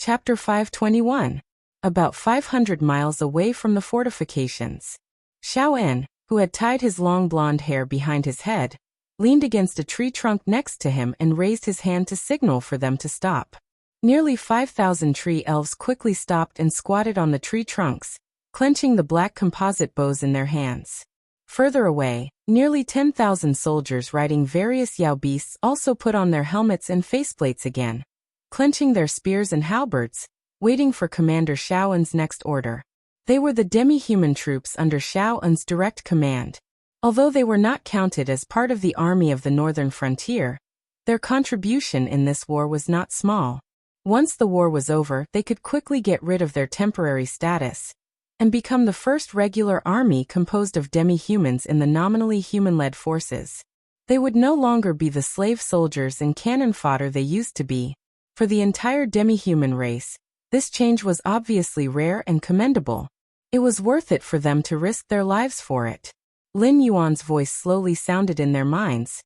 Chapter 521. About 500 miles away from the fortifications. Xiao En, who had tied his long blonde hair behind his head, leaned against a tree trunk next to him and raised his hand to signal for them to stop. Nearly 5,000 tree elves quickly stopped and squatted on the tree trunks, clenching the black composite bows in their hands. Further away, nearly 10,000 soldiers riding various Yao beasts also put on their helmets and faceplates again, clenching their spears and halberds, waiting for Commander Xiao En's next order. They were the demi-human troops under Xiao En's direct command. Although they were not counted as part of the army of the northern frontier, their contribution in this war was not small. Once the war was over, they could quickly get rid of their temporary status and become the first regular army composed of demi-humans in the nominally human-led forces. They would no longer be the slave soldiers and cannon fodder they used to be. For the entire demi-human race, this change was obviously rare and commendable. It was worth it for them to risk their lives for it. Lin Yuan's voice slowly sounded in their minds.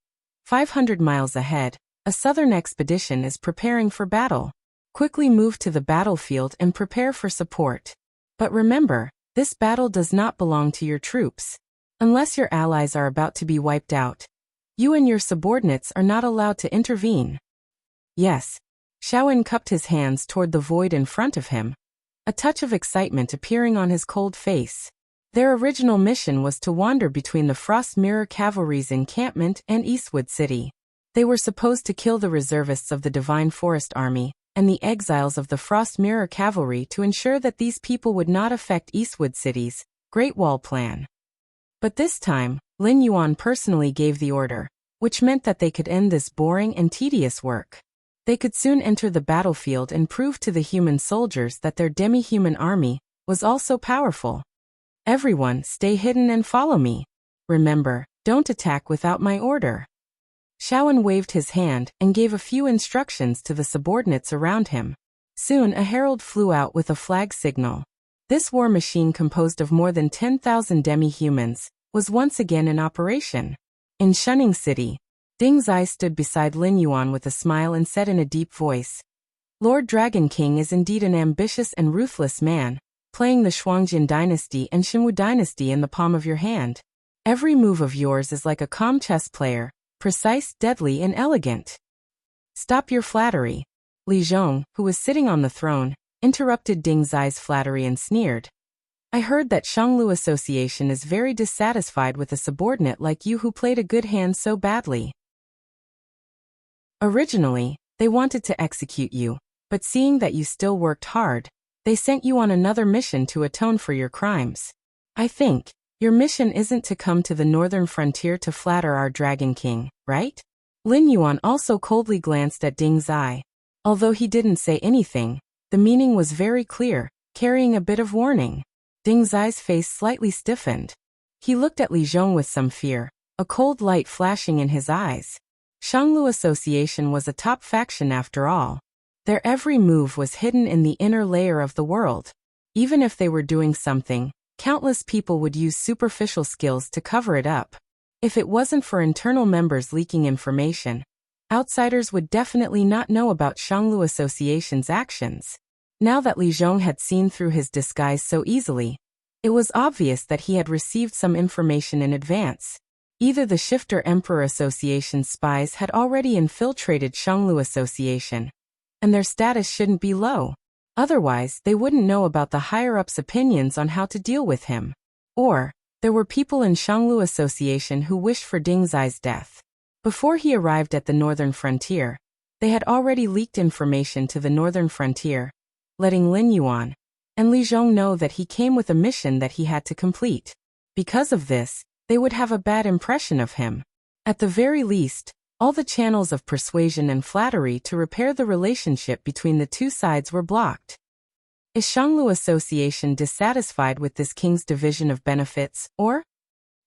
500 miles ahead, a southern expedition is preparing for battle. Quickly move to the battlefield and prepare for support. But remember, this battle does not belong to your troops. Unless your allies are about to be wiped out, you and your subordinates are not allowed to intervene. Yes. Xiao En cupped his hands toward the void in front of him, a touch of excitement appearing on his cold face. Their original mission was to wander between the Frost Mirror Cavalry's encampment and Eastwood City. They were supposed to kill the reservists of the Divine Forest Army and the exiles of the Frost Mirror Cavalry to ensure that these people would not affect Eastwood City's Great Wall plan. But this time, Lin Yuan personally gave the order, which meant that they could end this boring and tedious work. They could soon enter the battlefield and prove to the human soldiers that their demi-human army was also powerful. Everyone, stay hidden and follow me. Remember, don't attack without my order. Xiao En waved his hand and gave a few instructions to the subordinates around him. Soon a herald flew out with a flag signal. This war machine, composed of more than 10,000 demi-humans, was once again in operation. In Shunning City, Ding Zai stood beside Lin Yuan with a smile and said in a deep voice, "Lord Dragon King is indeed an ambitious and ruthless man, playing the Shuangjin dynasty and Xinwu dynasty in the palm of your hand. Every move of yours is like a calm chess player, precise, deadly, and elegant." "Stop your flattery." Li Zhong, who was sitting on the throne, interrupted Ding Zai's flattery and sneered. "I heard that Shanglu Association is very dissatisfied with a subordinate like you who played a good hand so badly. Originally, they wanted to execute you, but seeing that you still worked hard, they sent you on another mission to atone for your crimes. I think your mission isn't to come to the northern frontier to flatter our Dragon King, right?" Lin Yuan also coldly glanced at Ding Zai. Although he didn't say anything, the meaning was very clear, carrying a bit of warning. Ding Zai's face slightly stiffened. He looked at Li Zhong with some fear, a cold light flashing in his eyes. Shanglu Association was a top faction after all. Their every move was hidden in the inner layer of the world. Even if they were doing something, countless people would use superficial skills to cover it up. If it wasn't for internal members leaking information, outsiders would definitely not know about Shanglu Association's actions. Now that Li Zhong had seen through his disguise so easily, it was obvious that he had received some information in advance. Either the Shifter Emperor Association's spies had already infiltrated Shanglu Association, and their status shouldn't be low. Otherwise, they wouldn't know about the higher-ups' opinions on how to deal with him. Or, there were people in Shanglu Association who wished for Ding Zai's death. Before he arrived at the northern frontier, they had already leaked information to the northern frontier, letting Lin Yuan and Li Zhong know that he came with a mission that he had to complete. Because of this, they would have a bad impression of him. At the very least, all the channels of persuasion and flattery to repair the relationship between the two sides were blocked. Is Shanglu Association dissatisfied with this king's division of benefits, or?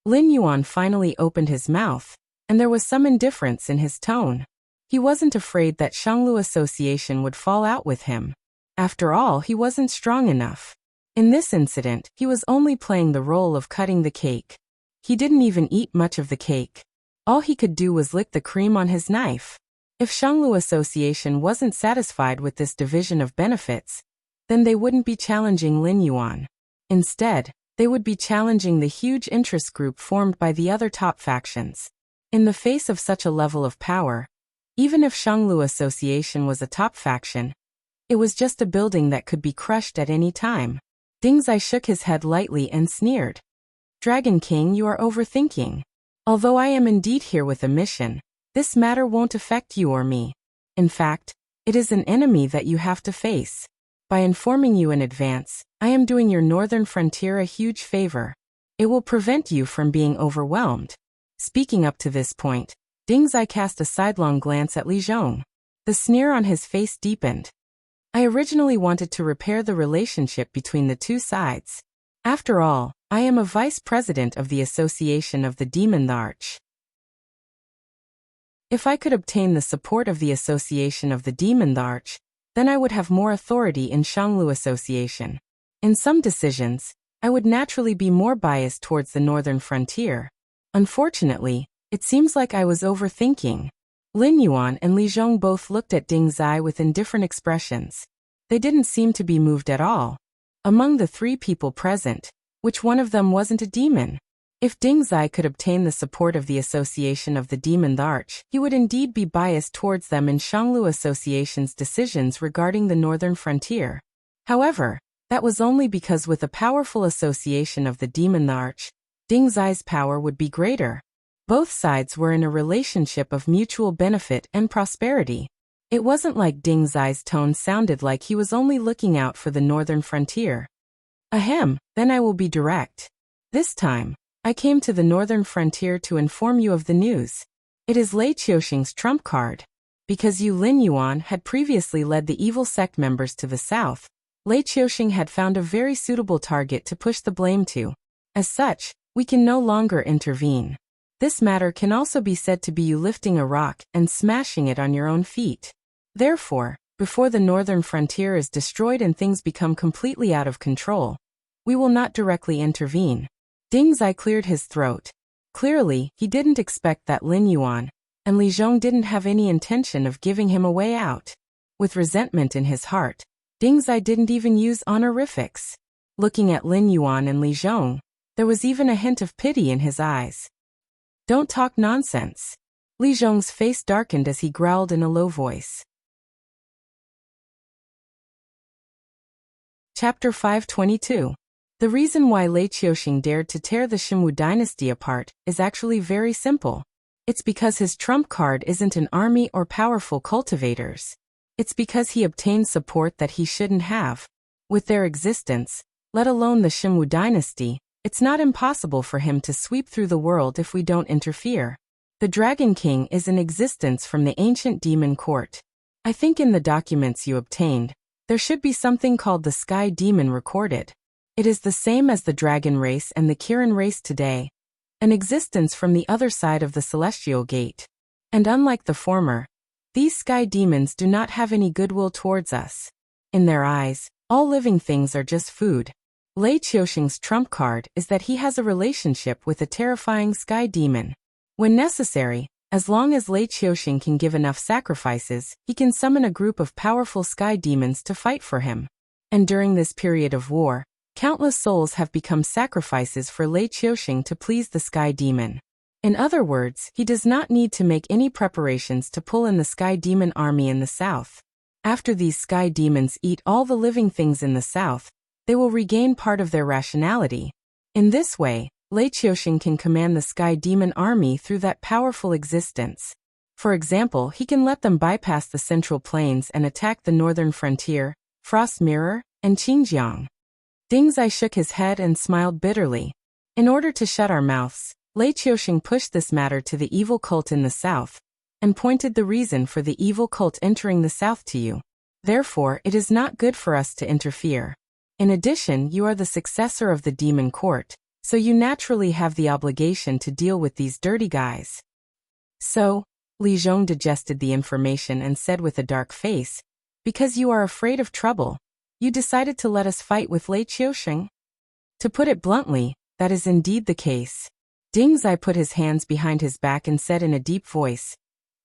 Lin Yuan finally opened his mouth, and there was some indifference in his tone. He wasn't afraid that Shanglu Association would fall out with him. After all, he wasn't strong enough. In this incident, he was only playing the role of cutting the cake. He didn't even eat much of the cake. All he could do was lick the cream on his knife. If Shanglu Association wasn't satisfied with this division of benefits, then they wouldn't be challenging Lin Yuan. Instead, they would be challenging the huge interest group formed by the other top factions. In the face of such a level of power, even if Shanglu Association was a top faction, it was just a building that could be crushed at any time. Ding Zai shook his head lightly and sneered. Dragon King, you are overthinking. Although I am indeed here with a mission, this matter won't affect you or me. In fact, it is an enemy that you have to face. By informing you in advance, I am doing your northern frontier a huge favor. It will prevent you from being overwhelmed. Speaking up to this point, Ding Zai cast a sidelong glance at Li Zhong. The sneer on his face deepened. I originally wanted to repair the relationship between the two sides. After all, I am a vice president of the Association of the Demon the Arch. If I could obtain the support of the Association of the Demon the Arch, then I would have more authority in Shanglu Association. In some decisions, I would naturally be more biased towards the northern frontier. Unfortunately, it seems like I was overthinking. Lin Yuan and Li Zhong both looked at Ding Zai with indifferent expressions. They didn't seem to be moved at all. Among the three people present, which one of them wasn't a demon? If Ding Zai could obtain the support of the Association of the Demon the Arch, he would indeed be biased towards them in Shanglu Association's decisions regarding the northern frontier. However, that was only because with a powerful Association of the Demon the Arch, Ding Zai's power would be greater. Both sides were in a relationship of mutual benefit and prosperity. It wasn't like Ding Zai's tone sounded like he was only looking out for the northern frontier. Ahem, then I will be direct. This time, I came to the northern frontier to inform you of the news. It is Lei Qiuxing's trump card. Because you Lin Yuan had previously led the evil sect members to the south, Lei Qiuxing had found a very suitable target to push the blame to. As such, we can no longer intervene. This matter can also be said to be you lifting a rock and smashing it on your own feet. Therefore, before the northern frontier is destroyed and things become completely out of control, we will not directly intervene. Ding Zai cleared his throat. Clearly, he didn't expect that Lin Yuan and Li Zhong didn't have any intention of giving him a way out. With resentment in his heart, Ding Zai didn't even use honorifics. Looking at Lin Yuan and Li Zhong, there was even a hint of pity in his eyes. Don't talk nonsense. Li Zhong's face darkened as he growled in a low voice. Chapter 522. The reason why Lei Qiuxing dared to tear the Xinwu dynasty apart is actually very simple. It's because his trump card isn't an army or powerful cultivators. It's because he obtained support that he shouldn't have. With their existence, let alone the Xinwu dynasty, it's not impossible for him to sweep through the world if we don't interfere. The Dragon King is in existence from the ancient demon court. I think in the documents you obtained, there should be something called the Sky Demon recorded. It is the same as the Dragon race and the Kirin race today, an existence from the other side of the Celestial Gate. And unlike the former, these Sky Demons do not have any goodwill towards us. In their eyes, all living things are just food. Lei Qiuxing's trump card is that he has a relationship with a terrifying Sky Demon. When necessary, as long as Lei Qiuxing can give enough sacrifices, he can summon a group of powerful Sky Demons to fight for him. And during this period of war, countless souls have become sacrifices for Lei Qiuxing to please the Sky Demon. In other words, he does not need to make any preparations to pull in the Sky Demon army in the south. After these Sky Demons eat all the living things in the south, they will regain part of their rationality. In this way, Lei Qiuxing can command the Sky Demon army through that powerful existence. For example, he can let them bypass the Central Plains and attack the northern frontier, Frost Mirror, and Xinjiang. Ding Zai shook his head and smiled bitterly. In order to shut our mouths, Lei Qiuxing pushed this matter to the evil cult in the south, and pointed the reason for the evil cult entering the south to you. Therefore, it is not good for us to interfere. In addition, you are the successor of the demon court, so you naturally have the obligation to deal with these dirty guys. So, Li Zhong digested the information and said with a dark face, because you are afraid of trouble, you decided to let us fight with Lei Qiuxing? To put it bluntly, that is indeed the case. Ding Zai put his hands behind his back and said in a deep voice,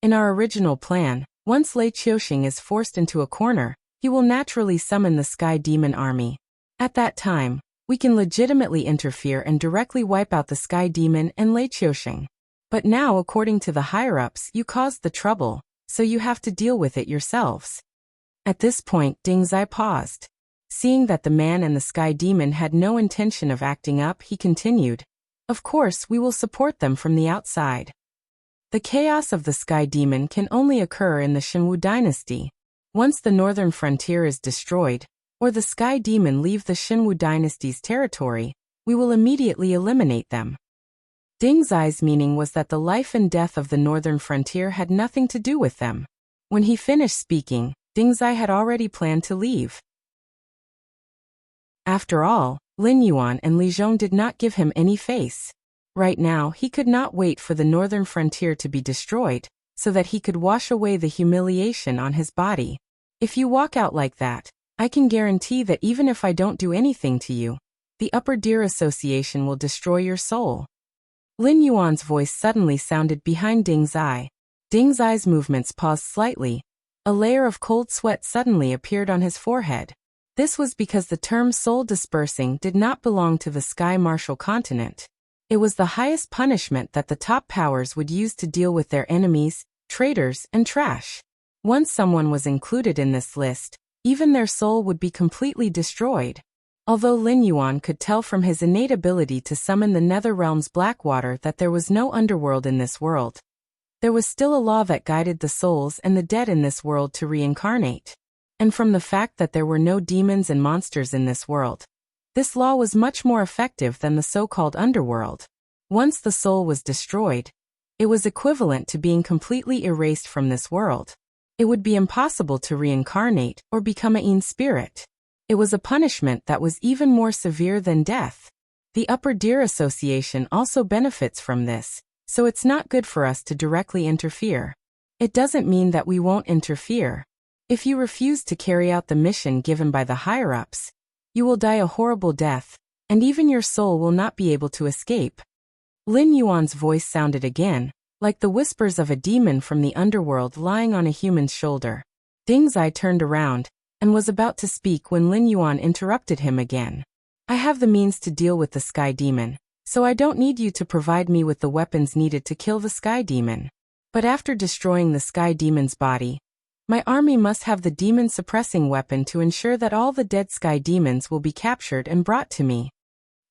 in our original plan, Once Lei Qiuxing is forced into a corner, he will naturally summon the Sky Demon army. At that time, we can legitimately interfere and directly wipe out the Sky Demon and Lei Qiuxing. But now, according to the higher-ups, you caused the trouble, so you have to deal with it yourselves. At this point, Ding Zai paused. Seeing that the man and the Sky Demon had no intention of acting up, he continued, "Of course, we will support them from the outside." The chaos of the Sky Demon can only occur in the Shenwu dynasty. Once the northern frontier is destroyed, or the Sky Demon leave the Shenwu dynasty's territory, we will immediately eliminate them. Ding Zai's meaning was that the life and death of the northern frontier had nothing to do with them. When he finished speaking, Ding Zai had already planned to leave. After all, Lin Yuan and Li Zhong did not give him any face. Right now, he could not wait for the northern frontier to be destroyed, so that he could wash away the humiliation on his body. If you walk out like that, I can guarantee that even if I don't do anything to you, the Upper Deer Association will destroy your soul. Lin Yuan's voice suddenly sounded behind Ding Zai. Ding Zai's movements paused slightly. A layer of cold sweat suddenly appeared on his forehead. This was because the term soul dispersing did not belong to the Sky Martial continent. It was the highest punishment that the top powers would use to deal with their enemies, traitors, and trash. Once someone was included in this list, even their soul would be completely destroyed. Although Lin Yuan could tell from his innate ability to summon the Netherrealm's black water that there was no underworld in this world, there was still a law that guided the souls and the dead in this world to reincarnate. And from the fact that there were no demons and monsters in this world, this law was much more effective than the so-called underworld. Once the soul was destroyed, it was equivalent to being completely erased from this world. It would be impossible to reincarnate or become a Yin spirit. It was a punishment that was even more severe than death. The Upper Deer Association also benefits from this, so it's not good for us to directly interfere. It doesn't mean that we won't interfere. If you refuse to carry out the mission given by the higher-ups, you will die a horrible death, and even your soul will not be able to escape. Lin Yuan's voice sounded again, like the whispers of a demon from the underworld lying on a human's shoulder. Ding Zai turned around, and was about to speak when Lin Yuan interrupted him again. "I have the means to deal with the Sky Demon, so I don't need you to provide me with the weapons needed to kill the Sky Demon. But after destroying the Sky Demon's body, my army must have the demon-suppressing weapon to ensure that all the dead Sky Demons will be captured and brought to me."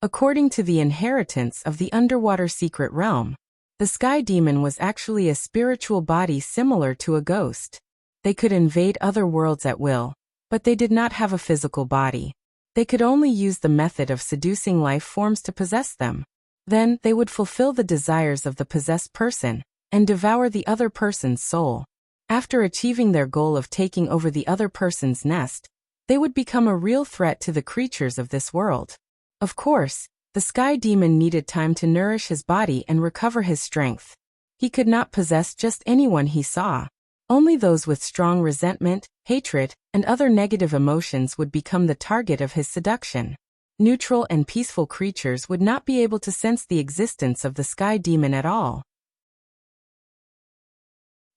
According to the inheritance of the underwater secret realm, the Sky Demon was actually a spiritual body similar to a ghost. They could invade other worlds at will, but they did not have a physical body. They could only use the method of seducing life forms to possess them. Then, they would fulfill the desires of the possessed person, and devour the other person's soul. After achieving their goal of taking over the other person's nest, they would become a real threat to the creatures of this world. Of course, the Sky Demon needed time to nourish his body and recover his strength. He could not possess just anyone he saw. Only those with strong resentment, hatred, and other negative emotions would become the target of his seduction. Neutral and peaceful creatures would not be able to sense the existence of the Sky Demon at all.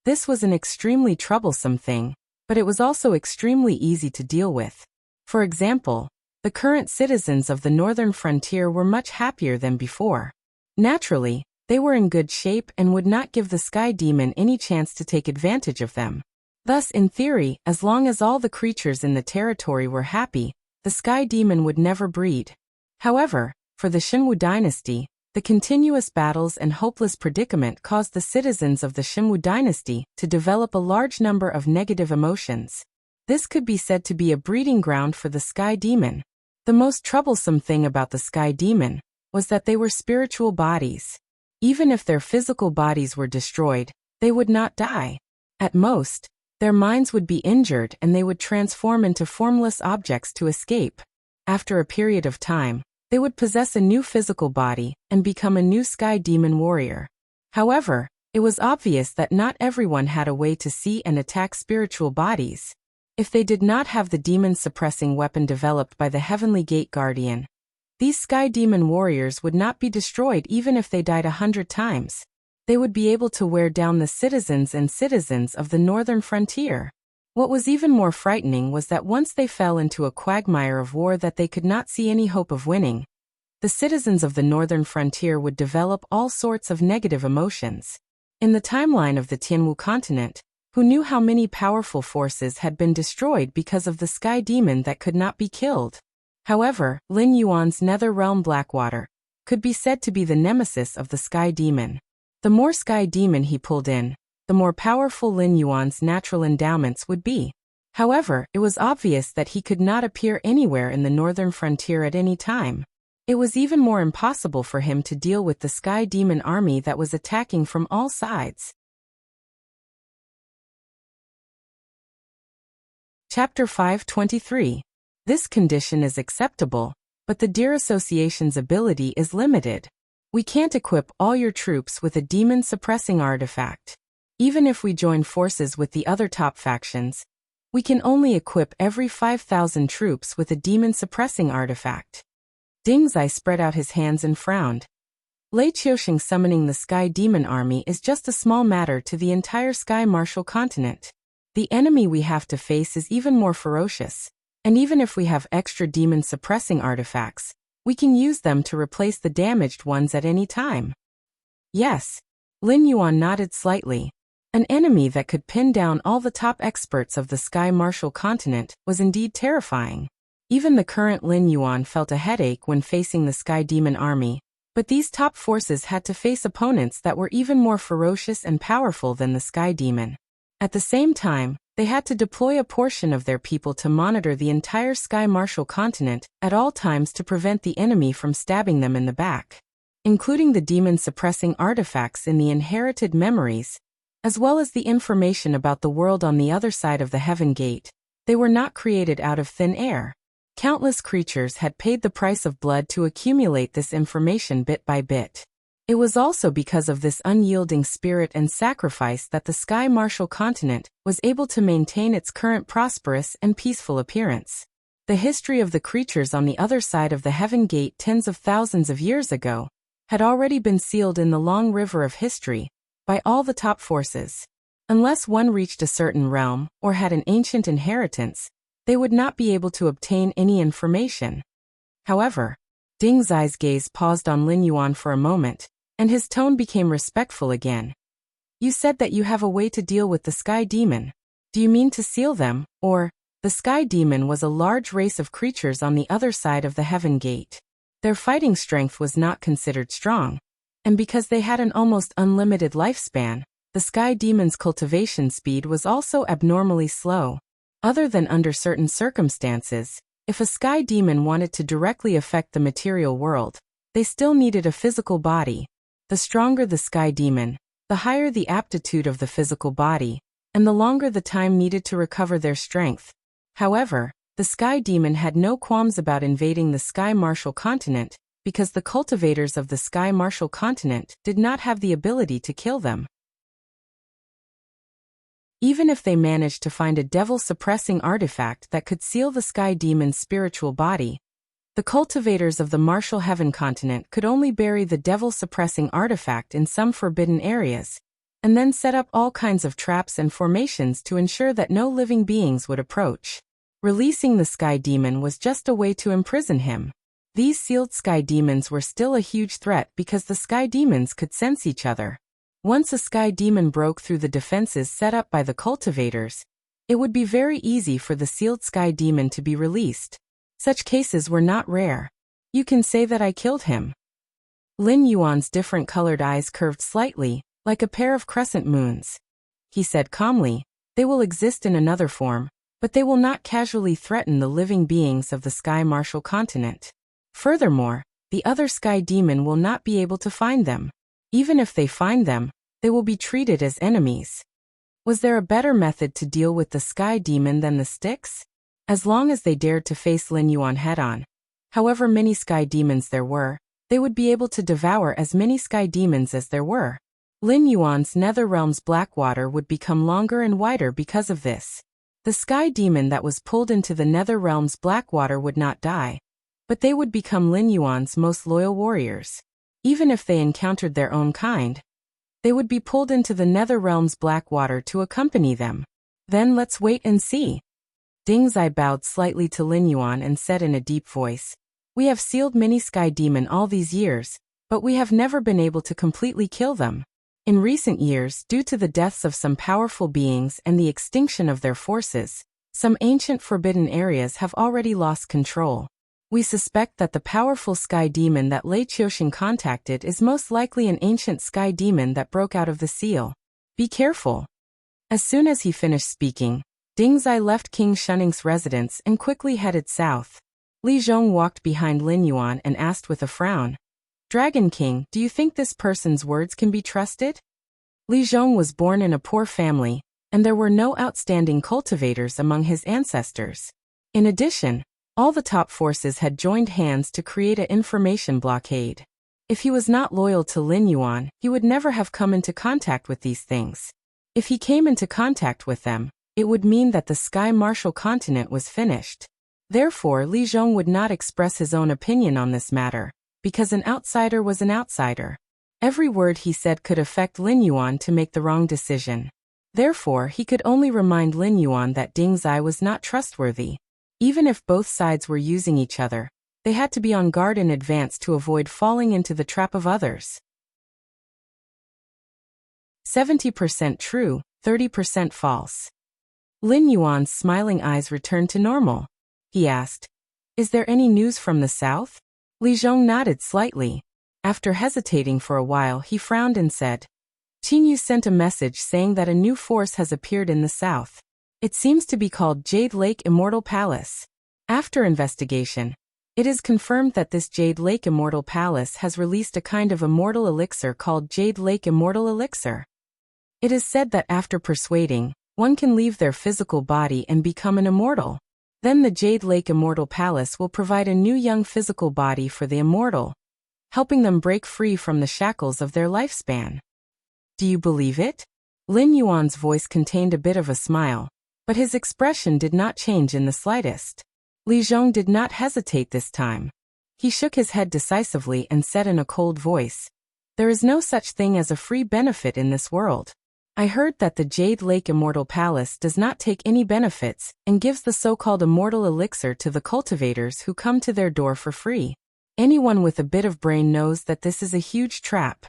This was an extremely troublesome thing, but it was also extremely easy to deal with. For example, the current citizens of the northern frontier were much happier than before. Naturally, they were in good shape and would not give the Sky Demon any chance to take advantage of them. Thus, in theory, as long as all the creatures in the territory were happy, the Sky Demon would never breed. However, for the Shenwu dynasty, the continuous battles and hopeless predicament caused the citizens of the Shenwu dynasty to develop a large number of negative emotions. This could be said to be a breeding ground for the Sky Demon. The most troublesome thing about the Sky Demon was that they were spiritual bodies. Even if their physical bodies were destroyed, they would not die. At most, their minds would be injured and they would transform into formless objects to escape. After a period of time, they would possess a new physical body and become a new Sky Demon warrior. However, it was obvious that not everyone had a way to see and attack spiritual bodies. If they did not have the demon-suppressing weapon developed by the Heavenly Gate Guardian, these Sky Demon warriors would not be destroyed even if they died 100 times. they would be able to wear down the citizens of the northern frontier. What was even more frightening was that once they fell into a quagmire of war that they could not see any hope of winning, the citizens of the northern frontier would develop all sorts of negative emotions. In the timeline of the Tianwu continent, who knew how many powerful forces had been destroyed because of the sky demon that could not be killed? However, Lin Yuan's nether realm Blackwater could be said to be the nemesis of the sky demon. The more sky demon he pulled in, the more powerful Lin Yuan's natural endowments would be. However, it was obvious that he could not appear anywhere in the northern frontier at any time. It was even more impossible for him to deal with the sky demon army that was attacking from all sides. Chapter 5:23. This condition is acceptable, but the Deer Association's ability is limited. We can't equip all your troops with a demon-suppressing artifact. Even if we join forces with the other top factions, we can only equip every 5,000 troops with a demon-suppressing artifact. Ding Zai spread out his hands and frowned. Lei Qiuxing summoning the Sky Demon Army is just a small matter to the entire Sky Martial continent. The enemy we have to face is even more ferocious, and even if we have extra demon-suppressing artifacts, we can use them to replace the damaged ones at any time. Yes. Lin Yuan nodded slightly. An enemy that could pin down all the top experts of the Sky Martial continent was indeed terrifying. Even the current Lin Yuan felt a headache when facing the Sky Demon Army, but these top forces had to face opponents that were even more ferocious and powerful than the Sky Demon. At the same time, they had to deploy a portion of their people to monitor the entire Sky Martial continent at all times to prevent the enemy from stabbing them in the back. Including the demon-suppressing artifacts in the inherited memories, as well as the information about the world on the other side of the Heaven Gate, they were not created out of thin air. Countless creatures had paid the price of blood to accumulate this information bit by bit. It was also because of this unyielding spirit and sacrifice that the Sky Martial continent was able to maintain its current prosperous and peaceful appearance. The history of the creatures on the other side of the Heaven Gate tens of thousands of years ago had already been sealed in the long river of history by all the top forces. Unless one reached a certain realm or had an ancient inheritance, they would not be able to obtain any information. However, Ding Zai's gaze paused on Lin Yuan for a moment, and his tone became respectful again. You said that you have a way to deal with the Sky Demon. Do you mean to seal them, or? The Sky Demon was a large race of creatures on the other side of the Heaven Gate. Their fighting strength was not considered strong, and because they had an almost unlimited lifespan, the Sky Demon's cultivation speed was also abnormally slow. Other than under certain circumstances, if a Sky Demon wanted to directly affect the material world, they still needed a physical body. The stronger the Sky Demon, the higher the aptitude of the physical body, and the longer the time needed to recover their strength. However, the Sky Demon had no qualms about invading the Sky Martial continent, because the cultivators of the Sky Martial continent did not have the ability to kill them. Even if they managed to find a devil-suppressing artifact that could seal the Sky Demon's spiritual body, the cultivators of the Martial Heaven continent could only bury the devil-suppressing artifact in some forbidden areas, and then set up all kinds of traps and formations to ensure that no living beings would approach. Releasing the Sky Demon was just a way to imprison him. These sealed Sky Demons were still a huge threat because the Sky Demons could sense each other. Once a Sky Demon broke through the defenses set up by the cultivators, it would be very easy for the sealed Sky Demon to be released. Such cases were not rare. You can say that I killed him. Lin Yuan's different colored eyes curved slightly, like a pair of crescent moons. He said calmly, they will exist in another form, but they will not casually threaten the living beings of the Sky Martial continent. Furthermore, the other Sky Demon will not be able to find them. Even if they find them, they will be treated as enemies. Was there a better method to deal with the Sky Demon than the sticks? As long as they dared to face Lin Yuan head-on, however many Sky Demons there were, they would be able to devour as many Sky Demons as there were. Lin Yuan's Netherrealm's Blackwater would become longer and wider because of this. The Sky Demon that was pulled into the Netherrealm's Blackwater would not die, but they would become Lin Yuan's most loyal warriors. Even if they encountered their own kind, They would be pulled into the nether realm's black water to accompany them. Then let's wait and see. Dingzai bowed slightly to Lin Yuan and said in a deep voice, "We have sealed many sky demon all these years, but we have never been able to completely kill them. In recent years, due to the deaths of some powerful beings and the extinction of their forces, some ancient forbidden areas have already lost control. We suspect that the powerful sky demon that Lei Qiuxing contacted is most likely an ancient sky demon that broke out of the seal. Be careful." As soon as he finished speaking, Dingzai left King Shunning's residence and quickly headed south. Li Zhong walked behind Lin Yuan and asked with a frown, "Dragon King, do you think this person's words can be trusted?" Li Zhong was born in a poor family, and there were no outstanding cultivators among his ancestors. In addition, all the top forces had joined hands to create an information blockade. If he was not loyal to Lin Yuan, he would never have come into contact with these things. If he came into contact with them, it would mean that the Sky Martial continent was finished. Therefore, Li Zhong would not express his own opinion on this matter, because an outsider was an outsider. Every word he said could affect Lin Yuan to make the wrong decision. Therefore, he could only remind Lin Yuan that Dingzai was not trustworthy. Even if both sides were using each other, they had to be on guard in advance to avoid falling into the trap of others. 70% true, 30% false. Lin Yuan's smiling eyes returned to normal. He asked, "Is there any news from the south?" Li Zhong nodded slightly. After hesitating for a while, he frowned and said, "Qing Yu sent a message saying that a new force has appeared in the south. It seems to be called Jade Lake Immortal Palace. After investigation, it is confirmed that this Jade Lake Immortal Palace has released a kind of immortal elixir called Jade Lake Immortal Elixir. It is said that after persuading, one can leave their physical body and become an immortal. Then the Jade Lake Immortal Palace will provide a new young physical body for the immortal, helping them break free from the shackles of their lifespan. Do you believe it?" Lin Yuan's voice contained a bit of a smile, but his expression did not change in the slightest. Li Zhong did not hesitate this time. He shook his head decisively and said in a cold voice, "There is no such thing as a free benefit in this world. I heard that the Jade Lake Immortal Palace does not take any benefits and gives the so-called immortal elixir to the cultivators who come to their door for free. Anyone with a bit of brain knows that this is a huge trap.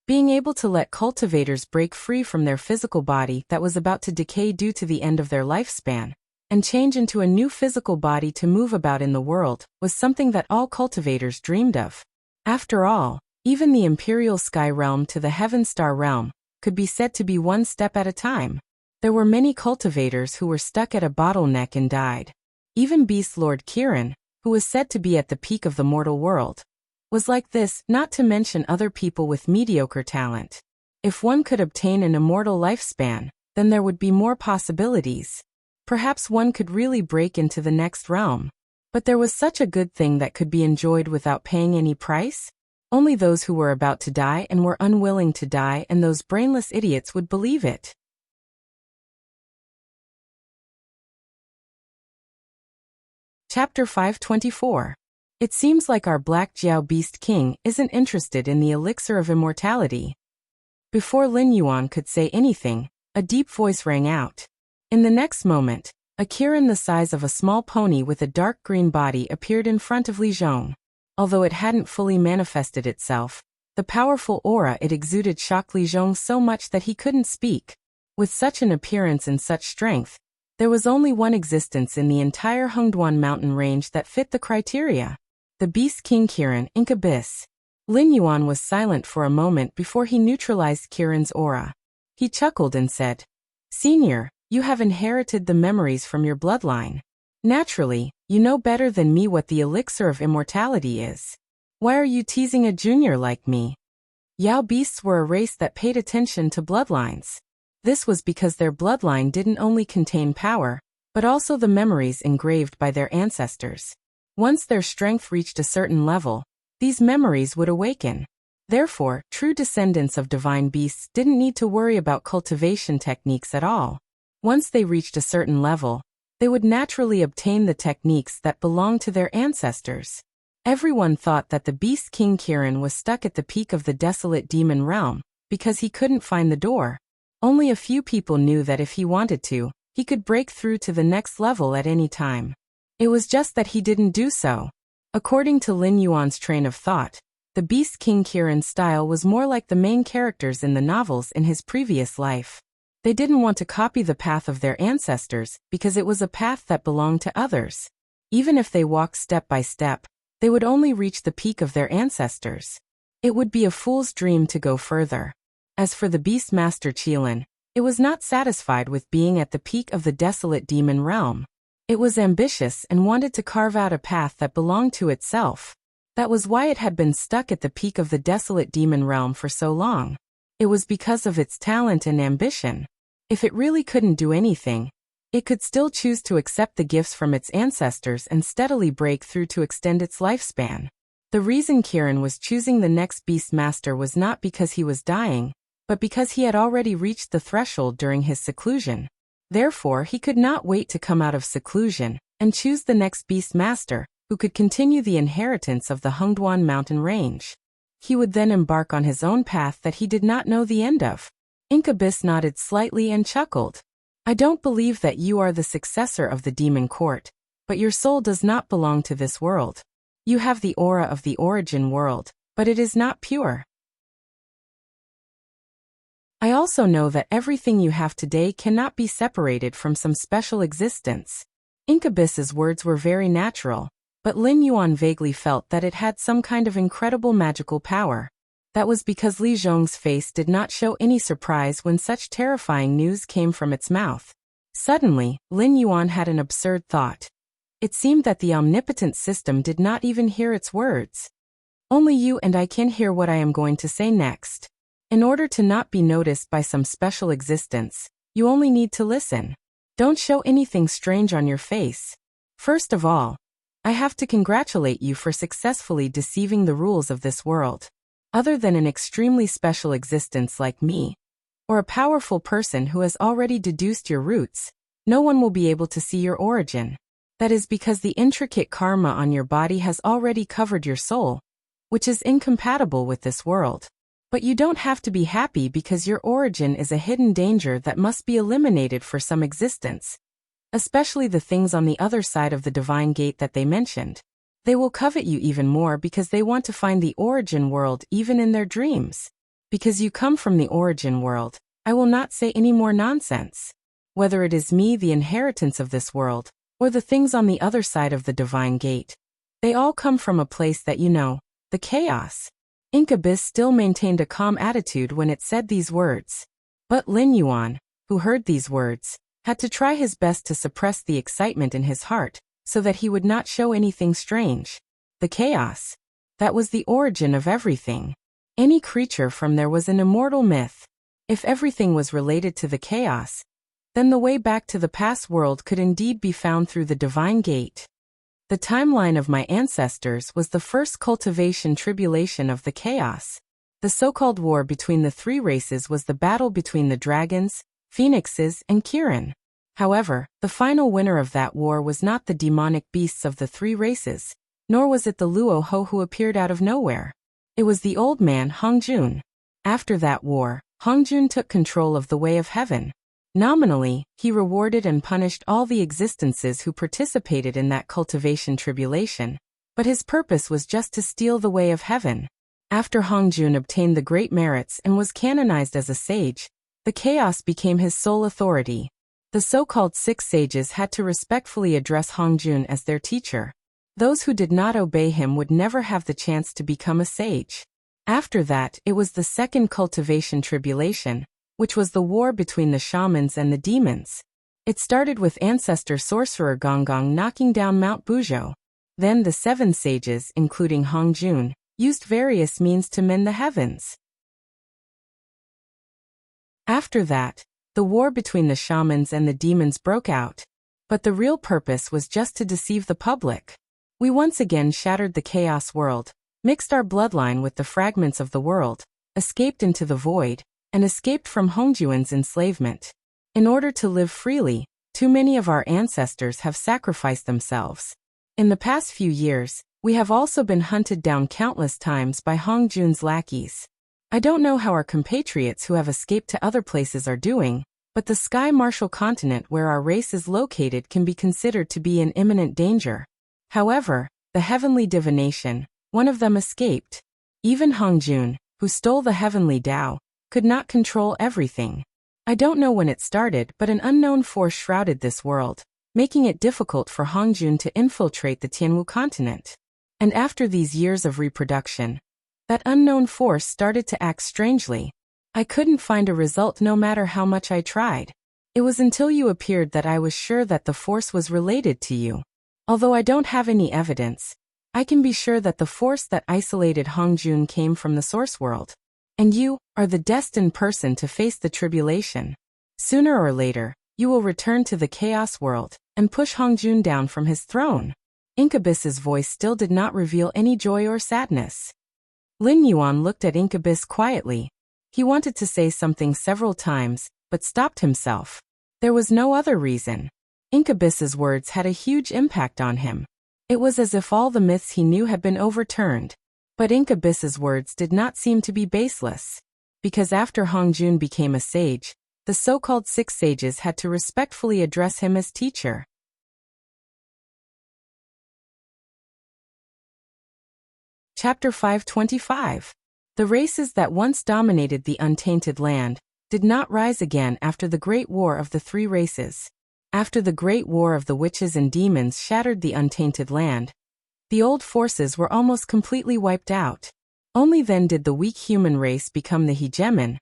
Being able to let cultivators break free from their physical body that was about to decay due to the end of their lifespan, and change into a new physical body to move about in the world, was something that all cultivators dreamed of. After all, even the Imperial Sky Realm to the Heaven Star Realm could be said to be one step at a time. There were many cultivators who were stuck at a bottleneck and died. Even Beast Lord Kirin, who was said to be at the peak of the mortal world, was like this, not to mention other people with mediocre talent. If one could obtain an immortal lifespan, then there would be more possibilities. Perhaps one could really break into the next realm. But there was such a good thing that could be enjoyed without paying any price? Only those who were about to die and were unwilling to die, and those brainless idiots would believe it. Chapter 524. It seems like our Black Jiao Beast King isn't interested in the elixir of immortality. Before Lin Yuan could say anything, a deep voice rang out. In the next moment, a Kirin the size of a small pony with a dark green body appeared in front of Li Zhong. Although it hadn't fully manifested itself, the powerful aura it exuded shocked Li Zhong so much that he couldn't speak. With such an appearance and such strength, there was only one existence in the entire Hengduan mountain range that fit the criteria. The Beast King Kirin, Incubus. Lin Yuan was silent for a moment before he neutralized Kirin's aura. He chuckled and said, "Senior, you have inherited the memories from your bloodline. Naturally, you know better than me what the elixir of immortality is. Why are you teasing a junior like me?" Yao beasts were a race that paid attention to bloodlines. This was because their bloodline didn't only contain power, but also the memories engraved by their ancestors. Once their strength reached a certain level, these memories would awaken. Therefore, true descendants of divine beasts didn't need to worry about cultivation techniques at all. Once they reached a certain level, they would naturally obtain the techniques that belonged to their ancestors. Everyone thought that the Beast King Kirin was stuck at the peak of the desolate demon realm, because he couldn't find the door. Only a few people knew that if he wanted to, he could break through to the next level at any time. It was just that he didn't do so. According to Lin Yuan's train of thought, the Beast King Kirin's style was more like the main characters in the novels in his previous life. They didn't want to copy the path of their ancestors because it was a path that belonged to others. Even if they walked step by step, they would only reach the peak of their ancestors. It would be a fool's dream to go further. As for the Beastmaster Qilin, it was not satisfied with being at the peak of the desolate demon realm. It was ambitious and wanted to carve out a path that belonged to itself. That was why it had been stuck at the peak of the desolate demon realm for so long. It was because of its talent and ambition. If it really couldn't do anything, it could still choose to accept the gifts from its ancestors and steadily break through to extend its lifespan. The reason Kirin was choosing the next Beastmaster was not because he was dying, but because he had already reached the threshold during his seclusion. Therefore, he could not wait to come out of seclusion and choose the next Beastmaster, who could continue the inheritance of the Hengduan mountain range. He would then embark on his own path that he did not know the end of. Incubus nodded slightly and chuckled. I don't believe that you are the successor of the demon court, but your soul does not belong to this world. You have the aura of the origin world, but it is not pure. I also know that everything you have today cannot be separated from some special existence. Incubus's words were very natural, but Lin Yuan vaguely felt that it had some kind of incredible magical power. That was because Li Zhong's face did not show any surprise when such terrifying news came from its mouth. Suddenly, Lin Yuan had an absurd thought. It seemed that the omnipotent system did not even hear its words. Only you and I can hear what I am going to say next. In order to not be noticed by some special existence, you only need to listen. Don't show anything strange on your face. First of all, I have to congratulate you for successfully deceiving the rules of this world. Other than an extremely special existence like me, or a powerful person who has already deduced your roots, no one will be able to see your origin. That is because the intricate karma on your body has already covered your soul, which is incompatible with this world. But you don't have to be happy because your origin is a hidden danger that must be eliminated for some existence, especially the things on the other side of the divine gate that they mentioned. They will covet you even more because they want to find the origin world even in their dreams. Because you come from the origin world, I will not say any more nonsense. Whether it is me, the inheritance of this world, or the things on the other side of the divine gate, they all come from a place that you know, the chaos. Incubus still maintained a calm attitude when it said these words. But Lin Yuan, who heard these words, had to try his best to suppress the excitement in his heart, so that he would not show anything strange. The chaos. That was the origin of everything. Any creature from there was an immortal myth. If everything was related to the chaos, then the way back to the past world could indeed be found through the divine gate. The timeline of my ancestors was the first cultivation tribulation of the chaos. The so-called war between the three races was the battle between the dragons, phoenixes, and Kirin. However, the final winner of that war was not the demonic beasts of the three races, nor was it the Luo Ho who appeared out of nowhere. It was the old man Hongjun. After that war, Hongjun took control of the way of heaven. Nominally, he rewarded and punished all the existences who participated in that cultivation tribulation, but his purpose was just to steal the way of heaven. After Hongjun obtained the great merits and was canonized as a sage, the chaos became his sole authority. The so-called six sages had to respectfully address Hongjun as their teacher. Those who did not obey him would never have the chance to become a sage. After that, it was the second cultivation tribulation, which was the war between the shamans and the demons. It started with ancestor sorcerer Gonggong knocking down Mount Buzhou. Then the seven sages, including Hongjun, used various means to mend the heavens. After that, the war between the shamans and the demons broke out. But the real purpose was just to deceive the public. We once again shattered the chaos world, mixed our bloodline with the fragments of the world, escaped into the void, and escaped from Hongjuan's enslavement. In order to live freely, too many of our ancestors have sacrificed themselves. In the past few years, we have also been hunted down countless times by Hongjun's lackeys. I don't know how our compatriots who have escaped to other places are doing, but the Sky Marshall continent where our race is located can be considered to be in imminent danger. However, the heavenly divination, one of them escaped. Even Hongjun, who stole the heavenly Tao, could not control everything. I don't know when it started, but an unknown force shrouded this world, making it difficult for Hongjun to infiltrate the Tianwu continent. And after these years of reproduction, that unknown force started to act strangely. I couldn't find a result no matter how much I tried. It was until you appeared that I was sure that the force was related to you. Although I don't have any evidence, I can be sure that the force that isolated Hongjun came from the source world. And you are the destined person to face the tribulation. Sooner or later, you will return to the chaos world and push Hongjun down from his throne. Incubus's voice still did not reveal any joy or sadness. Lin Yuan looked at Incubus quietly. He wanted to say something several times, but stopped himself. There was no other reason. Incubus's words had a huge impact on him. It was as if all the myths he knew had been overturned. But Incubus's words did not seem to be baseless. Because after Hongjun became a sage, the so-called 6 sages had to respectfully address him as teacher. Chapter 525. The races that once dominated the untainted land did not rise again after the Great War of the 3 races. After the Great War of the witches and demons shattered the untainted land, the old forces were almost completely wiped out. Only then did the weak human race become the hegemon,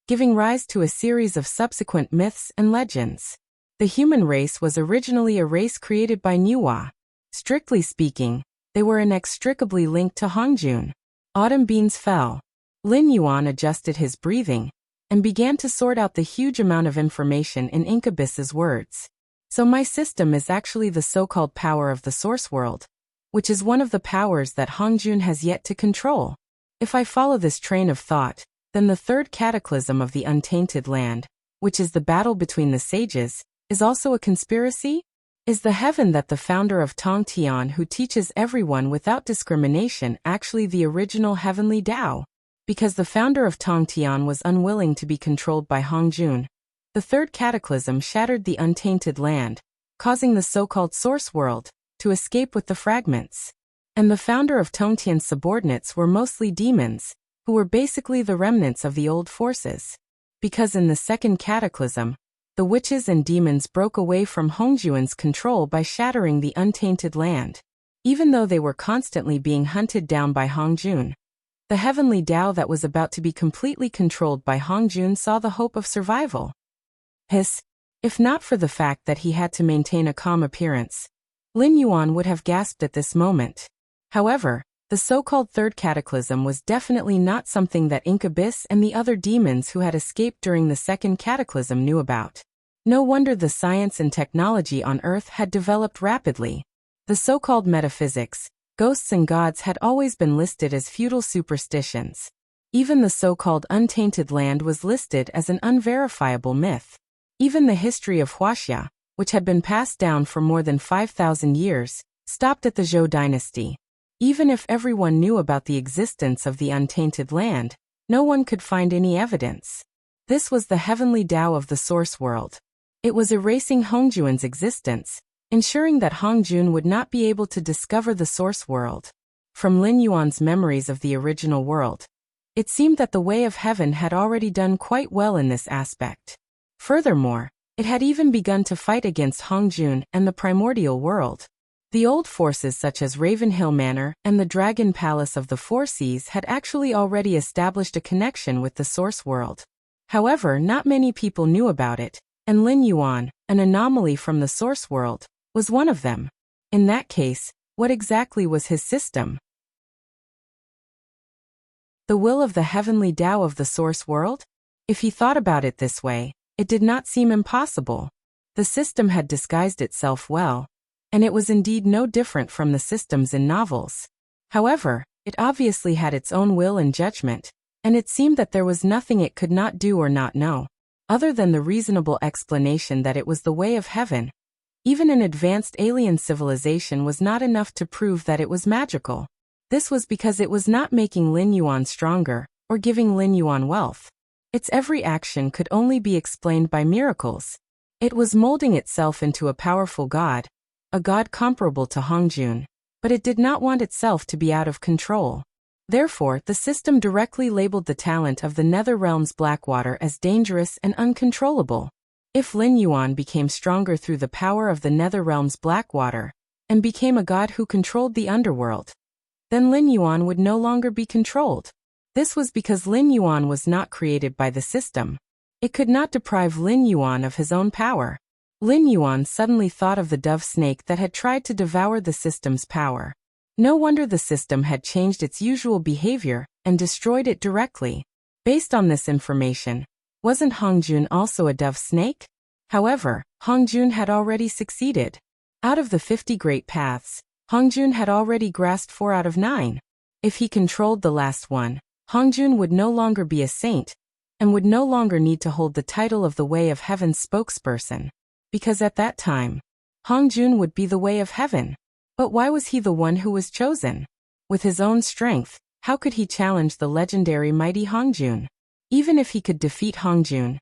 giving rise to a series of subsequent myths and legends. The human race was originally a race created by Nuwa. Strictly speaking, they were inextricably linked to Hongjun. Autumn beans fell. Lin Yuan adjusted his breathing and began to sort out the huge amount of information in Incubus's words. So my system is actually the so-called power of the source world, which is one of the powers that Hongjun has yet to control. If I follow this train of thought, then the 3rd cataclysm of the untainted land, which is the battle between the sages, is also a conspiracy? Is the heaven that the founder of Tongtian who teaches everyone without discrimination actually the original heavenly Tao? Because the founder of Tongtian was unwilling to be controlled by Hongjun, the 3rd cataclysm shattered the untainted land, causing the so-called source world to escape with the fragments. And the founder of Tongtian's subordinates were mostly demons, who were basically the remnants of the old forces. Because in the 2nd cataclysm, the witches and demons broke away from Hongjun's control by shattering the untainted land. Even though they were constantly being hunted down by Hongjun, the heavenly Tao that was about to be completely controlled by Hongjun saw the hope of survival. If not for the fact that he had to maintain a calm appearance, Lin Yuan would have gasped at this moment. However, the so-called 3rd cataclysm was definitely not something that Incubus and the other demons who had escaped during the 2nd cataclysm knew about. No wonder the science and technology on Earth had developed rapidly. The so-called metaphysics, ghosts and gods had always been listed as feudal superstitions. Even the so-called untainted land was listed as an unverifiable myth. Even the history of Huaxia, which had been passed down for more than 5,000 years, stopped at the Zhou dynasty. Even if everyone knew about the existence of the untainted land, no one could find any evidence. This was the heavenly Tao of the source world. It was erasing Hongjun's existence, ensuring that Hongjun would not be able to discover the source world. From Lin Yuan's memories of the original world, it seemed that the way of heaven had already done quite well in this aspect. Furthermore, it had even begun to fight against Hongjun and the primordial world. The old forces such as Ravenhill Manor and the Dragon Palace of the Four Seas had actually already established a connection with the source world. However, not many people knew about it, and Lin Yuan, an anomaly from the source world, was one of them. In that case, what exactly was his system? The will of the heavenly Tao of the source world? If he thought about it this way, it did not seem impossible. The system had disguised itself well, and it was indeed no different from the systems in novels. However, it obviously had its own will and judgment, and it seemed that there was nothing it could not do or not know, other than the reasonable explanation that it was the way of heaven. Even an advanced alien civilization was not enough to prove that it was magical. This was because it was not making Lin Yuan stronger, or giving Lin Yuan wealth. Its every action could only be explained by miracles. It was molding itself into a powerful god, a god comparable to Hongjun, but it did not want itself to be out of control. Therefore, the system directly labeled the talent of the Nether Realm's Blackwater as dangerous and uncontrollable. If Lin Yuan became stronger through the power of the Nether Realm's Blackwater, and became a god who controlled the underworld, then Lin Yuan would no longer be controlled. This was because Lin Yuan was not created by the system. It could not deprive Lin Yuan of his own power. Lin Yuan suddenly thought of the dove snake that had tried to devour the system's power. No wonder the system had changed its usual behavior and destroyed it directly. Based on this information, wasn't Hongjun also a dove snake? However, Hongjun had already succeeded. Out of the 50 great paths, Hongjun had already grasped 4 out of 9. If he controlled the last one, Hongjun would no longer be a saint, and would no longer need to hold the title of the Way of Heaven's spokesperson, because at that time, Hongjun would be the Way of Heaven. But why was he the one who was chosen? With his own strength, how could he challenge the legendary mighty Hongjun? Even if he could defeat Hongjun,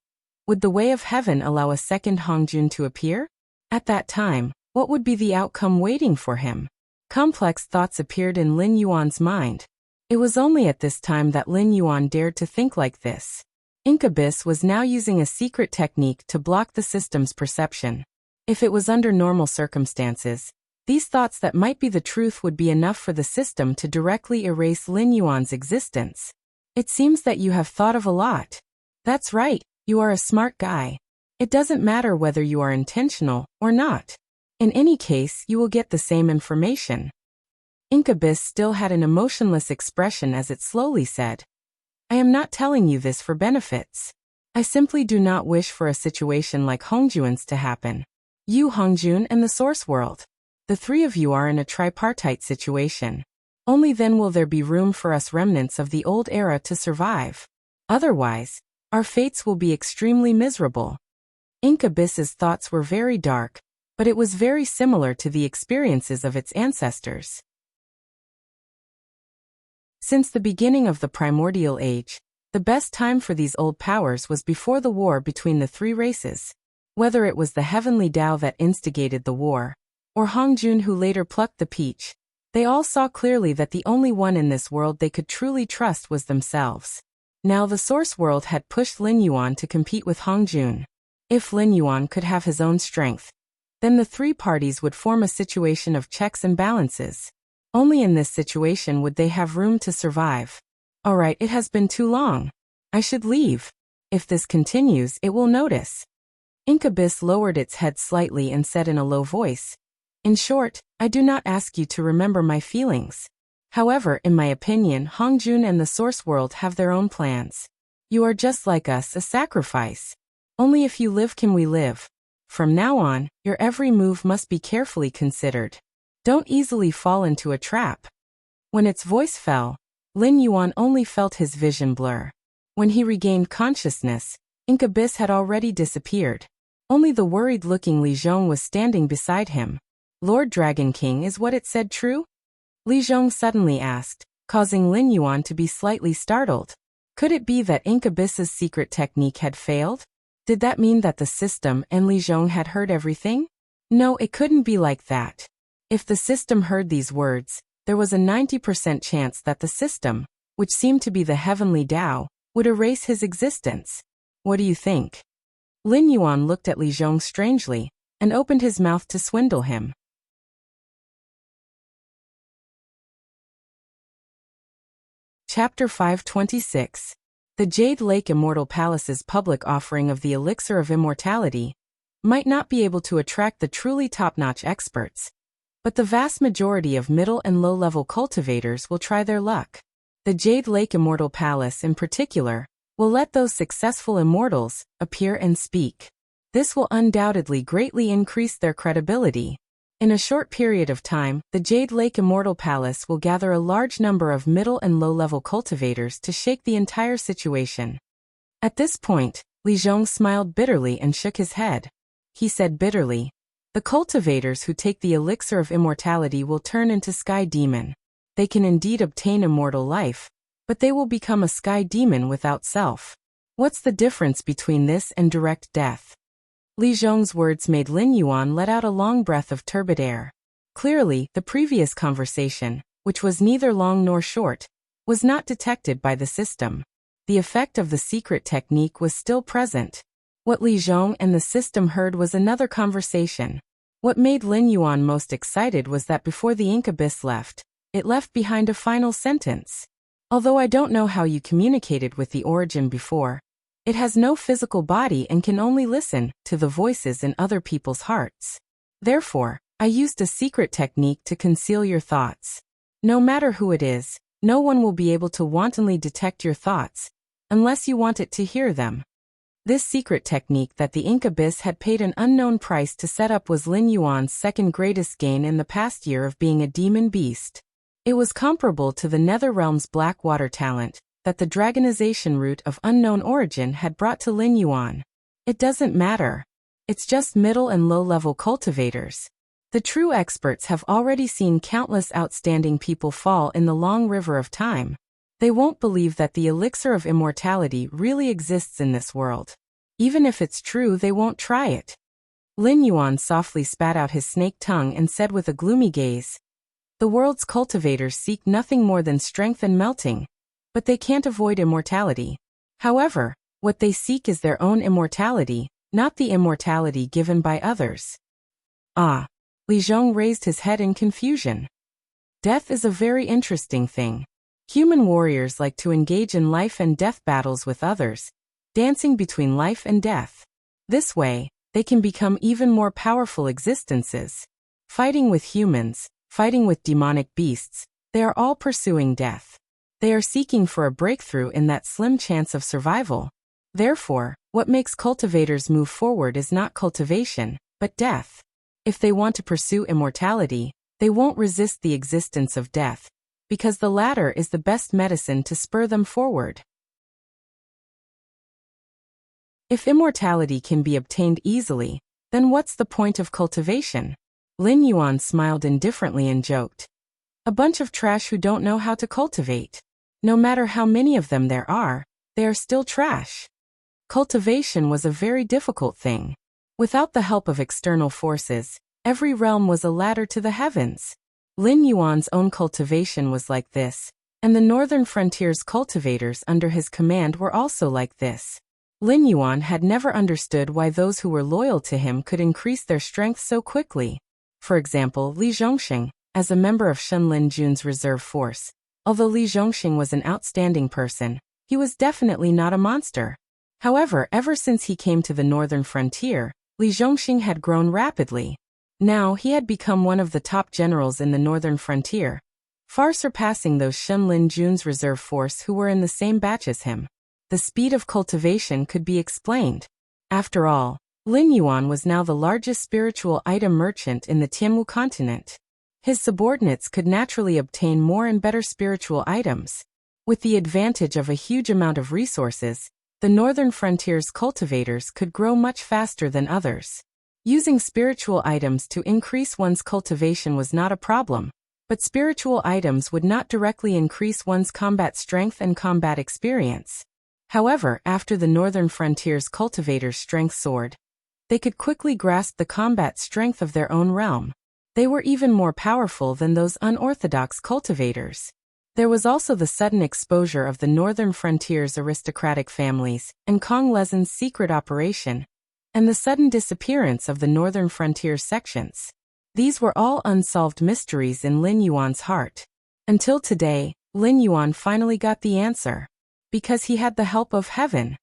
would the Way of Heaven allow a second Hongjun to appear? At that time, what would be the outcome waiting for him? Complex thoughts appeared in Lin Yuan's mind. It was only at this time that Lin Yuan dared to think like this. Incubus was now using a secret technique to block the system's perception. If it was under normal circumstances, these thoughts that might be the truth would be enough for the system to directly erase Lin Yuan's existence. It seems that you have thought of a lot. That's right, you are a smart guy. It doesn't matter whether you are intentional or not. In any case, you will get the same information. Incubus still had an emotionless expression as it slowly said, I am not telling you this for benefits. I simply do not wish for a situation like Hongjun's to happen. You, Hongjun, and the Source World. The 3 of you are in a tripartite situation. Only then will there be room for us remnants of the old era to survive. Otherwise, our fates will be extremely miserable. Incubus's thoughts were very dark, but it was very similar to the experiences of its ancestors. Since the beginning of the primordial age, the best time for these old powers was before the war between the 3 races. Whether it was the heavenly Tao that instigated the war, or Hongjun who later plucked the peach, they all saw clearly that the only one in this world they could truly trust was themselves. Now the Source World had pushed Lin Yuan to compete with Hongjun. If Lin Yuan could have his own strength, then the 3 parties would form a situation of checks and balances. Only in this situation would they have room to survive. Alright, it has been too long. I should leave. If this continues, it will notice. Incubus lowered its head slightly and said in a low voice, In short, I do not ask you to remember my feelings. However, in my opinion, Hongjun and the Source World have their own plans. You are just like us, a sacrifice. Only if you live can we live. From now on, your every move must be carefully considered. Don't easily fall into a trap. When its voice fell, Lin Yuan only felt his vision blur. When he regained consciousness, Incubus had already disappeared. Only the worried-looking Li Zhong was standing beside him. Lord Dragon King, is what it said true? Li Zhong suddenly asked, causing Lin Yuan to be slightly startled. Could it be that Incubus's secret technique had failed? Did that mean that the system and Li Zhong had heard everything? No, it couldn't be like that. If the system heard these words, there was a 90% chance that the system, which seemed to be the heavenly Tao, would erase his existence. What do you think? Lin Yuan looked at Li Zhong strangely, and opened his mouth to swindle him. Chapter 526. The Jade Lake Immortal Palace's public offering of the Elixir of Immortality might not be able to attract the truly top-notch experts, but the vast majority of middle and low-level cultivators will try their luck. The Jade Lake Immortal Palace, in particular, will let those successful immortals appear and speak. This will undoubtedly greatly increase their credibility. In a short period of time, the Jade Lake Immortal Palace will gather a large number of middle and low-level cultivators to shake the entire situation. At this point, Li Zhong smiled bitterly and shook his head. He said bitterly, The cultivators who take the elixir of immortality will turn into sky demon. They can indeed obtain immortal life, but they will become a sky demon without self. What's the difference between this and direct death? Li Zhong's words made Lin Yuan let out a long breath of turbid air. Clearly, the previous conversation, which was neither long nor short, was not detected by the system. The effect of the secret technique was still present. What Li Zhong and the system heard was another conversation. What made Lin Yuan most excited was that before the incubus left, it left behind a final sentence. Although I don't know how you communicated with the origin before, it has no physical body and can only listen to the voices in other people's hearts. Therefore, I used a secret technique to conceal your thoughts. No matter who it is, no one will be able to wantonly detect your thoughts, unless you want it to hear them. This secret technique that the incubus had paid an unknown price to set up was Lin Yuan's second greatest gain in the past year of being a demon beast. It was comparable to the Nether Realm's black water talent that the dragonization root of unknown origin had brought to Lin Yuan. It doesn't matter. It's just middle and low-level cultivators. The true experts have already seen countless outstanding people fall in the long river of time. They won't believe that the elixir of immortality really exists in this world. Even if it's true, they won't try it. Lin Yuan softly spat out his snake tongue and said with a gloomy gaze, "The world's cultivators seek nothing more than strength and melting, but they can't avoid immortality. However, what they seek is their own immortality, not the immortality given by others." Ah! Li Zhong raised his head in confusion. Death is a very interesting thing. Human warriors like to engage in life and death battles with others, dancing between life and death. This way, they can become even more powerful existences. Fighting with humans, fighting with demonic beasts, they are all pursuing death. They are seeking for a breakthrough in that slim chance of survival. Therefore, what makes cultivators move forward is not cultivation, but death. If they want to pursue immortality, they won't resist the existence of death, because the latter is the best medicine to spur them forward. If immortality can be obtained easily, then what's the point of cultivation? Lin Yuan smiled indifferently and joked. A bunch of trash who don't know how to cultivate. No matter how many of them there are, they are still trash. Cultivation was a very difficult thing. Without the help of external forces, every realm was a ladder to the heavens. Lin Yuan's own cultivation was like this, and the northern frontier's cultivators under his command were also like this. Lin Yuan had never understood why those who were loyal to him could increase their strength so quickly. For example, Li Zhongxing, as a member of Shen Lin Jun's reserve force. Although Li Zhongxing was an outstanding person, he was definitely not a monster. However, ever since he came to the northern frontier, Li Zhongxing had grown rapidly. Now he had become one of the top generals in the northern frontier, far surpassing those Shen Lin Jun's reserve force who were in the same batch as him. The speed of cultivation could be explained. After all, Lin Yuan was now the largest spiritual item merchant in the Tianwu continent. His subordinates could naturally obtain more and better spiritual items. With the advantage of a huge amount of resources, the northern frontier's cultivators could grow much faster than others. Using spiritual items to increase one's cultivation was not a problem, but spiritual items would not directly increase one's combat strength and combat experience. However, after the northern frontier's cultivators' strength soared, they could quickly grasp the combat strength of their own realm. They were even more powerful than those unorthodox cultivators. There was also the sudden exposure of the northern frontier's aristocratic families, and Kong Lezin's secret operation, and the sudden disappearance of the northern frontier sections. These were all unsolved mysteries in Lin Yuan's heart. Until today, Lin Yuan finally got the answer. Because he had the help of heaven.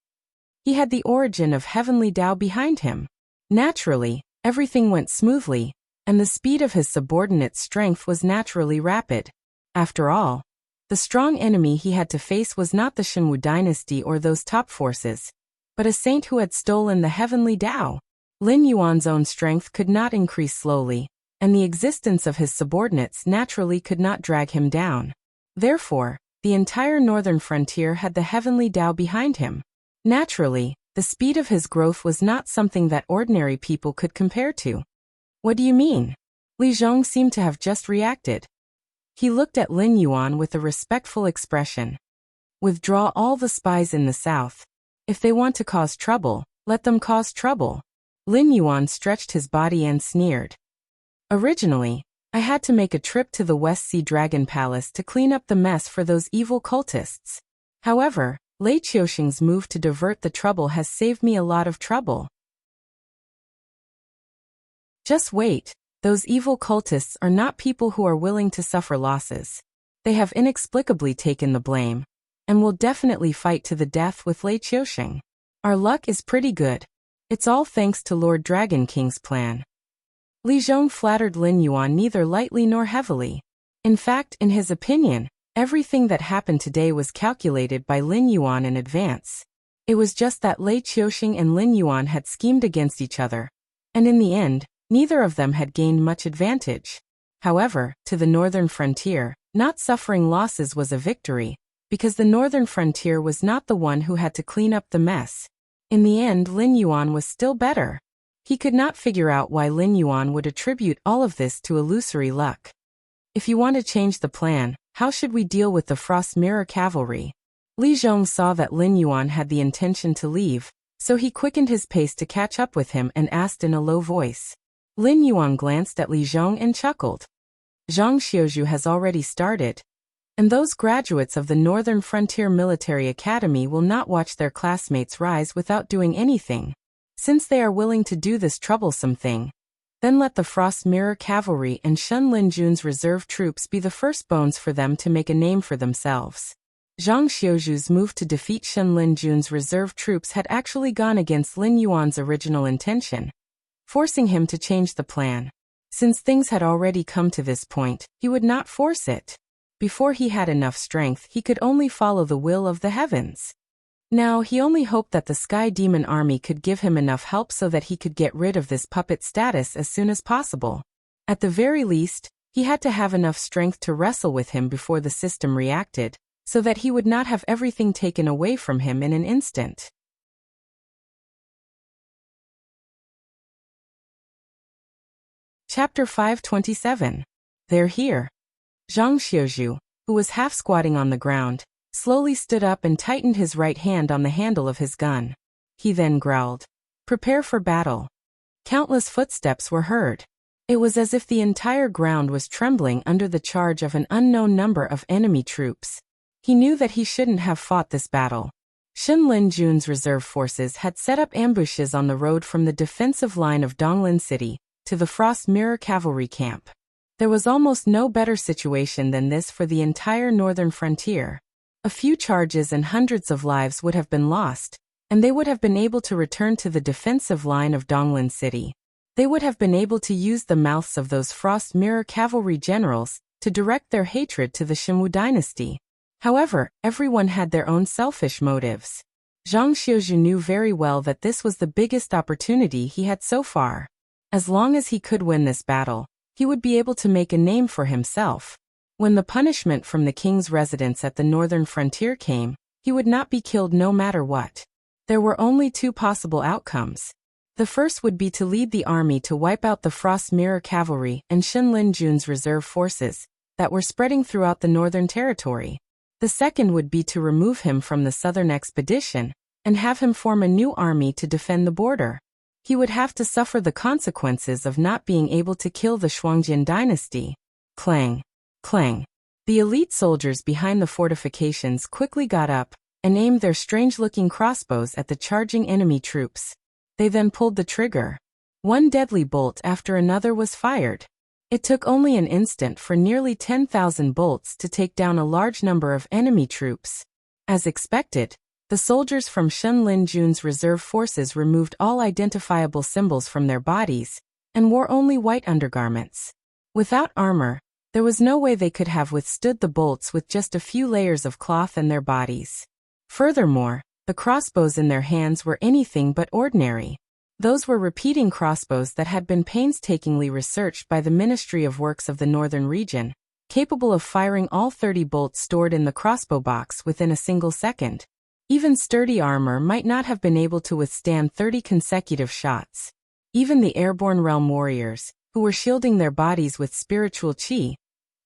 He had the origin of heavenly Tao behind him. Naturally, everything went smoothly, and the speed of his subordinate's strength was naturally rapid. After all, the strong enemy he had to face was not the Shenwu dynasty or those top forces, but a saint who had stolen the heavenly Tao. Lin Yuan's own strength could not increase slowly, and the existence of his subordinates naturally could not drag him down. Therefore, the entire northern frontier had the heavenly Tao behind him. Naturally, the speed of his growth was not something that ordinary people could compare to. What do you mean? Li Zhong seemed to have just reacted. He looked at Lin Yuan with a respectful expression. Withdraw all the spies in the south. If they want to cause trouble, let them cause trouble. Lin Yuan stretched his body and sneered. Originally, I had to make a trip to the West Sea Dragon Palace to clean up the mess for those evil cultists. However, Lei Qiuxing's move to divert the trouble has saved me a lot of trouble. Just wait, those evil cultists are not people who are willing to suffer losses. They have inexplicably taken the blame, and will definitely fight to the death with Lei Qiuxing. Our luck is pretty good. It's all thanks to Lord Dragon King's plan. Li Zhong flattered Lin Yuan neither lightly nor heavily. In fact, in his opinion, everything that happened today was calculated by Lin Yuan in advance. It was just that Lei Qiuxing and Lin Yuan had schemed against each other, and in the end, neither of them had gained much advantage. However, to the northern frontier, not suffering losses was a victory, because the northern frontier was not the one who had to clean up the mess. In the end, Lin Yuan was still better. He could not figure out why Lin Yuan would attribute all of this to illusory luck. If you want to change the plan, how should we deal with the Frost Mirror Cavalry? Li Zhong saw that Lin Yuan had the intention to leave, so he quickened his pace to catch up with him and asked in a low voice. Lin Yuan glanced at Li Zhong and chuckled. Zhang Xiuzhu has already started, and those graduates of the Northern Frontier Military Academy will not watch their classmates rise without doing anything. Since they are willing to do this troublesome thing, then let the Frost Mirror Cavalry and Shen Linjun's reserve troops be the first bones for them to make a name for themselves. Zhang Xiuzhu's move to defeat Shen Linjun's reserve troops had actually gone against Lin Yuan's original intention, forcing him to change the plan. Since things had already come to this point, he would not force it. Before he had enough strength, he could only follow the will of the heavens. Now he only hoped that the Sky Demon Army could give him enough help so that he could get rid of this puppet status as soon as possible. At the very least, he had to have enough strength to wrestle with him before the system reacted, so that he would not have everything taken away from him in an instant. Chapter 527. They're here. Zhang Xiuzhu, who was half squatting on the ground, slowly stood up and tightened his right hand on the handle of his gun. He then growled, "Prepare for battle." Countless footsteps were heard. It was as if the entire ground was trembling under the charge of an unknown number of enemy troops. He knew that he shouldn't have fought this battle. Shen Linjun's reserve forces had set up ambushes on the road from the defensive line of Donglin City to the Frost Mirror Cavalry camp. There was almost no better situation than this for the entire northern frontier. A few charges and hundreds of lives would have been lost, and they would have been able to return to the defensive line of Donglin City. They would have been able to use the mouths of those Frost Mirror Cavalry generals to direct their hatred to the Xinwu dynasty. However, everyone had their own selfish motives. Zhang Xiuzhu knew very well that this was the biggest opportunity he had so far. As long as he could win this battle, he would be able to make a name for himself. When the punishment from the king's residence at the northern frontier came, he would not be killed no matter what. There were only two possible outcomes. The first would be to lead the army to wipe out the Frost Mirror Cavalry and Shen Linjun's reserve forces that were spreading throughout the northern territory. The second would be to remove him from the southern expedition and have him form a new army to defend the border. He would have to suffer the consequences of not being able to kill the Shuangjin dynasty. Clang! Clang! The elite soldiers behind the fortifications quickly got up and aimed their strange-looking crossbows at the charging enemy troops. They then pulled the trigger. One deadly bolt after another was fired. It took only an instant for nearly 10,000 bolts to take down a large number of enemy troops. As expected, the soldiers from Shen Linjun's reserve forces removed all identifiable symbols from their bodies and wore only white undergarments. Without armor, there was no way they could have withstood the bolts with just a few layers of cloth in their bodies. Furthermore, the crossbows in their hands were anything but ordinary. Those were repeating crossbows that had been painstakingly researched by the Ministry of Works of the Northern region, capable of firing all 30 bolts stored in the crossbow box within a single second. Even sturdy armor might not have been able to withstand 30 consecutive shots. Even the airborne realm warriors, who were shielding their bodies with spiritual qi,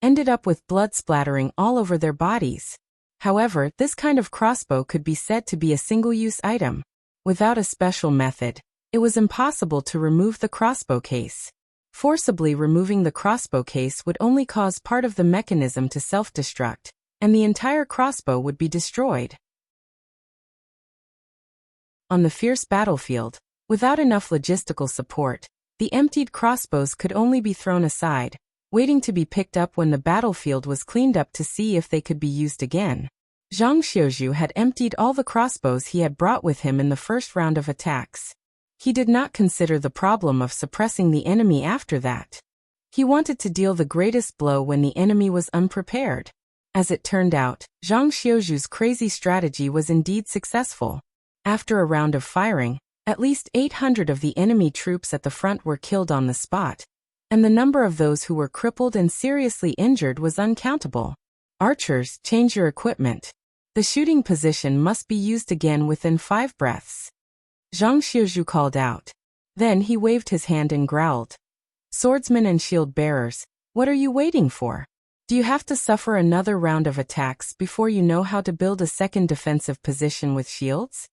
ended up with blood splattering all over their bodies. However, this kind of crossbow could be said to be a single-use item. Without a special method, it was impossible to remove the crossbow case. Forcibly removing the crossbow case would only cause part of the mechanism to self-destruct, and the entire crossbow would be destroyed. On the fierce battlefield, without enough logistical support, the emptied crossbows could only be thrown aside, waiting to be picked up when the battlefield was cleaned up to see if they could be used again. Zhang Xiuzhu had emptied all the crossbows he had brought with him in the first round of attacks. He did not consider the problem of suppressing the enemy after that. He wanted to deal the greatest blow when the enemy was unprepared. As it turned out, Zhang Xiuzhu's crazy strategy was indeed successful. After a round of firing, at least 800 of the enemy troops at the front were killed on the spot, and the number of those who were crippled and seriously injured was uncountable. Archers, change your equipment. The shooting position must be used again within 5 breaths. Zhang Xiuzhu called out. Then he waved his hand and growled. Swordsmen and shield bearers, what are you waiting for? Do you have to suffer another round of attacks before you know how to build a second defensive position with shields?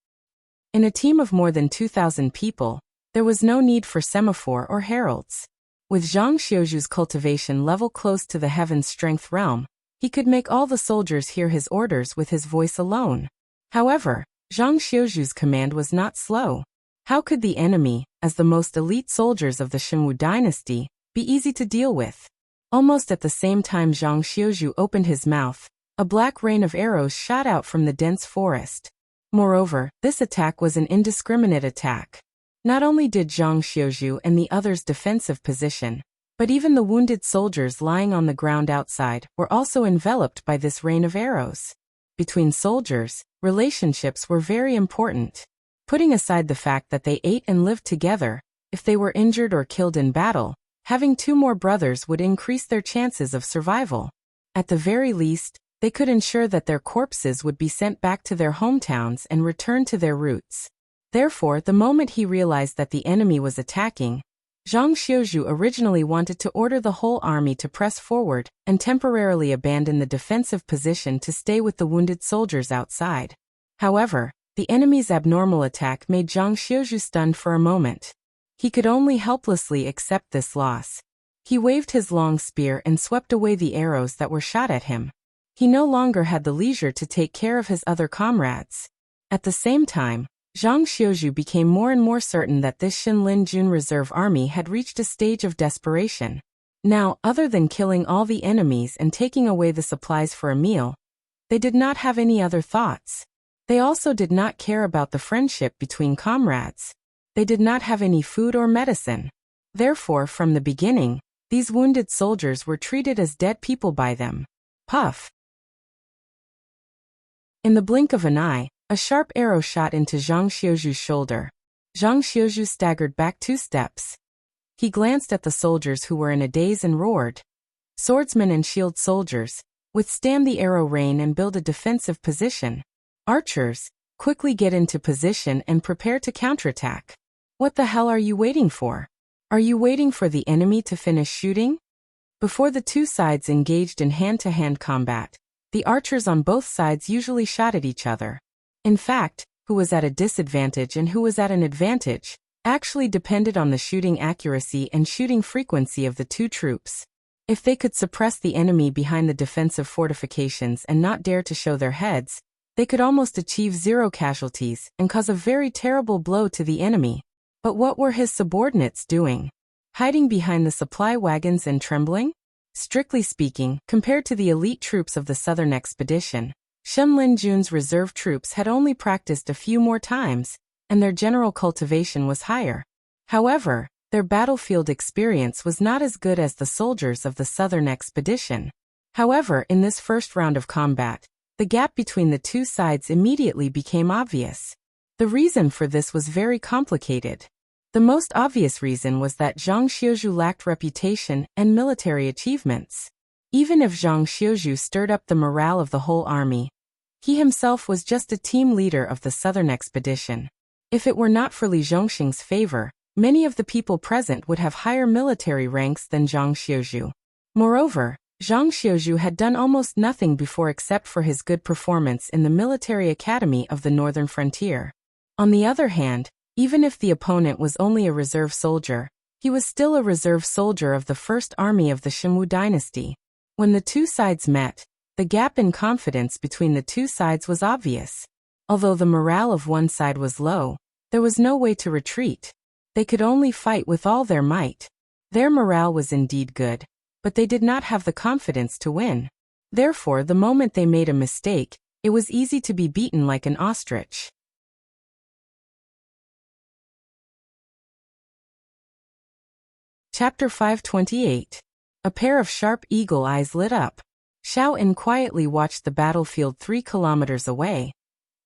In a team of more than 2,000 people, there was no need for semaphore or heralds. With Zhang Xiuzhu's cultivation level close to the heaven's strength realm, he could make all the soldiers hear his orders with his voice alone. However, Zhang Xiuzhu's command was not slow. How could the enemy, as the most elite soldiers of the Shenwu dynasty, be easy to deal with? Almost at the same time Zhang Xiuzhu opened his mouth, a black rain of arrows shot out from the dense forest. Moreover, this attack was an indiscriminate attack. Not only did Zhang Xiuzhu and the others' defensive position, but even the wounded soldiers lying on the ground outside were also enveloped by this rain of arrows. Between soldiers, relationships were very important. Putting aside the fact that they ate and lived together, if they were injured or killed in battle, having 2 more brothers would increase their chances of survival. At the very least, they could ensure that their corpses would be sent back to their hometowns and return to their roots. Therefore, the moment he realized that the enemy was attacking, Zhang Xiuzhu originally wanted to order the whole army to press forward and temporarily abandon the defensive position to stay with the wounded soldiers outside. However, the enemy's abnormal attack made Zhang Xiuzhu stunned for a moment. He could only helplessly accept this loss. He waved his long spear and swept away the arrows that were shot at him. He no longer had the leisure to take care of his other comrades. At the same time, Zhang Xiuzhu became more and more certain that this Xinlin Jun reserve army had reached a stage of desperation. Now, other than killing all the enemies and taking away the supplies for a meal, they did not have any other thoughts. They also did not care about the friendship between comrades. They did not have any food or medicine. Therefore, from the beginning, these wounded soldiers were treated as dead people by them. Puff! In the blink of an eye, a sharp arrow shot into Zhang Xiuzhu's shoulder. Zhang Xiuzhu staggered back 2 steps. He glanced at the soldiers who were in a daze and roared. Swordsmen and shield soldiers, withstand the arrow rain and build a defensive position. Archers, quickly get into position and prepare to counterattack. What the hell are you waiting for? Are you waiting for the enemy to finish shooting? Before the 2 sides engaged in hand-to-hand combat, the archers on both sides usually shot at each other. In fact, who was at a disadvantage and who was at an advantage actually depended on the shooting accuracy and shooting frequency of the 2 troops. If they could suppress the enemy behind the defensive fortifications and not dare to show their heads, they could almost achieve 0 casualties and cause a very terrible blow to the enemy. But what were his subordinates doing? Hiding behind the supply wagons and trembling? Strictly speaking, compared to the elite troops of the southern expedition, Xinlin Jun's reserve troops had only practiced a few more times, and their general cultivation was higher. However, their battlefield experience was not as good as the soldiers of the southern expedition. However, in this first round of combat, the gap between the 2 sides immediately became obvious. The reason for this was very complicated. The most obvious reason was that Zhang Xiuzhu lacked reputation and military achievements. Even if Zhang Xiuzhu stirred up the morale of the whole army, he himself was just a team leader of the southern expedition. If it were not for Li Zhongxing's favor, many of the people present would have higher military ranks than Zhang Xiuzhu. Moreover, Zhang Xiuzhu had done almost nothing before except for his good performance in the military academy of the northern frontier. On the other hand, even if the opponent was only a reserve soldier, he was still a reserve soldier of the First Army of the Shunwu dynasty. When the two sides met, the gap in confidence between the two sides was obvious. Although the morale of one side was low, there was no way to retreat. They could only fight with all their might. Their morale was indeed good, but they did not have the confidence to win. Therefore, the moment they made a mistake, it was easy to be beaten like an ostrich. Chapter 528. A pair of sharp eagle eyes lit up. Xiao En quietly watched the battlefield 3 kilometers away,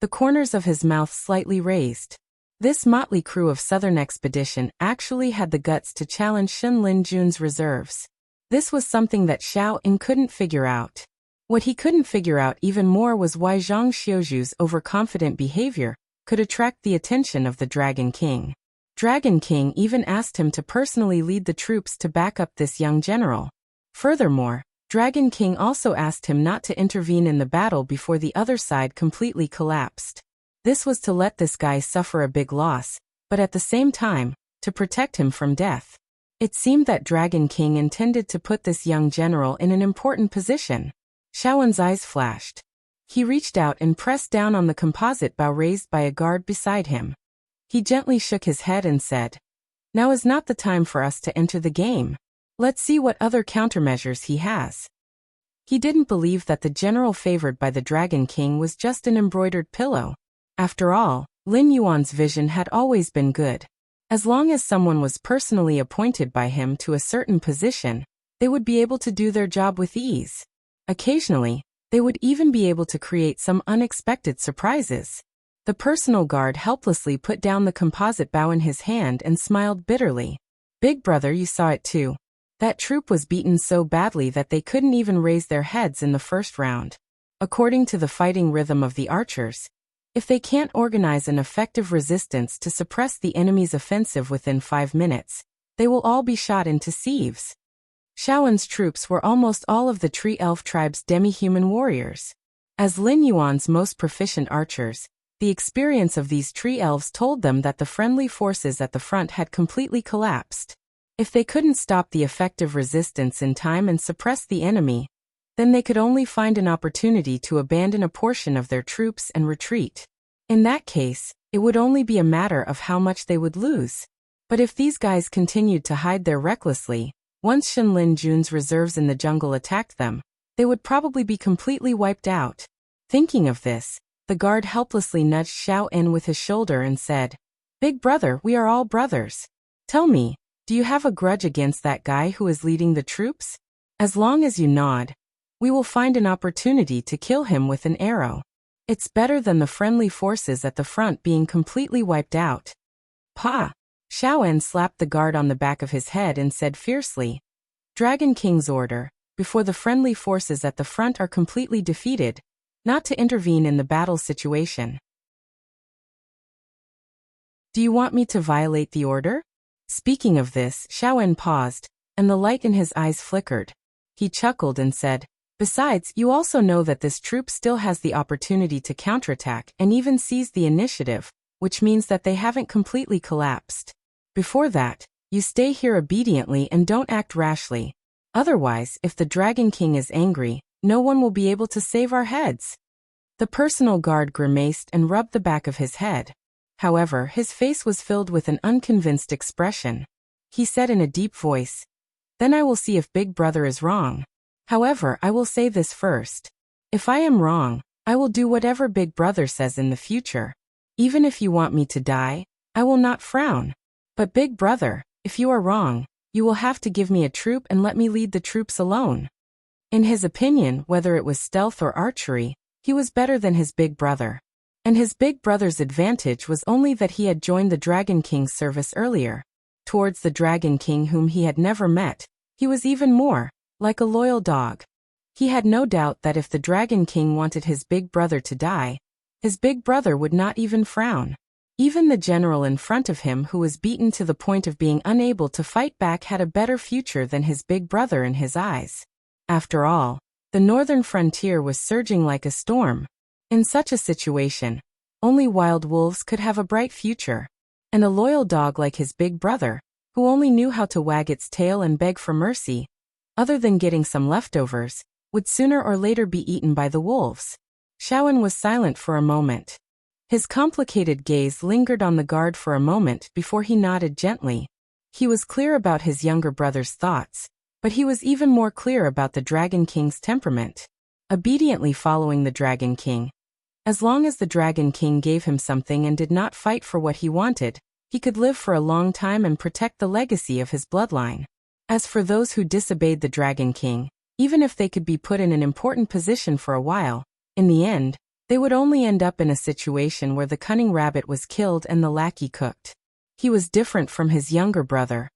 the corners of his mouth slightly raised. This motley crew of southern expedition actually had the guts to challenge Shen Linjun's reserves. This was something that Xiao En couldn't figure out. What he couldn't figure out even more was why Zhang Xiuzhu's overconfident behavior could attract the attention of the Dragon King. Dragon King even asked him to personally lead the troops to back up this young general. Furthermore, Dragon King also asked him not to intervene in the battle before the other side completely collapsed. This was to let this guy suffer a big loss, but at the same time, to protect him from death. It seemed that Dragon King intended to put this young general in an important position. Xiaowen's eyes flashed. He reached out and pressed down on the composite bow raised by a guard beside him. He gently shook his head and said, "Now is not the time for us to enter the game. Let's see what other countermeasures he has." He didn't believe that the general favored by the Dragon King was just an embroidered pillow. After all, Lin Yuan's vision had always been good. As long as someone was personally appointed by him to a certain position, they would be able to do their job with ease. Occasionally, they would even be able to create some unexpected surprises. The personal guard helplessly put down the composite bow in his hand and smiled bitterly. "Big brother, you saw it too. That troop was beaten so badly that they couldn't even raise their heads in the first round. According to the fighting rhythm of the archers, if they can't organize an effective resistance to suppress the enemy's offensive within 5 minutes, they will all be shot into sieves." Xiaowen's troops were almost all of the Tree Elf tribe's demi-human warriors. As Lin Yuan's most proficient archers, the experience of these tree elves told them that the friendly forces at the front had completely collapsed. If they couldn't stop the effective resistance in time and suppress the enemy, then they could only find an opportunity to abandon a portion of their troops and retreat. In that case, it would only be a matter of how much they would lose. But if these guys continued to hide there recklessly, once Shen Linjun's reserves in the jungle attacked them, they would probably be completely wiped out. Thinking of this, the guard helplessly nudged Xiao En with his shoulder and said, "Big brother, we are all brothers. Tell me, do you have a grudge against that guy who is leading the troops? As long as you nod, we will find an opportunity to kill him with an arrow. It's better than the friendly forces at the front being completely wiped out." "Pa!" Xiao En slapped the guard on the back of his head and said fiercely, "Dragon King's order, before the friendly forces at the front are completely defeated, not to intervene in the battle situation." "Do you want me to violate the order?" Speaking of this, Xiao En paused, and the light in his eyes flickered. He chuckled and said, "Besides, you also know that this troop still has the opportunity to counterattack and even seize the initiative, which means that they haven't completely collapsed. Before that, you stay here obediently and don't act rashly. Otherwise, if the Dragon King is angry, no one will be able to save our heads." The personal guard grimaced and rubbed the back of his head. However, his face was filled with an unconvinced expression. He said in a deep voice, "Then I will see if Big Brother is wrong. However, I will say this first. If I am wrong, I will do whatever Big Brother says in the future. Even if you want me to die, I will not frown. But Big Brother, if you are wrong, you will have to give me a troop and let me lead the troops alone." In his opinion, whether it was stealth or archery, he was better than his big brother. And his big brother's advantage was only that he had joined the Dragon King's service earlier. Towards the Dragon King whom he had never met, he was even more like a loyal dog. He had no doubt that if the Dragon King wanted his big brother to die, his big brother would not even frown. Even the general in front of him who was beaten to the point of being unable to fight back had a better future than his big brother in his eyes. After all, the northern frontier was surging like a storm. In such a situation, only wild wolves could have a bright future. And a loyal dog like his big brother, who only knew how to wag its tail and beg for mercy, other than getting some leftovers, would sooner or later be eaten by the wolves. Xiaowen was silent for a moment. His complicated gaze lingered on the guard for a moment before he nodded gently. He was clear about his younger brother's thoughts, but he was even more clear about the Dragon King's temperament. Obediently following the Dragon King. As long as the Dragon King gave him something and did not fight for what he wanted, he could live for a long time and protect the legacy of his bloodline. As for those who disobeyed the Dragon King, even if they could be put in an important position for a while, in the end, they would only end up in a situation where the cunning rabbit was killed and the lackey cooked. He was different from his younger brother.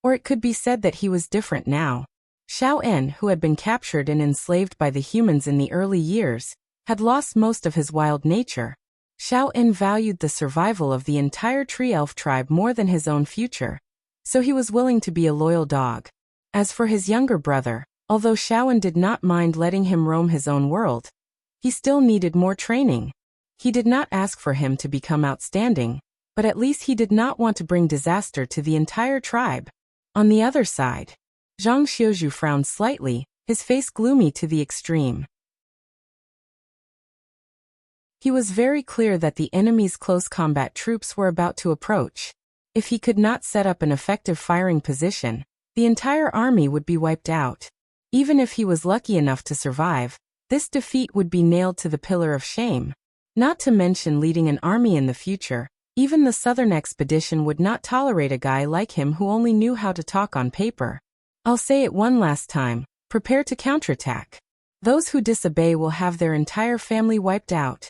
Or it could be said that he was different now. Xiaowen, who had been captured and enslaved by the humans in the early years, had lost most of his wild nature. Xiaowen valued the survival of the entire tree elf tribe more than his own future, so he was willing to be a loyal dog. As for his younger brother, although Xiaowen did not mind letting him roam his own world, he still needed more training. He did not ask for him to become outstanding, but at least he did not want to bring disaster to the entire tribe. On the other side, Zhang Xiuzhu frowned slightly, his face gloomy to the extreme. He was very clear that the enemy's close combat troops were about to approach. If he could not set up an effective firing position, the entire army would be wiped out. Even if he was lucky enough to survive, this defeat would be nailed to the pillar of shame. Not to mention leading an army in the future, even the Southern expedition would not tolerate a guy like him who only knew how to talk on paper. I'll say it one last time, prepare to counterattack. Those who disobey will have their entire family wiped out.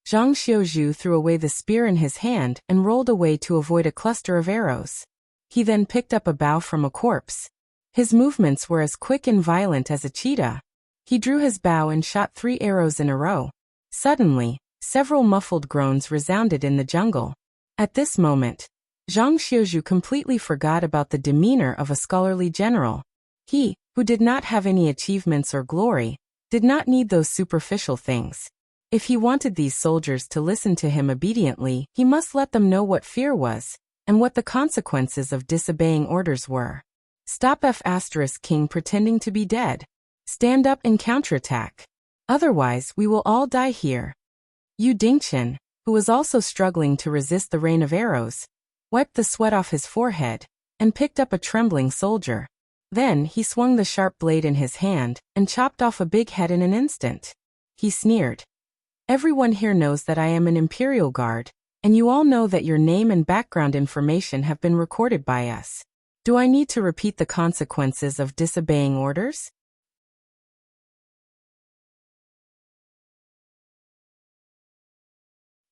Zhang Xiuzhu threw away the spear in his hand and rolled away to avoid a cluster of arrows. He then picked up a bough from a corpse. His movements were as quick and violent as a cheetah. He drew his bow and shot 3 arrows in a row. Suddenly, several muffled groans resounded in the jungle. At this moment, Zhang Xiuzhu completely forgot about the demeanor of a scholarly general. He, who did not have any achievements or glory, did not need those superficial things. If he wanted these soldiers to listen to him obediently, he must let them know what fear was, and what the consequences of disobeying orders were. Stop King pretending to be dead. Stand up and counterattack. Otherwise, we will all die here. Yu Dingchen, who was also struggling to resist the rain of arrows, wiped the sweat off his forehead, and picked up a trembling soldier. Then he swung the sharp blade in his hand, and chopped off a big head in an instant. He sneered. Everyone here knows that I am an Imperial Guard, and you all know that your name and background information have been recorded by us. Do I need to repeat the consequences of disobeying orders?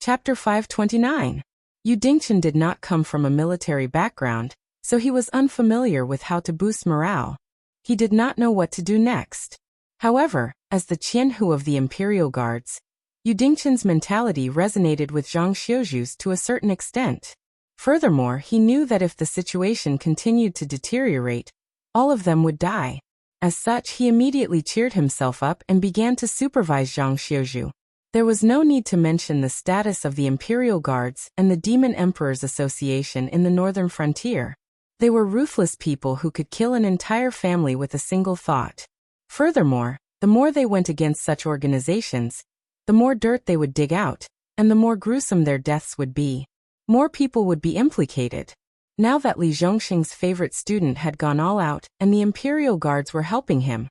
Chapter 529. Yu Dingchen did not come from a military background, so he was unfamiliar with how to boost morale. He did not know what to do next. However, as the Qianhu of the Imperial Guards, Yu Dingchen's mentality resonated with Zhang Xiuzhu's to a certain extent. Furthermore, he knew that if the situation continued to deteriorate, all of them would die. As such, he immediately cheered himself up and began to supervise Zhang Xiuzhu. There was no need to mention the status of the Imperial Guards and the Demon Emperor's Association in the northern frontier. They were ruthless people who could kill an entire family with a single thought. Furthermore, the more they went against such organizations, the more dirt they would dig out, and the more gruesome their deaths would be. More people would be implicated. Now that Li Zhongxing's favorite student had gone all out and the Imperial Guards were helping him,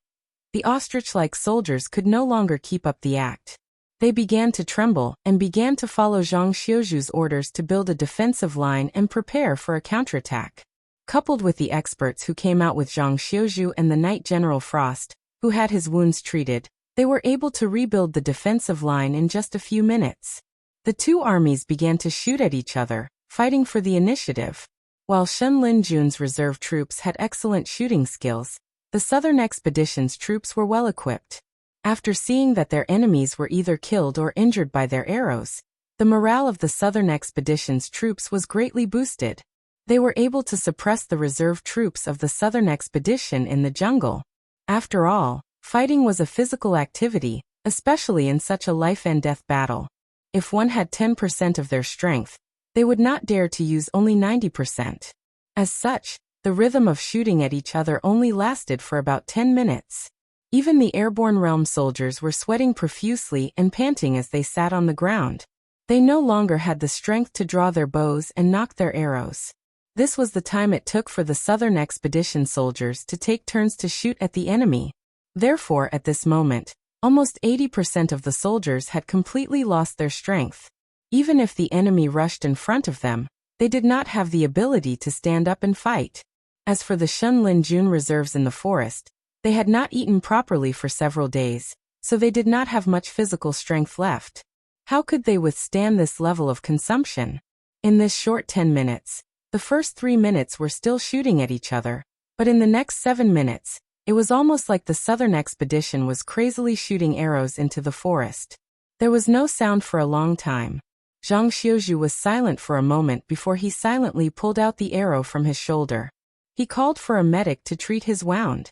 the ostrich-like soldiers could no longer keep up the act. They began to tremble and began to follow Zhang Xiuzhu's orders to build a defensive line and prepare for a counterattack. Coupled with the experts who came out with Zhang Xiuzhu and the Knight General Frost, who had his wounds treated, they were able to rebuild the defensive line in just a few minutes. The two armies began to shoot at each other, fighting for the initiative. While Shen Linjun's reserve troops had excellent shooting skills, the Southern Expedition's troops were well equipped. After seeing that their enemies were either killed or injured by their arrows, the morale of the Southern Expedition's troops was greatly boosted. They were able to suppress the reserve troops of the Southern Expedition in the jungle. After all, Fighting was a physical activity, especially in such a life-and-death battle. If one had 10% of their strength, they would not dare to use only 90%. As such, the rhythm of shooting at each other only lasted for about 10 minutes. Even the airborne realm soldiers were sweating profusely and panting as they sat on the ground. They no longer had the strength to draw their bows and nock their arrows. This was the time it took for the Southern Expedition soldiers to take turns to shoot at the enemy. Therefore, at this moment, almost 80% of the soldiers had completely lost their strength. Even if the enemy rushed in front of them, they did not have the ability to stand up and fight. As for the Shunlin Jun reserves in the forest, they had not eaten properly for several days, so they did not have much physical strength left. How could they withstand this level of consumption? In this short 10 minutes, the first 3 minutes were still shooting at each other, but in the next 7 minutes, it was almost like the Southern Expedition was crazily shooting arrows into the forest. There was no sound for a long time. Zhang Xiuzhu was silent for a moment before he silently pulled out the arrow from his shoulder. He called for a medic to treat his wound.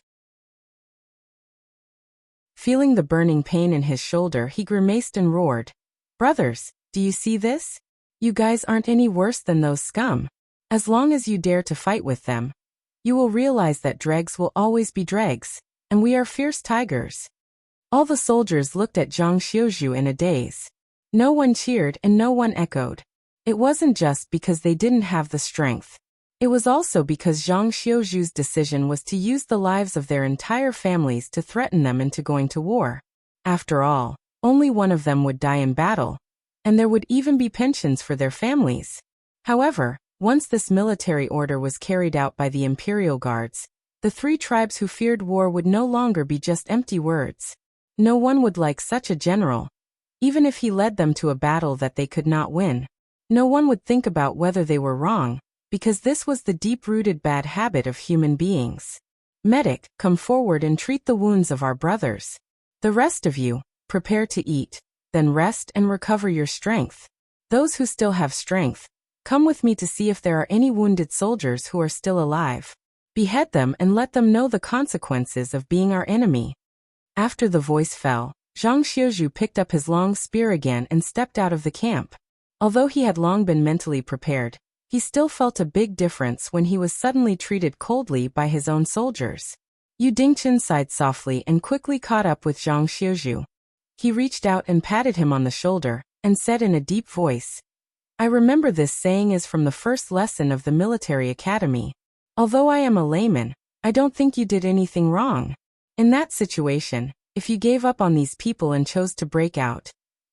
Feeling the burning pain in his shoulder, he grimaced and roared, "Brothers, do you see this? You guys aren't any worse than those scum. As long as you dare to fight with them, you will realize that dregs will always be dregs, and we are fierce tigers." All the soldiers looked at Zhang Xiuzhu in a daze. No one cheered and no one echoed. It wasn't just because they didn't have the strength. It was also because Zhang Xiuzhu's decision was to use the lives of their entire families to threaten them into going to war. After all, only one of them would die in battle, and there would even be pensions for their families. However, once this military order was carried out by the imperial guards, the 3 tribes who feared war would no longer be just empty words. No one would like such a general. Even if he led them to a battle that they could not win, no one would think about whether they were wrong, because this was the deep-rooted bad habit of human beings. "Medic, come forward and treat the wounds of our brothers. The rest of you, prepare to eat, then rest and recover your strength. Those who still have strength, come with me to see if there are any wounded soldiers who are still alive. Behead them and let them know the consequences of being our enemy." After the voice fell, Zhang Xiuzhu picked up his long spear again and stepped out of the camp. Although he had long been mentally prepared, he still felt a big difference when he was suddenly treated coldly by his own soldiers. Yu Dingchen sighed softly and quickly caught up with Zhang Xiuzhu. He reached out and patted him on the shoulder, and said in a deep voice, "I remember this saying is from the first lesson of the military academy. Although I am a layman, I don't think you did anything wrong. In that situation, if you gave up on these people and chose to break out,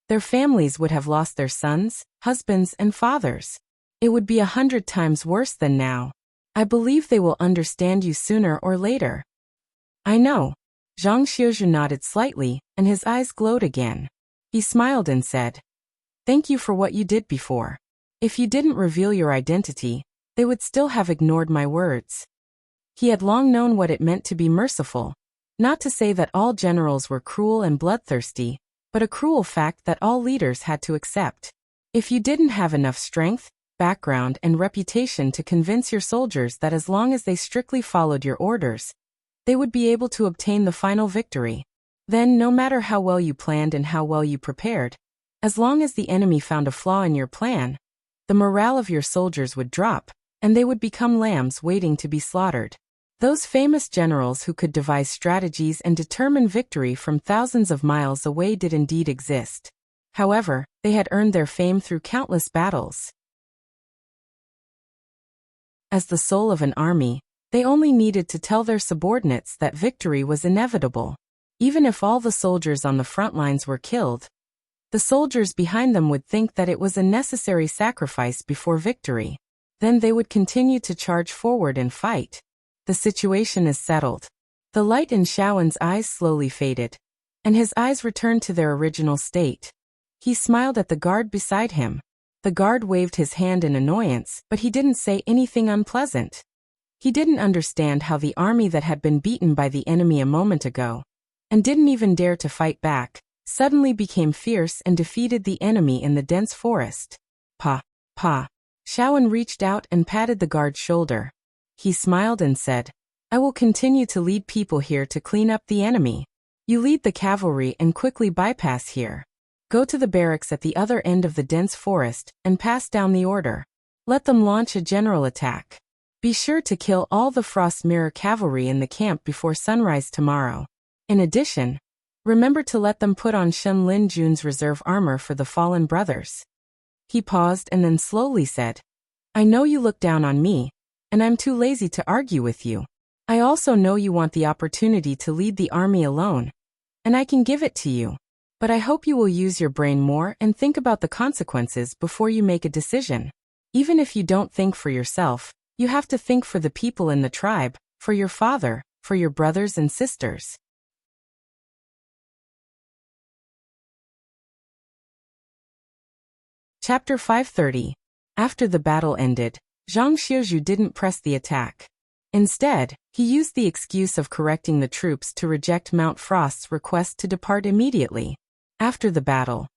their families would have lost their sons, husbands, and fathers. It would be 100 times worse than now. I believe they will understand you sooner or later." "I know." Zhang Xiuzhu nodded slightly, and his eyes glowed again. He smiled and said, "Thank you for what you did before. If you didn't reveal your identity, they would still have ignored my words." He had long known what it meant to be merciful. Not to say that all generals were cruel and bloodthirsty, but a cruel fact that all leaders had to accept. If you didn't have enough strength, background, and reputation to convince your soldiers that as long as they strictly followed your orders, they would be able to obtain the final victory, then no matter how well you planned and how well you prepared, as long as the enemy found a flaw in your plan, the morale of your soldiers would drop, and they would become lambs waiting to be slaughtered. Those famous generals who could devise strategies and determine victory from thousands of miles away did indeed exist. However, they had earned their fame through countless battles. As the soul of an army, they only needed to tell their subordinates that victory was inevitable. Even if all the soldiers on the front lines were killed, the soldiers behind them would think that it was a necessary sacrifice before victory. Then they would continue to charge forward and fight. The situation is settled. The light in Shaoen's eyes slowly faded, and his eyes returned to their original state. He smiled at the guard beside him. The guard waved his hand in annoyance, but he didn't say anything unpleasant. He didn't understand how the army that had been beaten by the enemy a moment ago, and didn't even dare to fight back, suddenly became fierce and defeated the enemy in the dense forest. "Pa, Pa." Shaoen reached out and patted the guard's shoulder. He smiled and said, "I will continue to lead people here to clean up the enemy. You lead the cavalry and quickly bypass here. Go to the barracks at the other end of the dense forest and pass down the order. Let them launch a general attack. Be sure to kill all the Frost Mirror cavalry in the camp before sunrise tomorrow. In addition, remember to let them put on Shen Lin Jun's reserve armor for the fallen brothers. He paused and then slowly said, I know you look down on me, and I'm too lazy to argue with you. I also know you want the opportunity to lead the army alone, and I can give it to you. But I hope you will use your brain more and think about the consequences before you make a decision. Even if you don't think for yourself, you have to think for the people in the tribe, for your father, for your brothers and sisters. Chapter 530. After the battle ended, Zhang Xiuzhu didn't press the attack. Instead, he used the excuse of correcting the troops to reject Mount Frost's request to depart immediately. After the battle,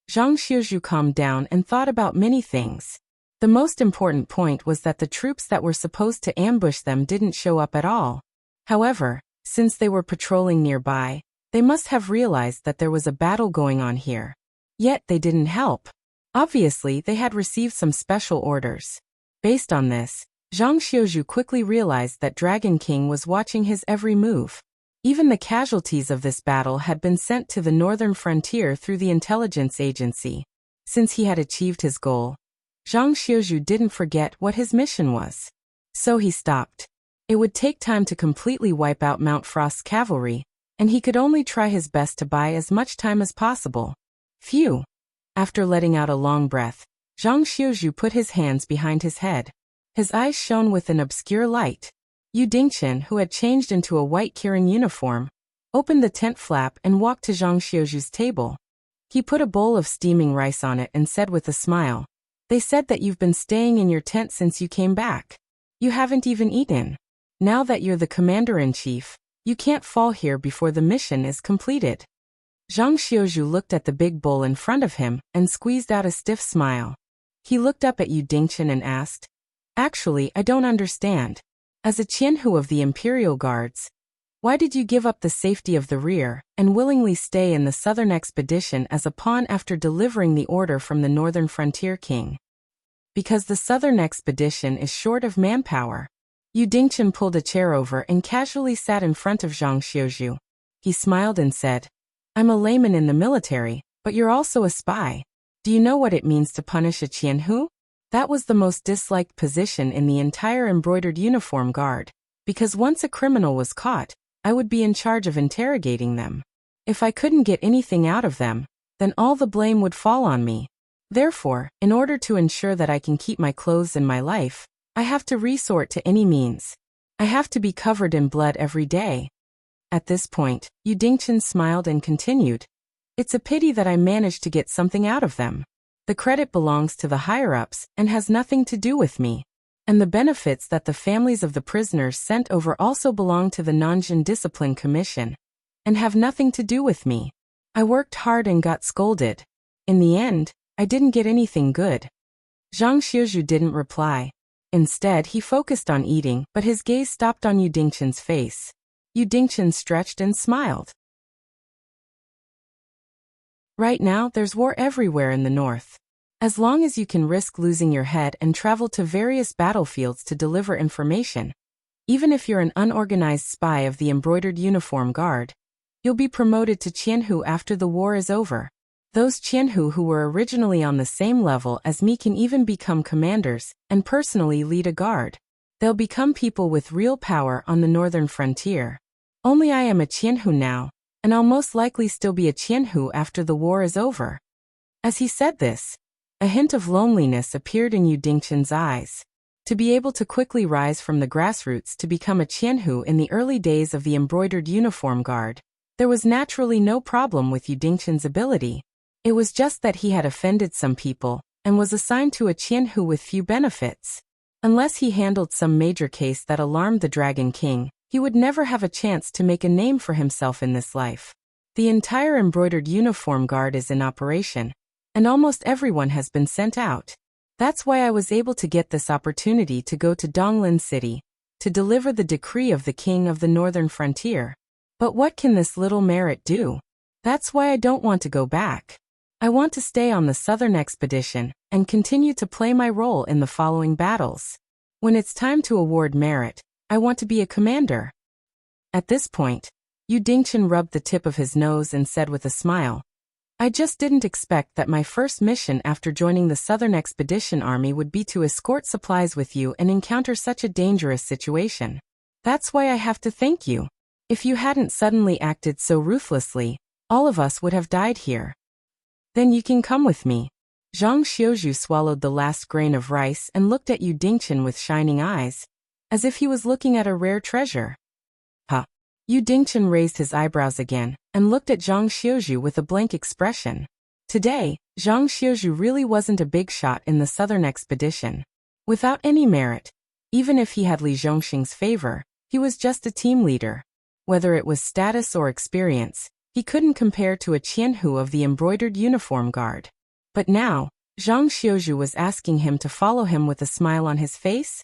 Zhang Xiuzhu calmed down and thought about many things. The most important point was that the troops that were supposed to ambush them didn't show up at all. However, since they were patrolling nearby, they must have realized that there was a battle going on here. Yet they didn't help. Obviously, they had received some special orders. Based on this, Zhang Xiuzhu quickly realized that Dragon King was watching his every move. Even the casualties of this battle had been sent to the northern frontier through the intelligence agency. Since he had achieved his goal, Zhang Xiuzhu didn't forget what his mission was. So he stopped. It would take time to completely wipe out Mount Frost's cavalry, and he could only try his best to buy as much time as possible. Phew! After letting out a long breath, Zhang Xiuzhu put his hands behind his head. His eyes shone with an obscure light. Yu Dingchen, who had changed into a white Kirin uniform, opened the tent flap and walked to Zhang Xiuzhu's table. He put a bowl of steaming rice on it and said with a smile, They said that you've been staying in your tent since you came back. You haven't even eaten. Now that you're the commander-in-chief, you can't fall here before the mission is completed. Zhang Xiuzhu looked at the big bowl in front of him and squeezed out a stiff smile. He looked up at Yu Dingchen and asked, Actually, I don't understand. As a Qianhu of the Imperial Guards, why did you give up the safety of the rear and willingly stay in the southern expedition as a pawn after delivering the order from the northern frontier king? Because the southern expedition is short of manpower. Yu Dingchen pulled a chair over and casually sat in front of Zhang Xiuzhu. He smiled and said, I'm a layman in the military, but you're also a spy. Do you know what it means to punish a Qianhu? That was the most disliked position in the entire embroidered uniform guard, because once a criminal was caught, I would be in charge of interrogating them. If I couldn't get anything out of them, then all the blame would fall on me. Therefore, in order to ensure that I can keep my clothes and my life, I have to resort to any means. I have to be covered in blood every day. At this point, Yu Dingchen smiled and continued, It's a pity that I managed to get something out of them. The credit belongs to the higher-ups and has nothing to do with me. And the benefits that the families of the prisoners sent over also belong to the Nanjing Discipline Commission, and have nothing to do with me. I worked hard and got scolded. In the end, I didn't get anything good. Zhang Xiuzhu didn't reply. Instead, he focused on eating, but his gaze stopped on Yu Dingchen's face. Yu Dingchen stretched and smiled. Right now, there's war everywhere in the north. As long as you can risk losing your head and travel to various battlefields to deliver information, even if you're an unorganized spy of the embroidered uniform guard, you'll be promoted to Qianhu after the war is over. Those Qianhu who were originally on the same level as me can even become commanders and personally lead a guard. They'll become people with real power on the northern frontier. Only I am a Qianhu now, and I'll most likely still be a Qianhu after the war is over. As he said this, a hint of loneliness appeared in Yu Dingchen's eyes. To be able to quickly rise from the grassroots to become a Qianhu in the early days of the embroidered uniform guard, there was naturally no problem with Yu Dingchen's ability. It was just that he had offended some people and was assigned to a Qianhu with few benefits. Unless he handled some major case that alarmed the Dragon King, he would never have a chance to make a name for himself in this life. The entire embroidered uniform guard is in operation, and almost everyone has been sent out. That's why I was able to get this opportunity to go to Donglin City, to deliver the decree of the king of the northern frontier. But what can this little merit do? That's why I don't want to go back. I want to stay on the southern expedition and continue to play my role in the following battles. When it's time to award merit, I want to be a commander. At this point, Yu Dingchen rubbed the tip of his nose and said with a smile, I just didn't expect that my first mission after joining the Southern Expedition Army would be to escort supplies with you and encounter such a dangerous situation. That's why I have to thank you. If you hadn't suddenly acted so ruthlessly, all of us would have died here. Then you can come with me. Zhang Xiuzhu swallowed the last grain of rice and looked at Yu Dingchen with shining eyes, as if he was looking at a rare treasure. Huh. Yu Dingchen raised his eyebrows again and looked at Zhang Xiuzhu with a blank expression. Today, Zhang Xiuzhu really wasn't a big shot in the southern expedition. Without any merit, even if he had Li Zhongxing's favor, he was just a team leader. Whether it was status or experience, he couldn't compare to a Qianhu of the embroidered uniform guard. But now, Zhang Xiuzhu was asking him to follow him with a smile on his face?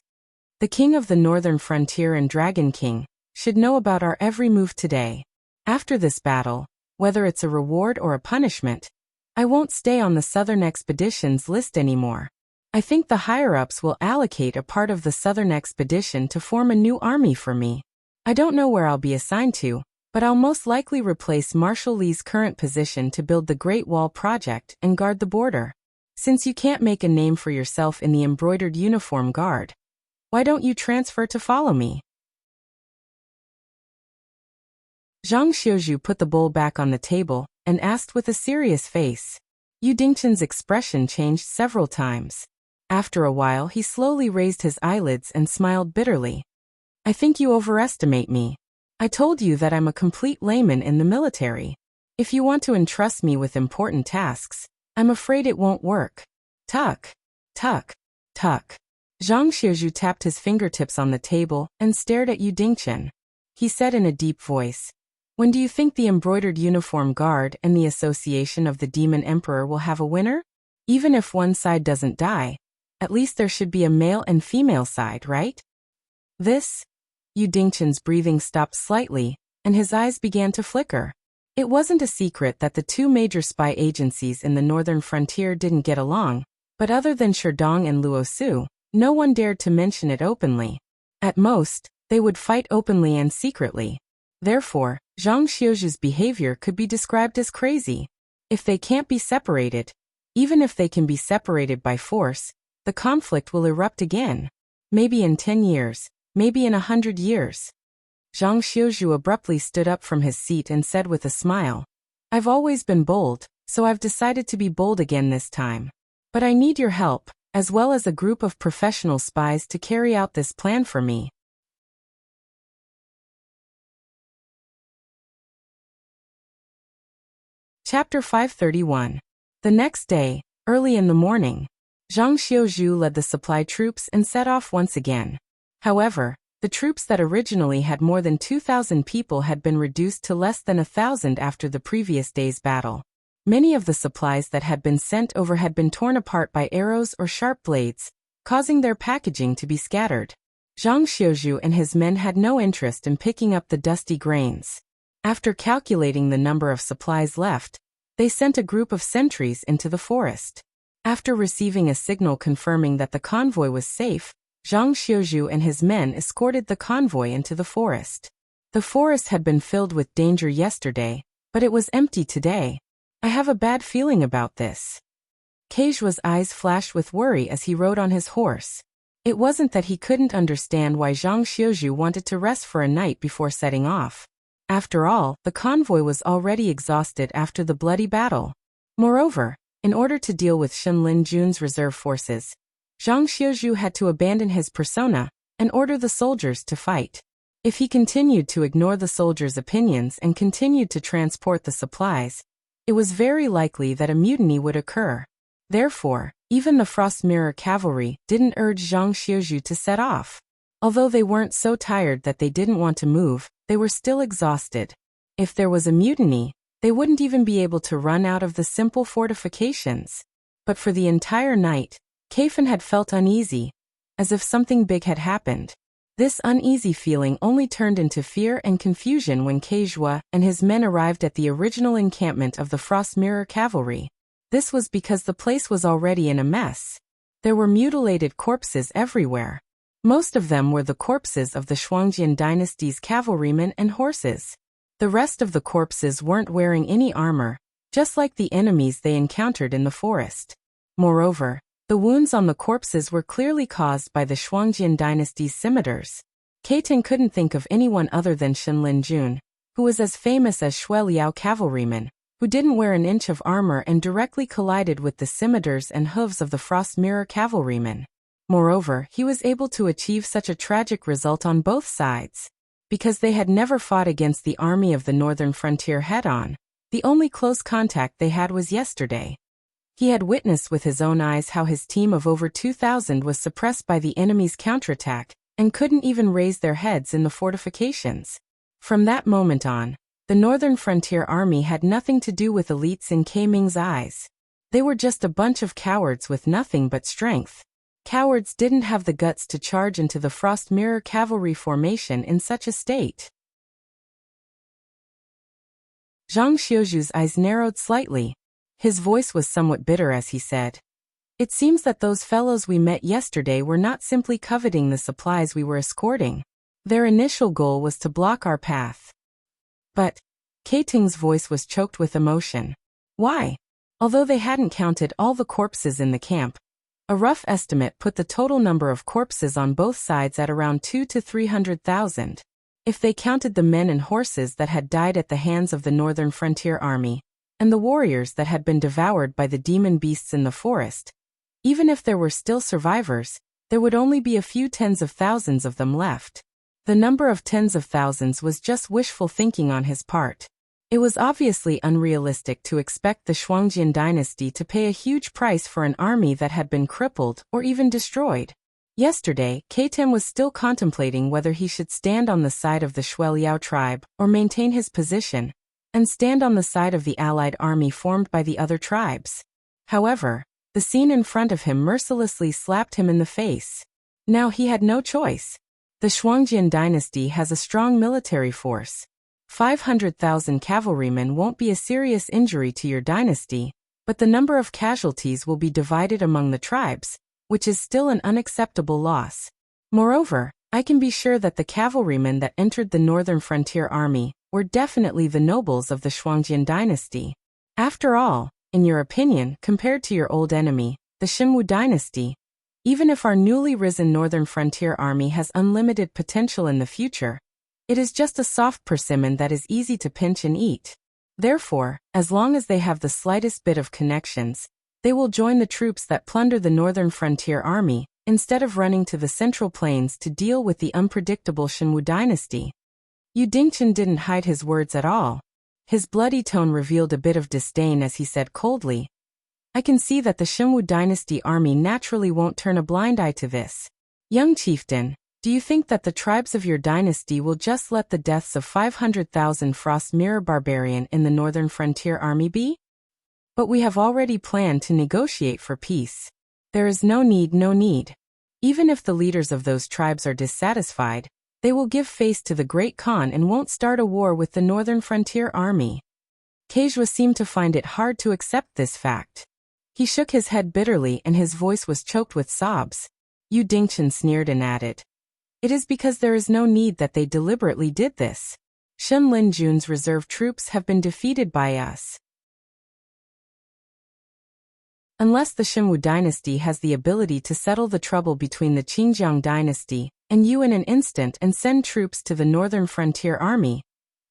The king of the northern frontier and Dragon King should know about our every move today. After this battle, whether it's a reward or a punishment, I won't stay on the southern expedition's list anymore. I think the higher-ups will allocate a part of the southern expedition to form a new army for me. I don't know where I'll be assigned to, but I'll most likely replace Marshal Li's current position to build the Great Wall Project and guard the border. Since you can't make a name for yourself in the embroidered uniform guard, why don't you transfer to follow me? Zhang Xiuzhu put the bowl back on the table and asked with a serious face. Yu Dingchen's expression changed several times. After a while he slowly raised his eyelids and smiled bitterly. I think you overestimate me. I told you that I'm a complete layman in the military. If you want to entrust me with important tasks, I'm afraid it won't work. Tuck, tuck, tuck. Zhang Xiuzhu tapped his fingertips on the table and stared at Yu Dingchen. He said in a deep voice, when do you think the embroidered uniform guard and the Association of the Demon Emperor will have a winner? Even if one side doesn't die, at least there should be a male and female side, right? Yu Dingchen's breathing stopped slightly, and his eyes began to flicker. It wasn't a secret that the two major spy agencies in the northern frontier didn't get along, but other than Sherdong and Luosu, no one dared to mention it openly. At most, they would fight openly and secretly. Therefore, Zhang Xiuzhu's behavior could be described as crazy. If they can't be separated, even if they can be separated by force, the conflict will erupt again. Maybe in 10 years, maybe in 100 years. Zhang Xiuzhu abruptly stood up from his seat and said with a smile, I've always been bold, so I've decided to be bold again this time. But I need your help, as well as a group of professional spies to carry out this plan for me. Chapter 531. The next day, early in the morning, Zhang Xiuzhu led the supply troops and set off once again. However, the troops that originally had more than 2,000 people had been reduced to less than 1,000 after the previous day's battle. Many of the supplies that had been sent over had been torn apart by arrows or sharp blades, causing their packaging to be scattered. Zhang Xiuzhu and his men had no interest in picking up the dusty grains. After calculating the number of supplies left, they sent a group of sentries into the forest. After receiving a signal confirming that the convoy was safe, Zhang Xiuzhu and his men escorted the convoy into the forest. The forest had been filled with danger yesterday, but it was empty today. I have a bad feeling about this. Keijua's eyes flashed with worry as he rode on his horse. It wasn't that he couldn't understand why Zhang Xiuzhu wanted to rest for a night before setting off. After all, the convoy was already exhausted after the bloody battle. Moreover, in order to deal with Shenlin Jun's reserve forces, Zhang Xiuzhu had to abandon his persona and order the soldiers to fight. If he continued to ignore the soldiers' opinions and continued to transport the supplies, it was very likely that a mutiny would occur. Therefore, even the Frost Mirror cavalry didn't urge Zhang Xiuzhu to set off. Although they weren't so tired that they didn't want to move, they were still exhausted. If there was a mutiny, they wouldn't even be able to run out of the simple fortifications. But for the entire night, Keifen had felt uneasy, as if something big had happened. This uneasy feeling only turned into fear and confusion when Kejua and his men arrived at the original encampment of the Frost Mirror Cavalry. This was because the place was already in a mess. There were mutilated corpses everywhere. Most of them were the corpses of the Shuangjian dynasty's cavalrymen and horses. The rest of the corpses weren't wearing any armor, just like the enemies they encountered in the forest. Moreover, the wounds on the corpses were clearly caused by the Shuangjian dynasty's scimitars. Keiten couldn't think of anyone other than Shen Linjun, who was as famous as Shui Liao cavalryman, who didn't wear an inch of armor and directly collided with the scimitars and hooves of the Frost Mirror cavalrymen. Moreover, he was able to achieve such a tragic result on both sides. Because they had never fought against the army of the northern frontier head-on, the only close contact they had was yesterday. He had witnessed with his own eyes how his team of over 2,000 was suppressed by the enemy's counterattack and couldn't even raise their heads in the fortifications. From that moment on, the Northern Frontier Army had nothing to do with elites in K-Ming's eyes. They were just a bunch of cowards with nothing but strength. Cowards didn't have the guts to charge into the Frost Mirror cavalry formation in such a state. Zhang Xiuju's eyes narrowed slightly. His voice was somewhat bitter as he said, "It seems that those fellows we met yesterday were not simply coveting the supplies we were escorting. Their initial goal was to block our path." But Keiting's voice was choked with emotion. Why? Although they hadn't counted all the corpses in the camp, a rough estimate put the total number of corpses on both sides at around 200,000 to 300,000. If they counted the men and horses that had died at the hands of the Northern Frontier Army, and the warriors that had been devoured by the demon beasts in the forest, even if there were still survivors, there would only be a few tens of thousands of them left. The number of tens of thousands was just wishful thinking on his part. It was obviously unrealistic to expect the Shuangjian dynasty to pay a huge price for an army that had been crippled or even destroyed. Yesterday, Keitem was still contemplating whether he should stand on the side of the Shui Liao tribe or maintain his position and stand on the side of the allied army formed by the other tribes. However, the scene in front of him mercilessly slapped him in the face. Now he had no choice. The Shuangjian dynasty has a strong military force. 500,000 cavalrymen won't be a serious injury to your dynasty, but the number of casualties will be divided among the tribes, which is still an unacceptable loss. Moreover, I can be sure that the cavalrymen that entered the Northern Frontier Army were definitely the nobles of the Shuangjian dynasty. After all, in your opinion, compared to your old enemy, the Xinwu dynasty, even if our newly risen Northern Frontier Army has unlimited potential in the future, it is just a soft persimmon that is easy to pinch and eat. Therefore, as long as they have the slightest bit of connections, they will join the troops that plunder the Northern Frontier Army, instead of running to the Central Plains to deal with the unpredictable Xinwu dynasty. Yu Dingchen didn't hide his words at all. His bloody tone revealed a bit of disdain as he said coldly, "I can see that the Xinwu dynasty army naturally won't turn a blind eye to this. Young chieftain, do you think that the tribes of your dynasty will just let the deaths of 500,000 Frost Mirror barbarian in the Northern Frontier Army be? But we have already planned to negotiate for peace. There is no need. Even if the leaders of those tribes are dissatisfied, they will give face to the Great Khan and won't start a war with the Northern Frontier Army." Kejua seemed to find it hard to accept this fact. He shook his head bitterly and his voice was choked with sobs. Yu Dingchen sneered and added, "It is because there is no need that they deliberately did this. Shen Linjun's reserve troops have been defeated by us. Unless the Xinwu dynasty has the ability to settle the trouble between the Qingjiang dynasty and you in an instant and send troops to the Northern Frontier Army,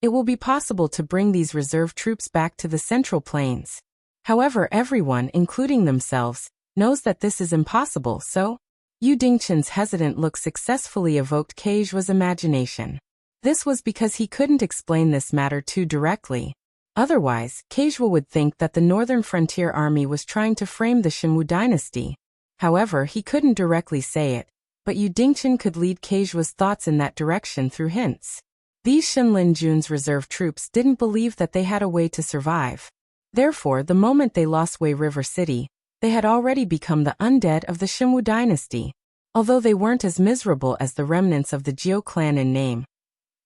it will be possible to bring these reserve troops back to the Central Plains. However, everyone, including themselves, knows that this is impossible, so..." Yu Dingchen's hesitant look successfully evoked Kejua's imagination. This was because he couldn't explain this matter too directly. Otherwise, Kejua would think that the Northern Frontier Army was trying to frame the Xinwu dynasty. However, he couldn't directly say it, but Yu Dingchen could lead Kejua's thoughts in that direction through hints. These Shen Linjun's reserve troops didn't believe that they had a way to survive. Therefore, the moment they lost Wei River City, they had already become the undead of the Xinwu dynasty. Although they weren't as miserable as the remnants of the Jiao clan in name,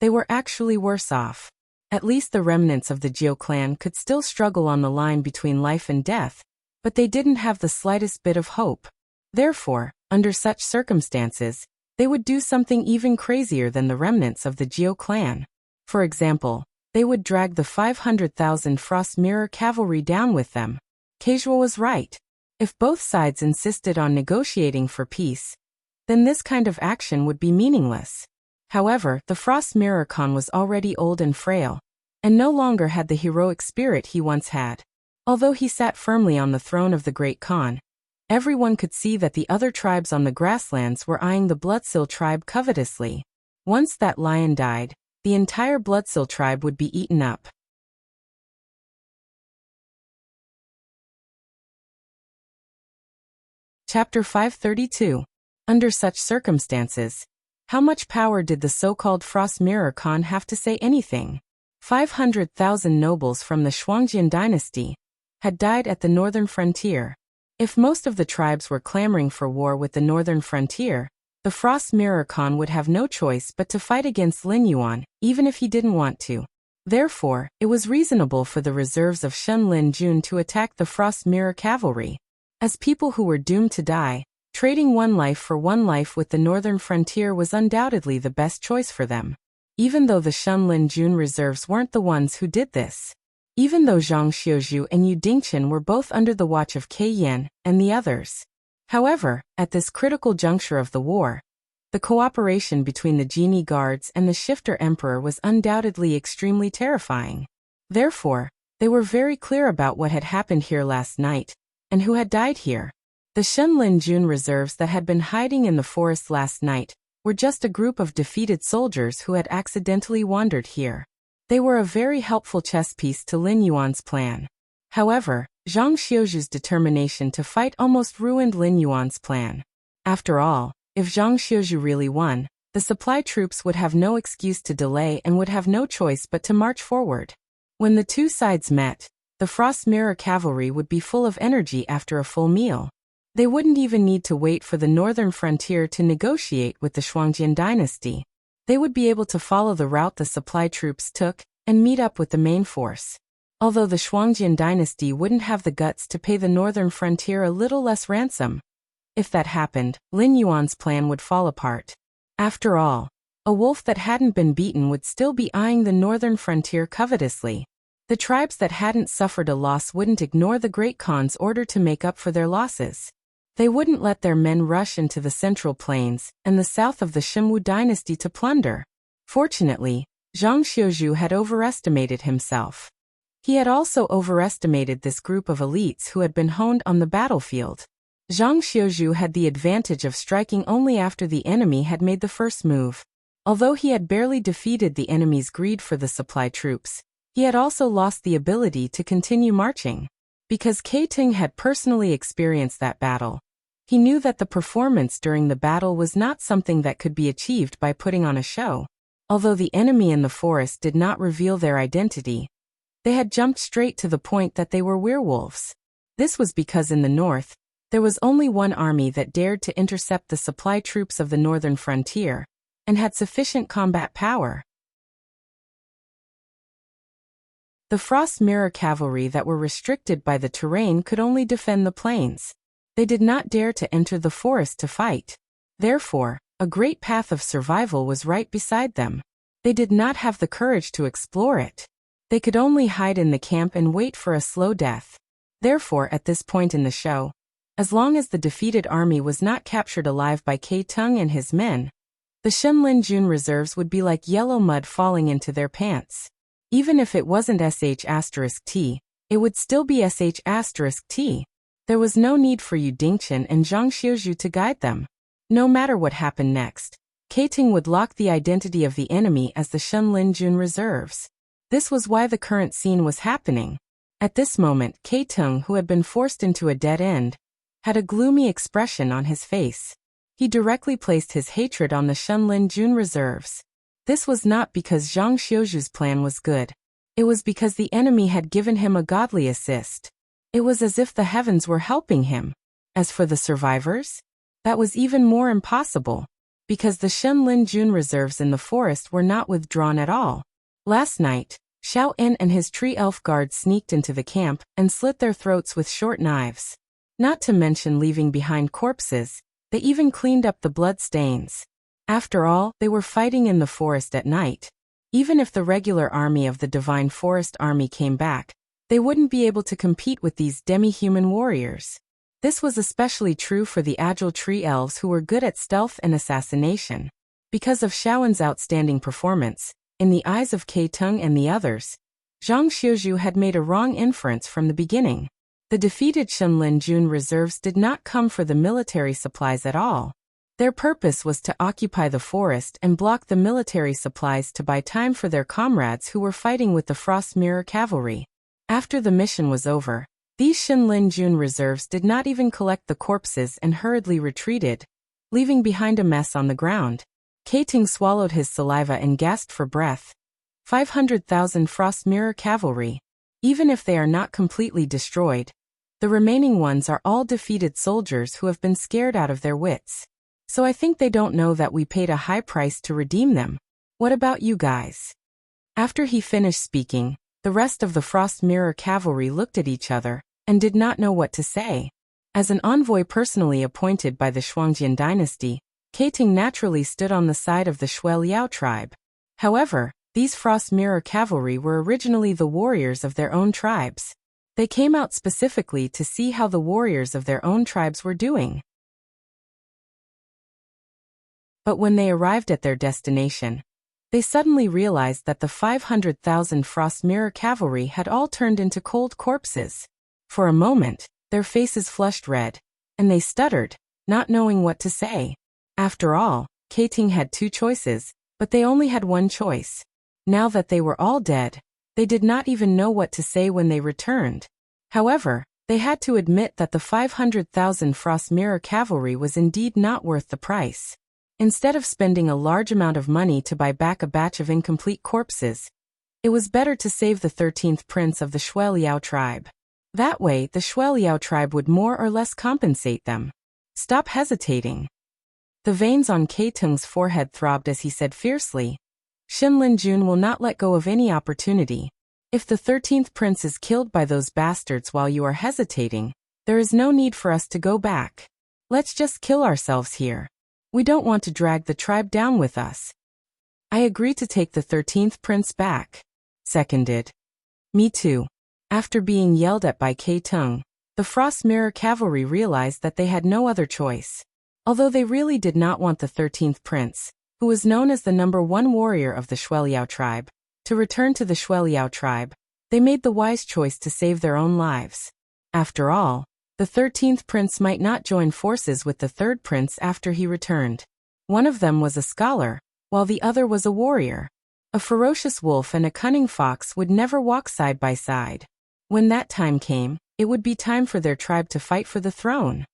they were actually worse off. At least the remnants of the Jiao clan could still struggle on the line between life and death, but they didn't have the slightest bit of hope. Therefore, under such circumstances, they would do something even crazier than the remnants of the Jiao clan. For example, they would drag the 500,000 Frost Mirror cavalry down with them. Casual was right. If both sides insisted on negotiating for peace, then this kind of action would be meaningless. However, the Frost Mirror Khan was already old and frail, and no longer had the heroic spirit he once had. Although he sat firmly on the throne of the Great Khan, everyone could see that the other tribes on the grasslands were eyeing the Bloodsil tribe covetously. Once that lion died, the entire Bloodsil tribe would be eaten up. Chapter 532. Under such circumstances, how much power did the so-called Frost Mirror Khan have to say anything? 500,000 nobles from the Shuangjian dynasty had died at the northern frontier. If most of the tribes were clamoring for war with the northern frontier, the Frost Mirror Khan would have no choice but to fight against Lin Yuan, even if he didn't want to. Therefore, it was reasonable for the reserves of Shen Lin Jun to attack the Frost Mirror cavalry. As people who were doomed to die, trading one life for one life with the northern frontier was undoubtedly the best choice for them. Even though the Shen Lin Jun reserves weren't the ones who did this. Even though Zhang Xiuzhu and Yu Dingchen were both under the watch of Ke Yan and the others. However, at this critical juncture of the war, the cooperation between the Genie Guards and the Shifter Emperor was undoubtedly extremely terrifying. Therefore, they were very clear about what had happened here last night, and who had died here. The Shen Lin Jun reserves that had been hiding in the forest last night were just a group of defeated soldiers who had accidentally wandered here. They were a very helpful chess piece to Lin Yuan's plan. However, Zhang Xiuzhu's determination to fight almost ruined Lin Yuan's plan. After all, if Zhang Xiuzhu really won, the supply troops would have no excuse to delay and would have no choice but to march forward. When the two sides met, the Frost Mirror cavalry would be full of energy after a full meal. They wouldn't even need to wait for the northern frontier to negotiate with the Shuangjian dynasty. They would be able to follow the route the supply troops took and meet up with the main force. Although the Shuangjian dynasty wouldn't have the guts to pay the northern frontier a little less ransom. If that happened, Lin Yuan's plan would fall apart. After all, a wolf that hadn't been beaten would still be eyeing the northern frontier covetously. The tribes that hadn't suffered a loss wouldn't ignore the Great Khan's order to make up for their losses. They wouldn't let their men rush into the central plains and the south of the Shimwu dynasty to plunder. Fortunately, Zhang Xiuzhu had overestimated himself. He had also overestimated this group of elites who had been honed on the battlefield. Zhang Xiuzhu had the advantage of striking only after the enemy had made the first move. Although he had barely defeated the enemy's greed for the supply troops, he had also lost the ability to continue marching. Because Ke Ting had personally experienced that battle, he knew that the performance during the battle was not something that could be achieved by putting on a show. Although the enemy in the forest did not reveal their identity, they had jumped straight to the point that they were werewolves. This was because in the north, there was only one army that dared to intercept the supply troops of the northern frontier, and had sufficient combat power. The Frost Mirror cavalry that were restricted by the terrain could only defend the plains. They did not dare to enter the forest to fight. Therefore, a great path of survival was right beside them. They did not have the courage to explore it. They could only hide in the camp and wait for a slow death. Therefore, at this point in the show, as long as the defeated army was not captured alive by Ke Tung and his men, the Shen Lin Jun reserves would be like yellow mud falling into their pants. Even if it wasn't sh*t, it would still be sh*t. There was no need for Yu Dingchen and Zhang Xiuzhu to guide them. No matter what happened next, Ke Ting would lock the identity of the enemy as the Shen Lin Jun reserves. This was why the current scene was happening. At this moment, Ke Tung, who had been forced into a dead end, had a gloomy expression on his face. He directly placed his hatred on the Shen Lin Jun reserves. This was not because Zhang Xiuzhu's plan was good. It was because the enemy had given him a godly assist. It was as if the heavens were helping him. As for the survivors, That was even more impossible, because the Shenlin-jun reserves in the forest were not withdrawn at all. Last night, Xiao En and his tree elf guards sneaked into the camp and slit their throats with short knives. Not to mention leaving behind corpses, they even cleaned up the blood stains. After all, they were fighting in the forest at night. Even if the regular army of the Divine Forest Army came back, they wouldn't be able to compete with these demi-human warriors. This was especially true for the agile tree elves who were good at stealth and assassination. Because of Xiaoen's outstanding performance, in the eyes of Kei Tung and the others, Zhang Xiuzhu had made a wrong inference from the beginning. The defeated Shenlin-jun reserves did not come for the military supplies at all. Their purpose was to occupy the forest and block the military supplies to buy time for their comrades who were fighting with the Frost Mirror Cavalry. After the mission was over, these Shenlin-jun reserves did not even collect the corpses and hurriedly retreated, leaving behind a mess on the ground. Kei Tung swallowed his saliva and gasped for breath. 500,000 Frost Mirror Cavalry. Even if they are not completely destroyed, the remaining ones are all defeated soldiers who have been scared out of their wits. So I think they don't know that we paid a high price to redeem them. What about you guys? After he finished speaking, the rest of the Frost Mirror Cavalry looked at each other and did not know what to say. As an envoy personally appointed by the Shuangjian dynasty, Kei Tung naturally stood on the side of the Shui Liao tribe. However, these Frost Mirror Cavalry were originally the warriors of their own tribes. They came out specifically to see how the warriors of their own tribes were doing. But when they arrived at their destination, they suddenly realized that the 500,000 Frost Mirror Cavalry had all turned into cold corpses. For a moment, their faces flushed red, and they stuttered, not knowing what to say. After all, Kei Tung had two choices, but they only had one choice. Now that they were all dead, they did not even know what to say when they returned. However, they had to admit that the 500,000 Frost Mirror Cavalry was indeed not worth the price. Instead of spending a large amount of money to buy back a batch of incomplete corpses, it was better to save the 13th prince of the Shui Liao tribe. That way, the Shui Liao tribe would more or less compensate them. Stop hesitating. The veins on Kei Tung's forehead throbbed as he said fiercely, Shenlin-jun will not let go of any opportunity. If the 13th prince is killed by those bastards while you are hesitating, there is no need for us to go back. Let's just kill ourselves here. We don't want to drag the tribe down with us. I agree to take the 13th prince back. Seconded. Me too. After being yelled at by Kei Tung, the Frost Mirror Cavalry realized that they had no other choice. Although they really did not want the 13th prince, who was known as the #1 warrior of the Shui Liao tribe, to return to the Shui Liao tribe, they made the wise choice to save their own lives. After all, the 13th prince might not join forces with the 3rd prince after he returned. One of them was a scholar, while the other was a warrior. A ferocious wolf and a cunning fox would never walk side by side. When that time came, it would be time for their tribe to fight for the throne.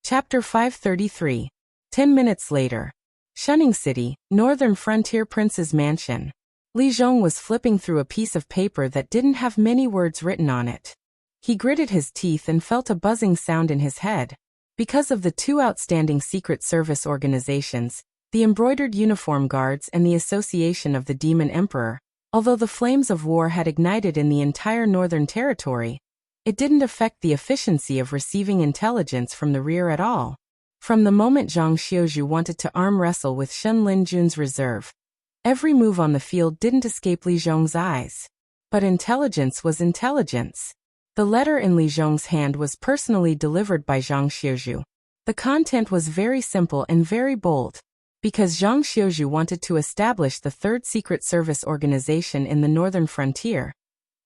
Chapter 533. 10 minutes later. Shunning City, Northern Frontier Prince's Mansion. Li Zhong was flipping through a piece of paper that didn't have many words written on it. He gritted his teeth and felt a buzzing sound in his head. Because of the two outstanding Secret Service organizations, the Embroidered Uniform Guards and the Association of the Demon Emperor, although the flames of war had ignited in the entire Northern Territory, it didn't affect the efficiency of receiving intelligence from the rear at all. From the moment Zhang Xiuzhu wanted to arm wrestle with Shenlin-jun's reserve, every move on the field didn't escape Li Zhong's eyes. But intelligence was intelligence. The letter in Li Zhong's hand was personally delivered by Zhang Xiuzhu. The content was very simple and very bold. Because Zhang Xiuzhu wanted to establish the 3rd Secret Service organization in the Northern Frontier,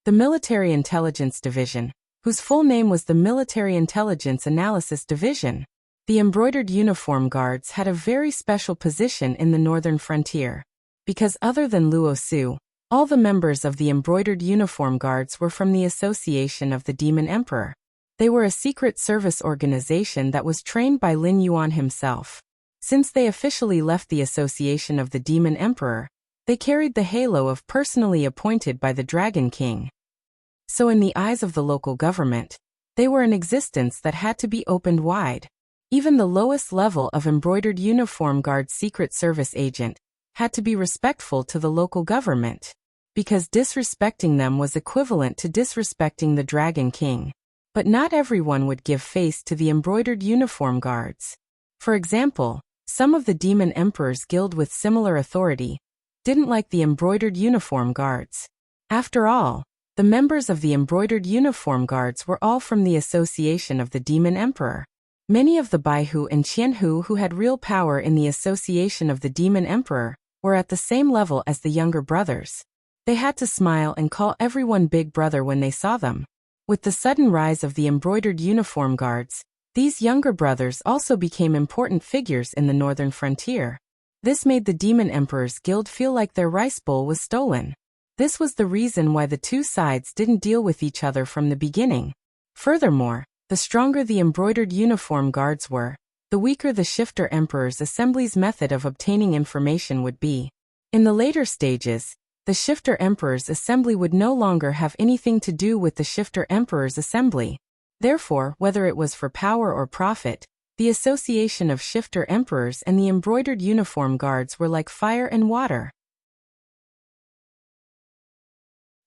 the Military Intelligence Division, whose full name was the Military Intelligence Analysis Division. The Embroidered Uniform Guards had a very special position in the Northern Frontier. Because other than Luo Su, all the members of the Embroidered Uniform Guards were from the Association of the Demon Emperor. They were a secret service organization that was trained by Lin Yuan himself. Since they officially left the Association of the Demon Emperor, they carried the halo of personally appointed by the Dragon King. So in the eyes of the local government, they were an existence that had to be opened wide. Even the lowest level of embroidered uniform guard Secret Service agent had to be respectful to the local government, because disrespecting them was equivalent to disrespecting the Dragon King. But not everyone would give face to the embroidered uniform guards. For example, some of the Demon Emperor's guild with similar authority didn't like the embroidered uniform guards. After all, the members of the embroidered uniform guards were all from the association of the Demon Emperor. Many of the Baihu and Qianhu who had real power in the association of the Demon Emperor were at the same level as the younger brothers. They had to smile and call everyone Big Brother when they saw them. With the sudden rise of the embroidered uniform guards, these younger brothers also became important figures in the northern frontier. This made the Demon Emperor's guild feel like their rice bowl was stolen. This was the reason why the two sides didn't deal with each other from the beginning. Furthermore, the stronger the embroidered uniform guards were, the weaker the Shifter Emperor's assembly's method of obtaining information would be. In the later stages, the Shifter Emperor's assembly would no longer have anything to do with the Shifter Emperor's assembly. Therefore, whether it was for power or profit, the association of Shifter Emperors and the embroidered uniform guards were like fire and water.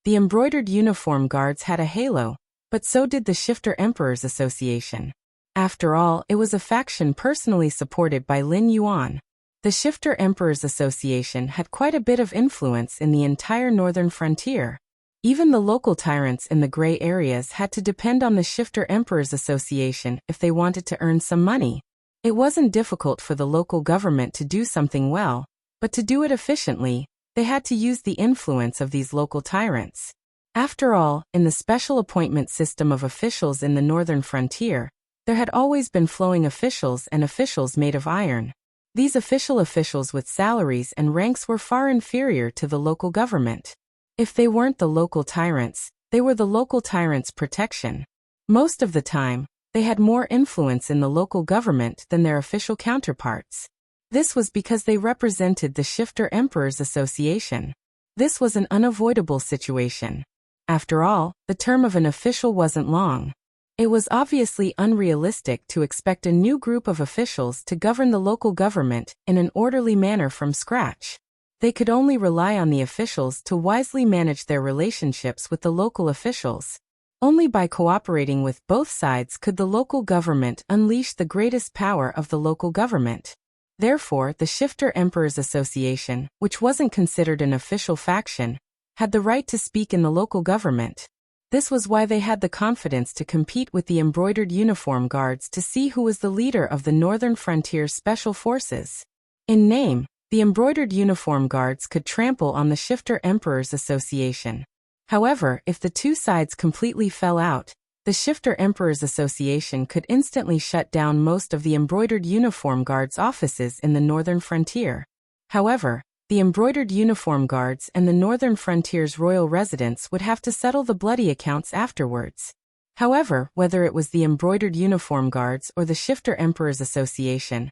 The embroidered uniform guards had a halo, but so did the Shifter Emperors Association. After all, it was a faction personally supported by Lin Yuan. The Shifter Emperors Association had quite a bit of influence in the entire northern frontier. Even the local tyrants in the gray areas had to depend on the Shifter Emperors Association if they wanted to earn some money. It wasn't difficult for the local government to do something well, but to do it efficiently, they had to use the influence of these local tyrants. After all, in the special appointment system of officials in the northern frontier, there had always been flowing officials and officials made of iron. These officials with salaries and ranks were far inferior to the local government. If they weren't the local tyrants, they were the local tyrants' protection. Most of the time, they had more influence in the local government than their official counterparts. This was because they represented the Shifter Emperors Association. This was an unavoidable situation. After all, the term of an official wasn't long. It was obviously unrealistic to expect a new group of officials to govern the local government in an orderly manner from scratch. They could only rely on the officials to wisely manage their relationships with the local officials. Only by cooperating with both sides could the local government unleash the greatest power of the local government. Therefore, the Shifter Emperors Association, which wasn't considered an official faction, had the right to speak in the local government. This was why they had the confidence to compete with the embroidered uniform guards to see who was the leader of the Northern Frontier Special Forces. In name, the embroidered uniform guards could trample on the Shifter Emperors Association. However, if the two sides completely fell out, the Shifter Emperors Association could instantly shut down most of the embroidered uniform guards' offices in the Northern Frontier. However, the embroidered uniform guards and the Northern Frontier's royal residents would have to settle the bloody accounts afterwards. However, whether it was the embroidered uniform guards or the Shifter Emperors Association,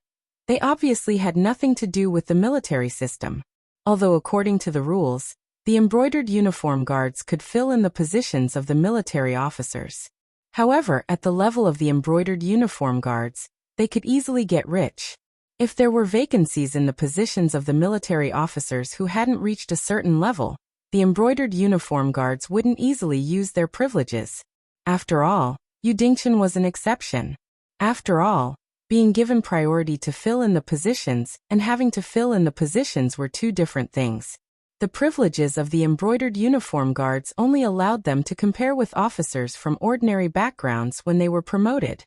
they obviously had nothing to do with the military system. Although according to the rules, the embroidered uniform guards could fill in the positions of the military officers. However, at the level of the embroidered uniform guards, they could easily get rich. If there were vacancies in the positions of the military officers who hadn't reached a certain level, the embroidered uniform guards wouldn't easily use their privileges. After all, Yu Dingchen was an exception. After all, being given priority to fill in the positions and having to fill in the positions were two different things. The privileges of the embroidered uniform guards only allowed them to compare with officers from ordinary backgrounds when they were promoted.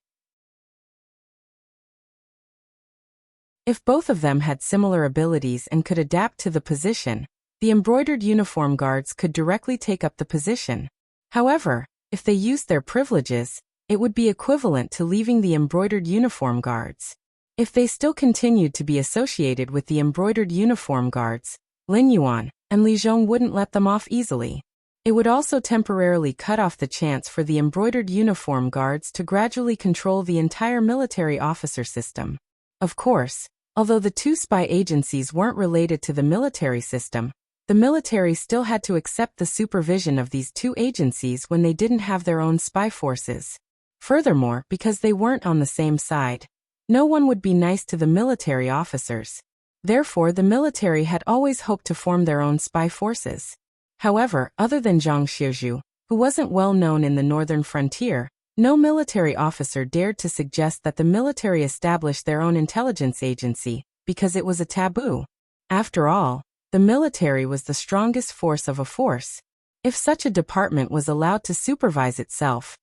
If both of them had similar abilities and could adapt to the position, the embroidered uniform guards could directly take up the position. However, if they used their privileges, it would be equivalent to leaving the embroidered uniform guards. If they still continued to be associated with the embroidered uniform guards, Lin Yuan and Li Zhong wouldn't let them off easily. It would also temporarily cut off the chance for the embroidered uniform guards to gradually control the entire military officer system. Of course, although the two spy agencies weren't related to the military system, the military still had to accept the supervision of these two agencies when they didn't have their own spy forces. Furthermore, because they weren't on the same side, no one would be nice to the military officers. Therefore, the military had always hoped to form their own spy forces. However, other than Zhang Xiuzhu, who wasn't well known in the northern frontier, no military officer dared to suggest that the military establish their own intelligence agency, because it was a taboo. After all, the military was the strongest force of a force. If such a department was allowed to supervise itself,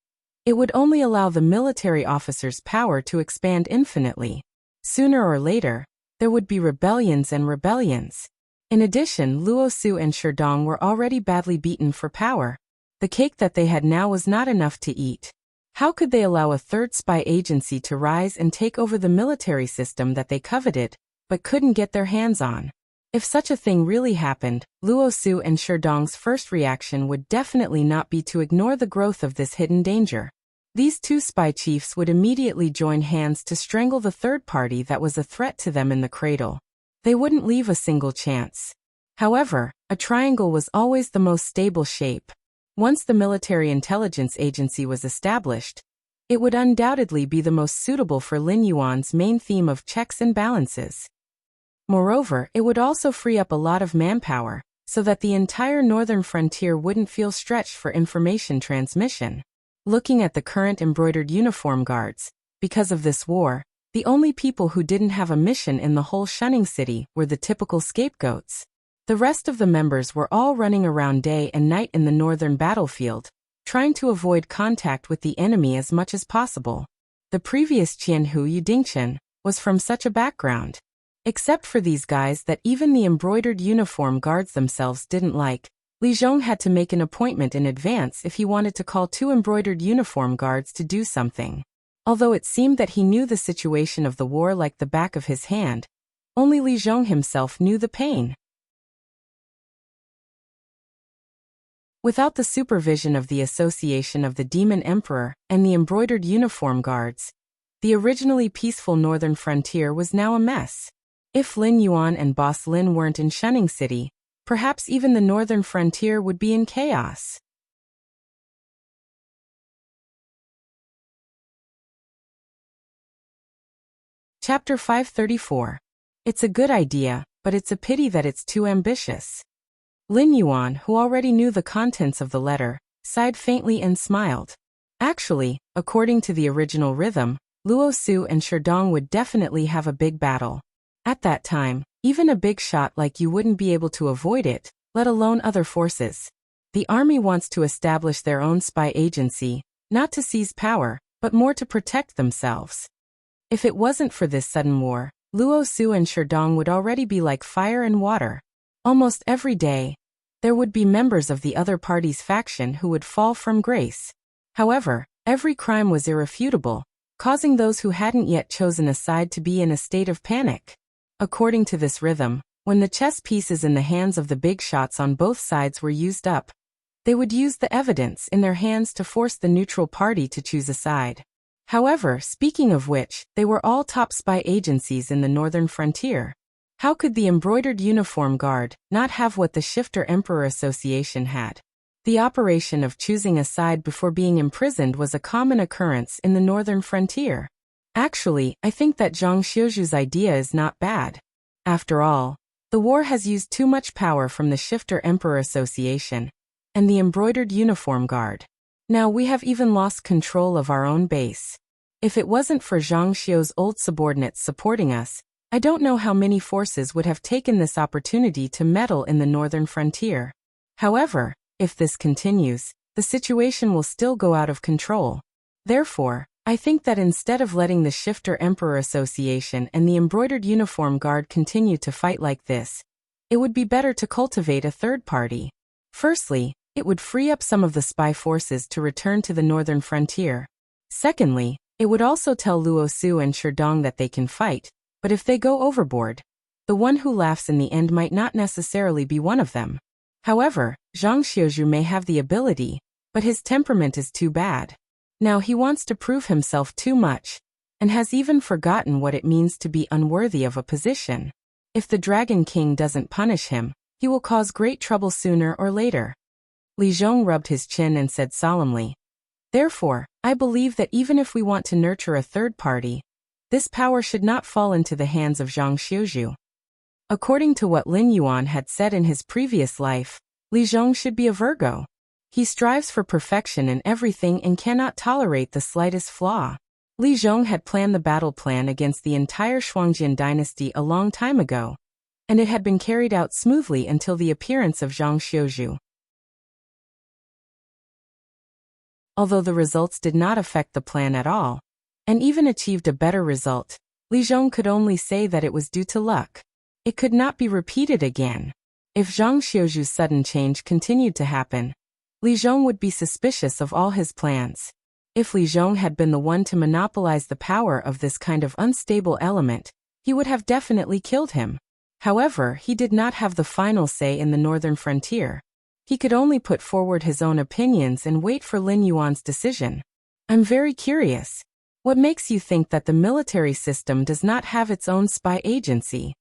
it would only allow the military officers' power to expand infinitely. Sooner or later, there would be rebellions and rebellions. In addition, Luo Su and Sherdong were already badly beaten for power. The cake that they had now was not enough to eat. How could they allow a third spy agency to rise and take over the military system that they coveted, but couldn't get their hands on? If such a thing really happened, Luo Su and Sherdong's first reaction would definitely not be to ignore the growth of this hidden danger. These two spy chiefs would immediately join hands to strangle the third party that was a threat to them in the cradle. They wouldn't leave a single chance. However, a triangle was always the most stable shape. Once the military intelligence agency was established, it would undoubtedly be the most suitable for Lin Yuan's main theme of checks and balances. Moreover, it would also free up a lot of manpower, so that the entire northern frontier wouldn't feel stretched for information transmission. Looking at the current embroidered uniform guards, because of this war, the only people who didn't have a mission in the whole shunning city were the typical scapegoats. The rest of the members were all running around day and night in the northern battlefield, trying to avoid contact with the enemy as much as possible. The previous Qianhu Yudingchen was from such a background. Except for these guys that even the embroidered uniform guards themselves didn't like, Li Zhong had to make an appointment in advance if he wanted to call two embroidered uniform guards to do something. Although it seemed that he knew the situation of the war like the back of his hand, only Li Zhong himself knew the pain. Without the supervision of the Association of the Demon Emperor and the embroidered uniform guards, the originally peaceful northern frontier was now a mess. If Lin Yuan and Boss Lin weren't in Shunning City, perhaps even the northern frontier would be in chaos. Chapter 534. It's a good idea, but it's a pity that it's too ambitious. Lin Yuan, who already knew the contents of the letter, sighed faintly and smiled. Actually, according to the original rhythm, Luo Su and Sherdong would definitely have a big battle. At that time, even a big shot like you wouldn't be able to avoid it, let alone other forces. The army wants to establish their own spy agency, not to seize power, but more to protect themselves. If it wasn't for this sudden war, Luo Su and Sherdong would already be like fire and water. Almost every day, there would be members of the other party's faction who would fall from grace. However, every crime was irrefutable, causing those who hadn't yet chosen a side to be in a state of panic. According to this rhythm, when the chess pieces in the hands of the big shots on both sides were used up, they would use the evidence in their hands to force the neutral party to choose a side. However, speaking of which, they were all top spy agencies in the northern frontier. How could the embroidered uniform guard not have what the Shifter Emperor Association had? The operation of choosing a side before being imprisoned was a common occurrence in the northern frontier. Actually, I think that Zhang Xiuzhu's idea is not bad. After all, the war has used too much power from the Shifter Emperor Association and the embroidered uniform guard. Now we have even lost control of our own base. If it wasn't for Zhang Xiu's old subordinates supporting us, I don't know how many forces would have taken this opportunity to meddle in the northern frontier. However, if this continues, the situation will still go out of control. Therefore, I think that instead of letting the Shifter Emperor Association and the embroidered uniform guard continue to fight like this, it would be better to cultivate a third party. Firstly, it would free up some of the spy forces to return to the northern frontier. Secondly, it would also tell Luo Su and Sherdong that they can fight, but if they go overboard, the one who laughs in the end might not necessarily be one of them. However, Zhang Xiuzhu may have the ability, but his temperament is too bad. Now he wants to prove himself too much, and has even forgotten what it means to be unworthy of a position. If the Dragon King doesn't punish him, He will cause great trouble sooner or later. Li Zhong rubbed his chin and said solemnly, "Therefore, I believe that even if we want to nurture a third party, this power should not fall into the hands of Zhang Xiuzhu." According to what Lin Yuan had said in his previous life, Li Zhong should be a Virgo. He strives for perfection in everything and cannot tolerate the slightest flaw. Li Zhong had planned the battle plan against the entire Shuangjian dynasty a long time ago, and it had been carried out smoothly until the appearance of Zhang Xiuzhu. Although the results did not affect the plan at all, and even achieved a better result, Li Zhong could only say that it was due to luck. It could not be repeated again. If Zhang Xiuzhu's sudden change continued to happen, Li Zhong would be suspicious of all his plans. If Li Zhong had been the one to monopolize the power of this kind of unstable element, he would have definitely killed him. However, he did not have the final say in the northern frontier. He could only put forward his own opinions and wait for Lin Yuan's decision. "I'm very curious. What makes you think that the military system does not have its own spy agency?"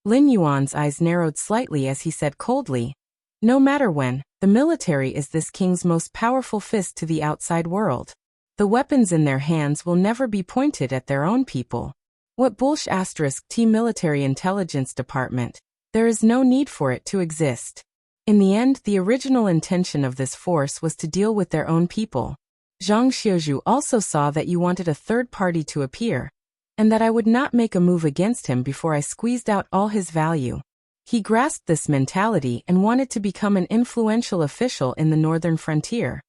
Lin Yuan's eyes narrowed slightly as he said coldly, "No matter when, the military is this king's most powerful fist to the outside world. The weapons in their hands will never be pointed at their own people. What bullsh** T military intelligence department? There is no need for it to exist. In the end, the original intention of this force was to deal with their own people. Zhang Xiuzhu also saw that you wanted a third party to appear, and that I would not make a move against him before I squeezed out all his value. He grasped this mentality and wanted to become an influential official in the northern frontier.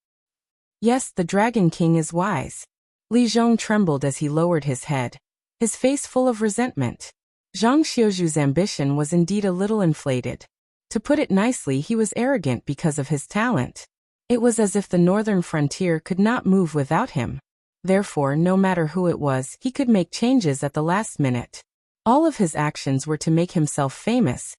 Yes, the Dragon King is wise." Li Zhong trembled as he lowered his head, his face full of resentment. Zhang Xiuzhu's ambition was indeed a little inflated. To put it nicely, he was arrogant because of his talent. It was as if the northern frontier could not move without him. Therefore, no matter who it was, he could make changes at the last minute. All of his actions were to make himself famous,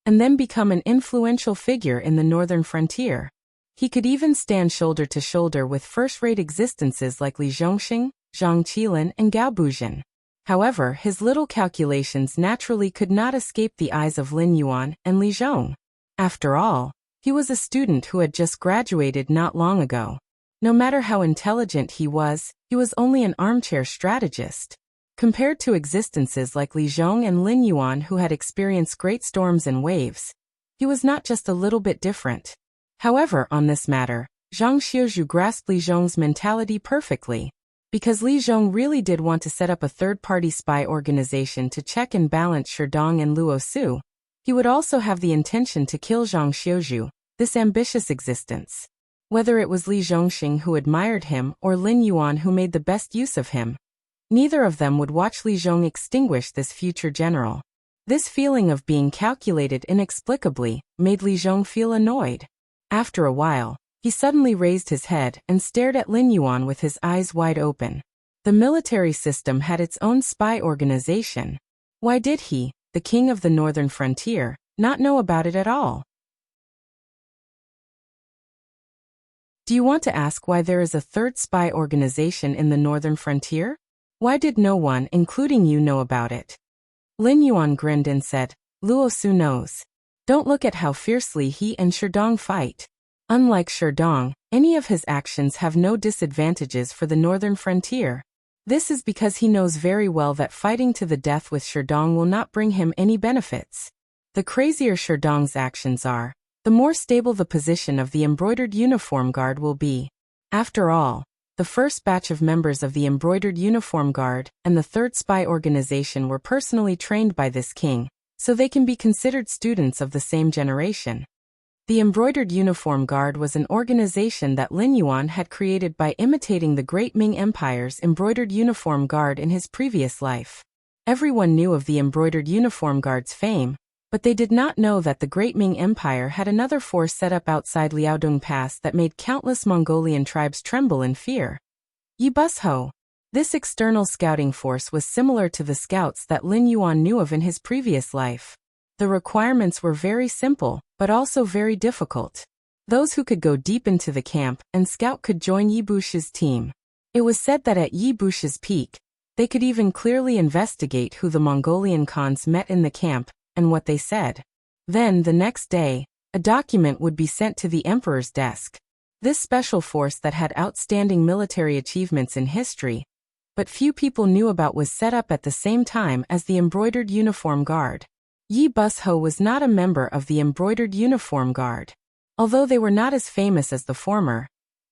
and then become an influential figure in the northern frontier. He could even stand shoulder to shoulder with first-rate existences like Li Zhongxing, Zhang Qilin, and Gao Buzhen. However, his little calculations naturally could not escape the eyes of Lin Yuan and Li Zhong. After all, he was a student who had just graduated not long ago. No matter how intelligent he was only an armchair strategist. Compared to existences like Li Zhong and Lin Yuan who had experienced great storms and waves, he was not just a little bit different. However, on this matter, Zhang Xiuzhu grasped Li Zhong's mentality perfectly. Because Li Zhong really did want to set up a third-party spy organization to check and balance Sherdong and Luo Su, he would also have the intention to kill Zhang Xiuzhu, this ambitious existence. Whether it was Li Zhongxing who admired him or Lin Yuan who made the best use of him, neither of them would watch Li Zhong extinguish this future general. This feeling of being calculated inexplicably made Li Zhong feel annoyed. After a while, he suddenly raised his head and stared at Lin Yuan with his eyes wide open. The military system had its own spy organization. Why did he, the king of the northern frontier, not know about it at all? Do you want to ask why there is a third spy organization in the northern frontier? Why did no one, including you, know about it? Lin Yuan grinned and said, "Luo Su knows. Don't look at how fiercely he and Sherdong fight. Unlike Sherdong, any of his actions have no disadvantages for the northern frontier. This is because he knows very well that fighting to the death with Sherdong will not bring him any benefits. The crazier Sherdong's actions are, the more stable the position of the embroidered uniform guard will be. After all, the first batch of members of the embroidered uniform guard and the third spy organization were personally trained by this king, so they can be considered students of the same generation." The Embroidered Uniform Guard was an organization that Lin Yuan had created by imitating the Great Ming Empire's Embroidered Uniform Guard in his previous life. Everyone knew of the Embroidered Uniform Guard's fame, but they did not know that the Great Ming Empire had another force set up outside Liaodong Pass that made countless Mongolian tribes tremble in fear. Yibusho. This external scouting force was similar to the scouts that Lin Yuan knew of in his previous life. The requirements were very simple, but also very difficult. Those who could go deep into the camp and scout could join Yi Bush's team. It was said that at Yi Bush's peak, they could even clearly investigate who the Mongolian Khans met in the camp and what they said. Then, the next day, a document would be sent to the emperor's desk. This special force that had outstanding military achievements in history, but few people knew about, was set up at the same time as the Embroidered Uniform Guard. Yi Bus-ho was not a member of the Embroidered Uniform Guard. Although they were not as famous as the former,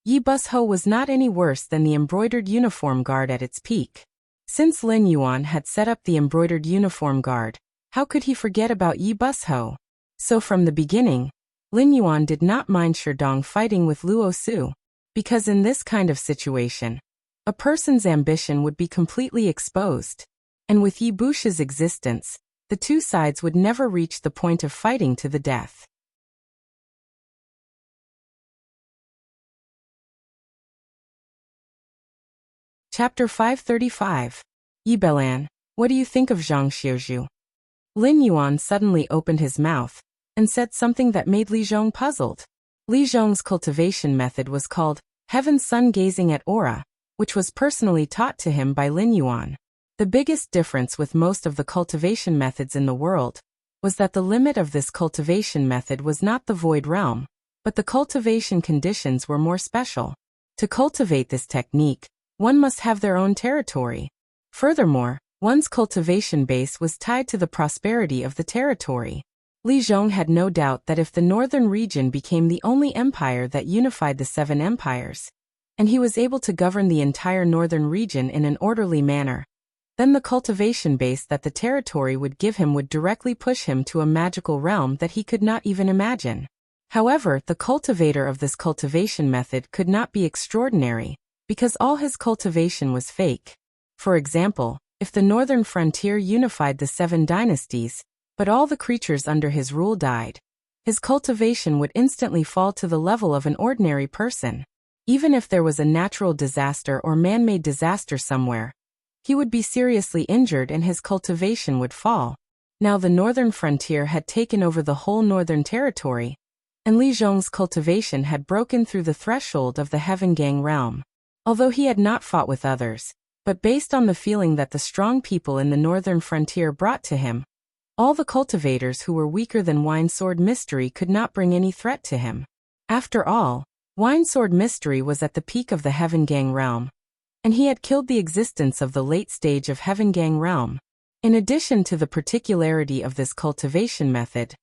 Yi Bus-ho was not any worse than the Embroidered Uniform Guard at its peak. Since Lin Yuan had set up the Embroidered Uniform Guard, how could he forget about Yi Bus-ho? So from the beginning, Lin Yuan did not mind Sherdong fighting with Luo Su, because in this kind of situation, a person's ambition would be completely exposed. And with Yi Bush's existence, the two sides would never reach the point of fighting to the death. Chapter 535. Yi Belan, what do you think of Zhang Xiuzhu? Lin Yuan suddenly opened his mouth and said something that made Li Zhong puzzled. Li Zhong's cultivation method was called heaven sun gazing at aura, which was personally taught to him by Lin Yuan. The biggest difference with most of the cultivation methods in the world was that the limit of this cultivation method was not the void realm, but the cultivation conditions were more special. To cultivate this technique, one must have their own territory. Furthermore, one's cultivation base was tied to the prosperity of the territory. Li Zhong had no doubt that if the northern region became the only empire that unified the 7 empires, and he was able to govern the entire northern region in an orderly manner, then the cultivation base that the territory would give him would directly push him to a magical realm that he could not even imagine. However, the cultivator of this cultivation method could not be extraordinary, because all his cultivation was fake. For example, if the northern frontier unified the 7 dynasties, but all the creatures under his rule died, his cultivation would instantly fall to the level of an ordinary person. Even if there was a natural disaster or man-made disaster somewhere, he would be seriously injured and his cultivation would fall. Now the northern frontier had taken over the whole northern territory, and Li Zhong's cultivation had broken through the threshold of the Heaven Gang realm. Although he had not fought with others, but based on the feeling that the strong people in the northern frontier brought to him, all the cultivators who were weaker than Wine Sword Mystery could not bring any threat to him. After all, Wine Sword Mystery was at the peak of the Heaven Gang realm, and he had killed the existence of the late stage of Heaven Gang realm. In addition to the particularity of this cultivation method,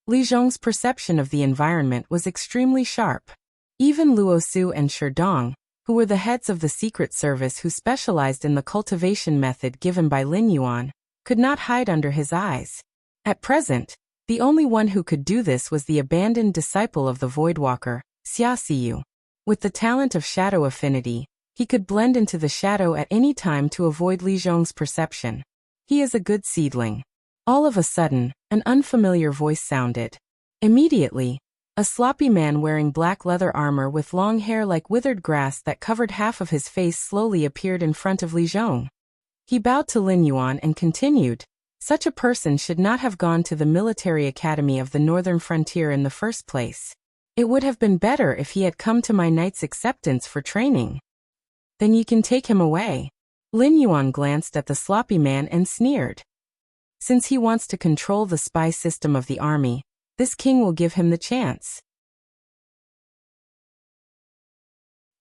Li Zhong's perception of the environment was extremely sharp. Even Luo Su and Sherdong, who were the heads of the secret service who specialized in the cultivation method given by Lin Yuan, could not hide under his eyes. At present, the only one who could do this was the abandoned disciple of the Voidwalker, Xia Xiyu. With the talent of shadow affinity, he could blend into the shadow at any time to avoid Li Zhong's perception. He is a good seedling. All of a sudden, an unfamiliar voice sounded. Immediately, a sloppy man wearing black leather armor with long hair like withered grass that covered half of his face slowly appeared in front of Li Zhong. He bowed to Lin Yuan and continued, "Such a person should not have gone to the military academy of the northern frontier in the first place. It would have been better if he had come to my knight's acceptance for training. Then you can take him away." Lin Yuan glanced at the sloppy man and sneered. Since he wants to control the spy system of the army, this king will give him the chance.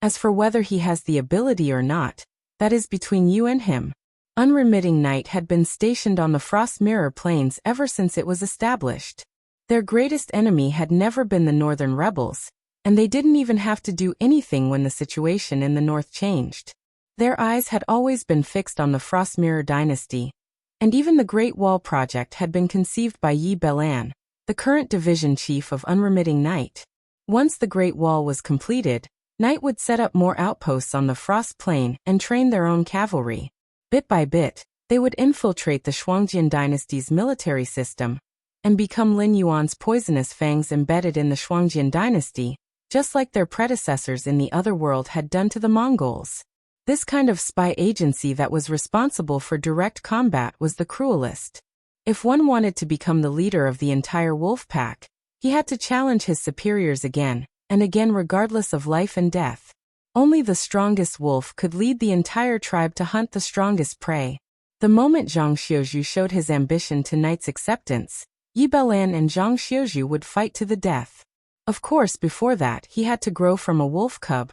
As for whether he has the ability or not, that is between you and him. Unremitting Night had been stationed on the Frost Mirror Plains ever since it was established. Their greatest enemy had never been the Northern rebels, and they didn't even have to do anything when the situation in the north changed. Their eyes had always been fixed on the Frost Mirror dynasty, and even the Great Wall project had been conceived by Yi Belan, the current division chief of Unremitting Night. Once the Great Wall was completed, Night would set up more outposts on the Frost Plain and train their own cavalry. Bit by bit, they would infiltrate the Shuangjian dynasty's military system and become Lin Yuan's poisonous fangs embedded in the Shuangjian dynasty, just like their predecessors in the other world had done to the Mongols. This kind of spy agency that was responsible for direct combat was the cruelest. If one wanted to become the leader of the entire wolf pack, he had to challenge his superiors again and again regardless of life and death. Only the strongest wolf could lead the entire tribe to hunt the strongest prey. The moment Zhang Xiuzhu showed his ambition to Knight's acceptance, Yi Belan and Zhang Xiuzhu would fight to the death. Of course, before that, he had to grow from a wolf cub,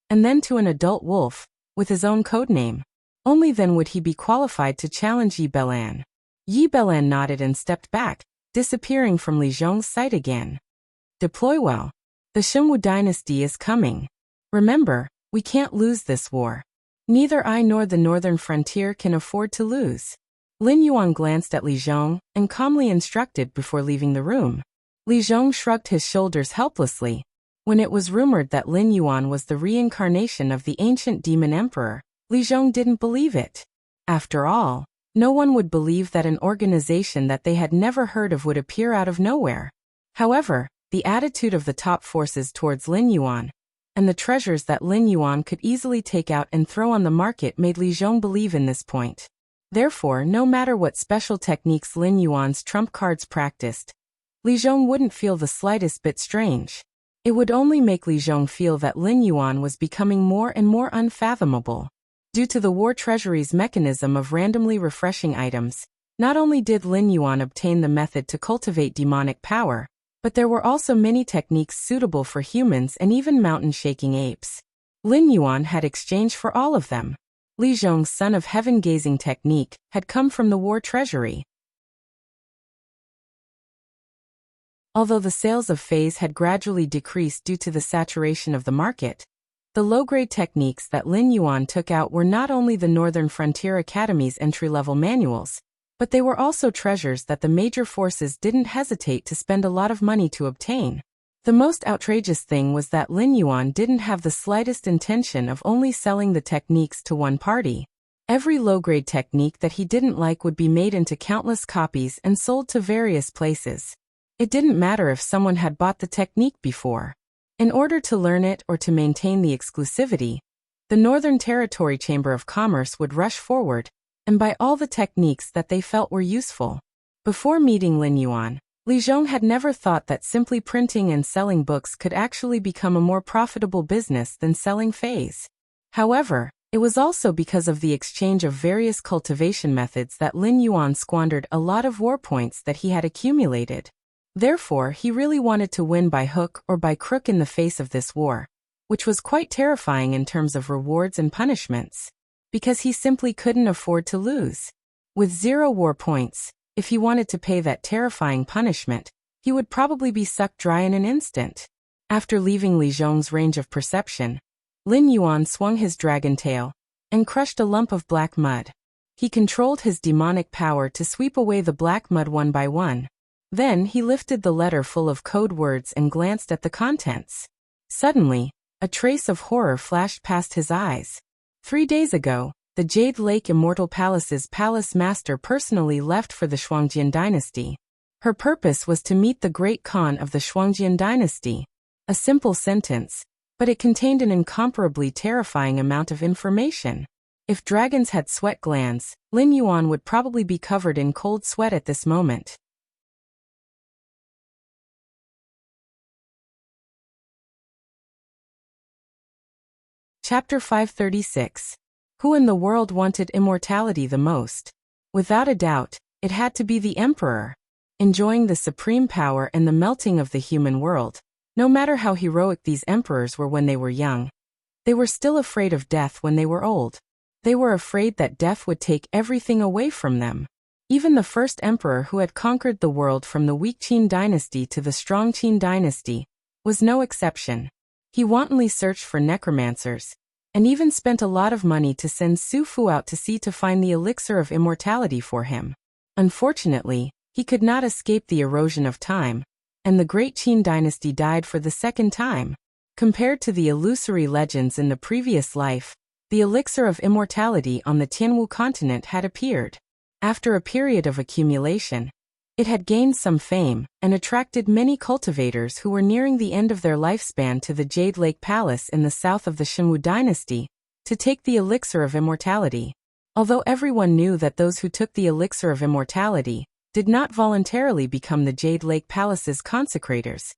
and then to an adult wolf, with his own codename. Only then would he be qualified to challenge Yi Belan. Yi Belan nodded and stepped back, disappearing from Li Zhong's sight again. Deploy well. The Xinwu dynasty is coming. Remember, we can't lose this war. Neither I nor the northern frontier can afford to lose. Lin Yuan glanced at Li Zhong and calmly instructed before leaving the room. Li Zhong shrugged his shoulders helplessly. When it was rumored that Lin Yuan was the reincarnation of the ancient demon emperor, Li Zhong didn't believe it. After all, no one would believe that an organization that they had never heard of would appear out of nowhere. However, the attitude of the top forces towards Lin Yuan, and the treasures that Lin Yuan could easily take out and throw on the market made Li Zhong believe in this point. Therefore, no matter what special techniques Lin Yuan's trump cards practiced, Li Zhong wouldn't feel the slightest bit strange. It would only make Li Zhong feel that Lin Yuan was becoming more and more unfathomable. Due to the war treasury's mechanism of randomly refreshing items, not only did Lin Yuan obtain the method to cultivate demonic power, but there were also many techniques suitable for humans and even mountain-shaking apes. Lin Yuan had exchanged for all of them. Li Zhong's Son of Heaven-gazing technique had come from the war treasury. Although the sales of phase had gradually decreased due to the saturation of the market, the low-grade techniques that Lin Yuan took out were not only the Northern Frontier Academy's entry-level manuals, but they were also treasures that the major forces didn't hesitate to spend a lot of money to obtain. The most outrageous thing was that Lin Yuan didn't have the slightest intention of only selling the techniques to one party. Every low-grade technique that he didn't like would be made into countless copies and sold to various places. It didn't matter if someone had bought the technique before. In order to learn it or to maintain the exclusivity, the Northern Territory Chamber of Commerce would rush forward and buy all the techniques that they felt were useful. Before meeting Lin Yuan, Li Zhong had never thought that simply printing and selling books could actually become a more profitable business than selling phase. However, it was also because of the exchange of various cultivation methods that Lin Yuan squandered a lot of war points that he had accumulated. Therefore, he really wanted to win by hook or by crook in the face of this war, which was quite terrifying in terms of rewards and punishments, because he simply couldn't afford to lose. With 0 war points, if he wanted to pay that terrifying punishment, he would probably be sucked dry in an instant. After leaving Li Zhong's range of perception, Lin Yuan swung his dragon tail and crushed a lump of black mud. He controlled his demonic power to sweep away the black mud one by one. Then he lifted the letter full of code words and glanced at the contents. Suddenly, a trace of horror flashed past his eyes. 3 days ago, the Jade Lake Immortal Palace's palace master personally left for the Shuangjian dynasty. Her purpose was to meet the great Khan of the Shuangjian dynasty. A simple sentence, but it contained an incomparably terrifying amount of information. If dragons had sweat glands, Lin Yuan would probably be covered in cold sweat at this moment. Chapter 536. Who in the world wanted immortality the most? Without a doubt, it had to be the emperor. Enjoying the supreme power and the melting of the human world, no matter how heroic these emperors were when they were young, they were still afraid of death when they were old. They were afraid that death would take everything away from them. Even the first emperor who had conquered the world from the weak Qin dynasty to the strong Qin dynasty was no exception. He wantonly searched for necromancers, and even spent a lot of money to send Su Fu out to sea to find the elixir of immortality for him. Unfortunately, he could not escape the erosion of time, and the great Qin dynasty died for the second time. Compared to the illusory legends in the previous life, the elixir of immortality on the Tianwu continent had appeared. After a period of accumulation, it had gained some fame and attracted many cultivators who were nearing the end of their lifespan to the Jade Lake Palace in the south of the Xinwu dynasty to take the elixir of immortality. Although everyone knew that those who took the elixir of immortality did not voluntarily become the Jade Lake Palace's consecrators,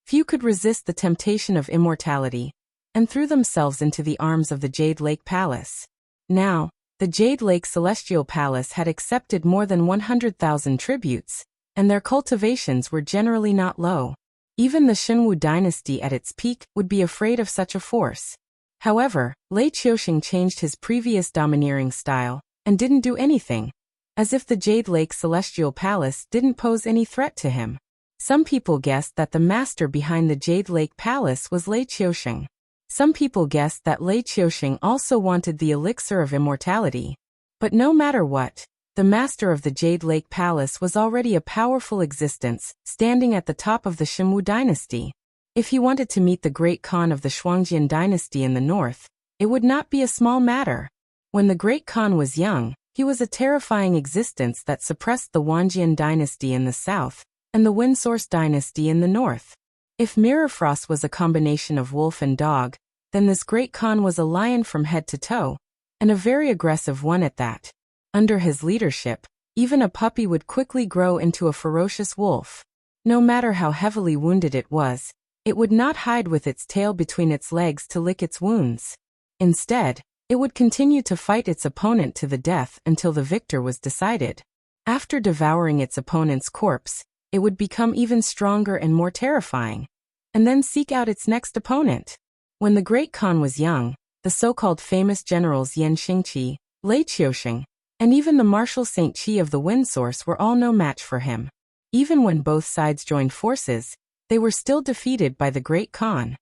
few could resist the temptation of immortality and threw themselves into the arms of the Jade Lake Palace. Now, the Jade Lake Celestial Palace had accepted more than 100,000 tributes, and their cultivations were generally not low. Even the Xinwu dynasty at its peak would be afraid of such a force. However, Lei Qiuxing changed his previous domineering style and didn't do anything, as if the Jade Lake Celestial Palace didn't pose any threat to him. Some people guessed that the master behind the Jade Lake Palace was Lei Qiuxing. Some people guessed that Lei Qiuxing also wanted the elixir of immortality. But no matter what, the master of the Jade Lake Palace was already a powerful existence, standing at the top of the Xinwu dynasty. If he wanted to meet the great Khan of the Shuangjian dynasty in the north, it would not be a small matter. When the great Khan was young, he was a terrifying existence that suppressed the Wanjian dynasty in the south and the Windsource dynasty in the north. If Mirrorfrost was a combination of wolf and dog, then this great Khan was a lion from head to toe, and a very aggressive one at that. Under his leadership, even a puppy would quickly grow into a ferocious wolf. No matter how heavily wounded it would not hide with its tail between its legs to lick its wounds. Instead, it would continue to fight its opponent to the death until the victor was decided. After devouring its opponent's corpse, it would become even stronger and more terrifying, and then seek out its next opponent. When the great Khan was young, the so-called famous generals Yan Xingqi, Lei Qiuxing, and even the Marshal Saint Qi of the Windsource were all no match for him. Even when both sides joined forces, they were still defeated by the great Khan.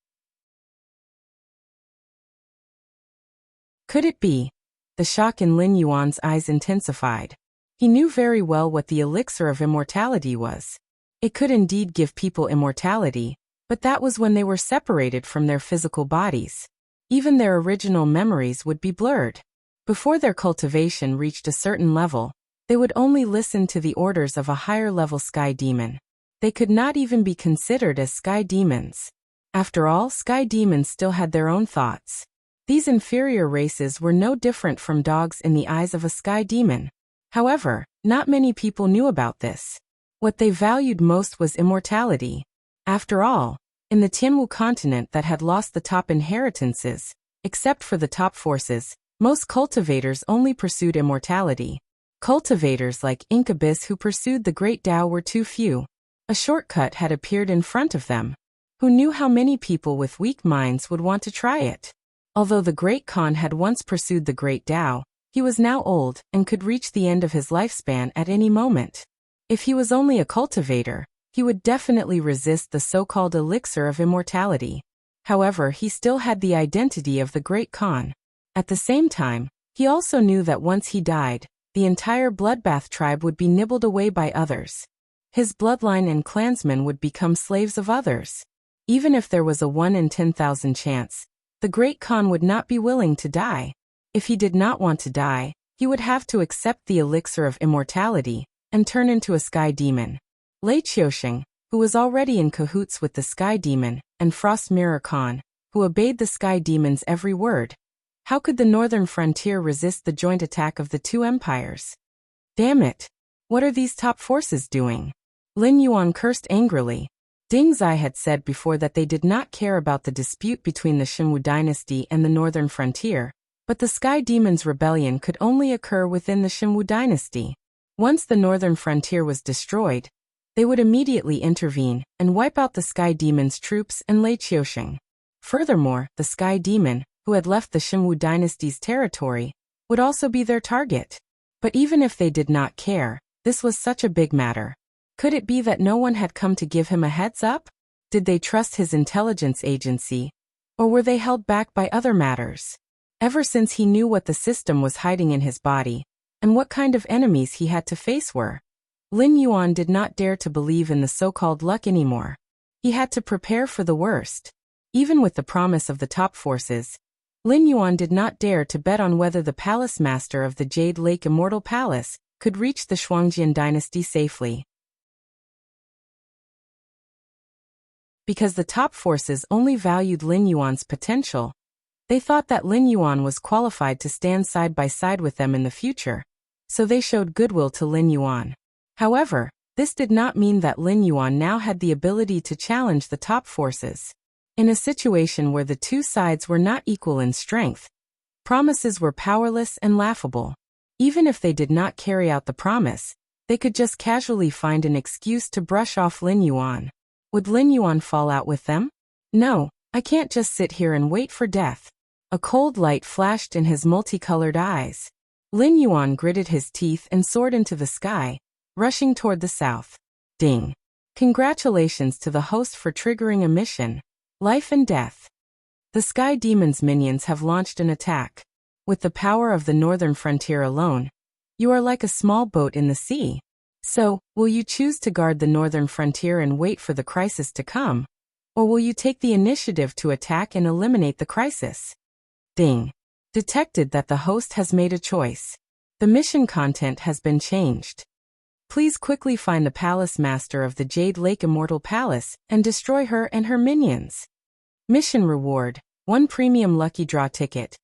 Could it be? The shock in Lin Yuan's eyes intensified. He knew very well what the elixir of immortality was. It could indeed give people immortality, but that was when they were separated from their physical bodies. Even their original memories would be blurred. Before their cultivation reached a certain level, they would only listen to the orders of a higher-level sky demon. They could not even be considered as sky demons. After all, sky demons still had their own thoughts. These inferior races were no different from dogs in the eyes of a sky demon. However, not many people knew about this. What they valued most was immortality. After all, in the Tianwu continent that had lost the top inheritances, except for the top forces, most cultivators only pursued immortality. Cultivators like Incubus who pursued the Great Tao were too few. A shortcut had appeared in front of them. Who knew how many people with weak minds would want to try it? Although the Great Khan had once pursued the Great Tao, he was now old and could reach the end of his lifespan at any moment. If he was only a cultivator, he would definitely resist the so-called elixir of immortality. However, he still had the identity of the Great Khan. At the same time, he also knew that once he died, the entire Bloodbath tribe would be nibbled away by others. His bloodline and clansmen would become slaves of others. Even if there was a 1 in 10,000 chance, the Great Khan would not be willing to die. If he did not want to die, he would have to accept the elixir of immortality and turn into a sky demon. Lei Qiuxing, who was already in cahoots with the sky demon, and Frost Mirror Khan, who obeyed the sky demon's every word. How could the northern frontier resist the joint attack of the two empires? Damn it! What are these top forces doing? Lin Yuan cursed angrily. Ding Zai had said before that they did not care about the dispute between the Xinwu dynasty and the northern frontier, but the Sky Demon's rebellion could only occur within the Xinwu dynasty. Once the northern frontier was destroyed, they would immediately intervene and wipe out the Sky Demon's troops and Lei Qiuxing. Furthermore, the Sky Demon, who had left the Xinwu dynasty's territory, would also be their target. But even if they did not care, this was such a big matter. Could it be that no one had come to give him a heads up? Did they trust his intelligence agency? Or were they held back by other matters? Ever since he knew what the system was hiding in his body, and what kind of enemies he had to face were, Lin Yuan did not dare to believe in the so-called luck anymore. He had to prepare for the worst. Even with the promise of the top forces, Lin Yuan did not dare to bet on whether the palace master of the Jade Lake Immortal Palace could reach the Shuangjian dynasty safely. Because the top forces only valued Lin Yuan's potential, they thought that Lin Yuan was qualified to stand side by side with them in the future, so they showed goodwill to Lin Yuan. However, this did not mean that Lin Yuan now had the ability to challenge the top forces. In a situation where the two sides were not equal in strength, promises were powerless and laughable. Even if they did not carry out the promise, They could just casually find an excuse to brush off Lin Yuan. Would Lin Yuan fall out with them? No, I can't just sit here and wait for death. A cold light flashed in his multicolored eyes. Lin Yuan gritted his teeth and soared into the sky, rushing toward the south. Ding! Congratulations to the host for triggering a mission. Life and death. The Sky Demon's minions have launched an attack. With the power of the northern frontier alone, you are like a small boat in the sea. So, will you choose to guard the northern frontier and wait for the crisis to come? Or will you take the initiative to attack and eliminate the crisis? Ding! Detected that the host has made a choice. The mission content has been changed. Please quickly find the palace master of the Jade Lake Immortal Palace and destroy her and her minions. Mission reward: 1 premium lucky draw ticket.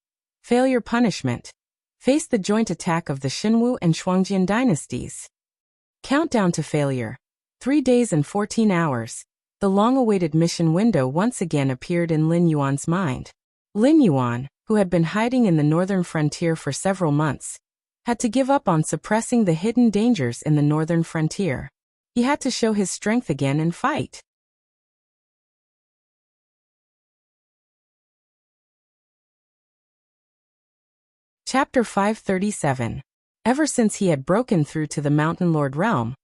Failure punishment: face the joint attack of the Xinwu and Shuangjian dynasties. Countdown to failure: 3 days and 14 hours. The long-awaited mission window once again appeared in Lin Yuan's mind. Lin Yuan, who had been hiding in the northern frontier for several months, had to give up on suppressing the hidden dangers in the northern frontier. He had to show his strength again and fight. Chapter 537. Ever since he had broken through to the Mountain Lord realm,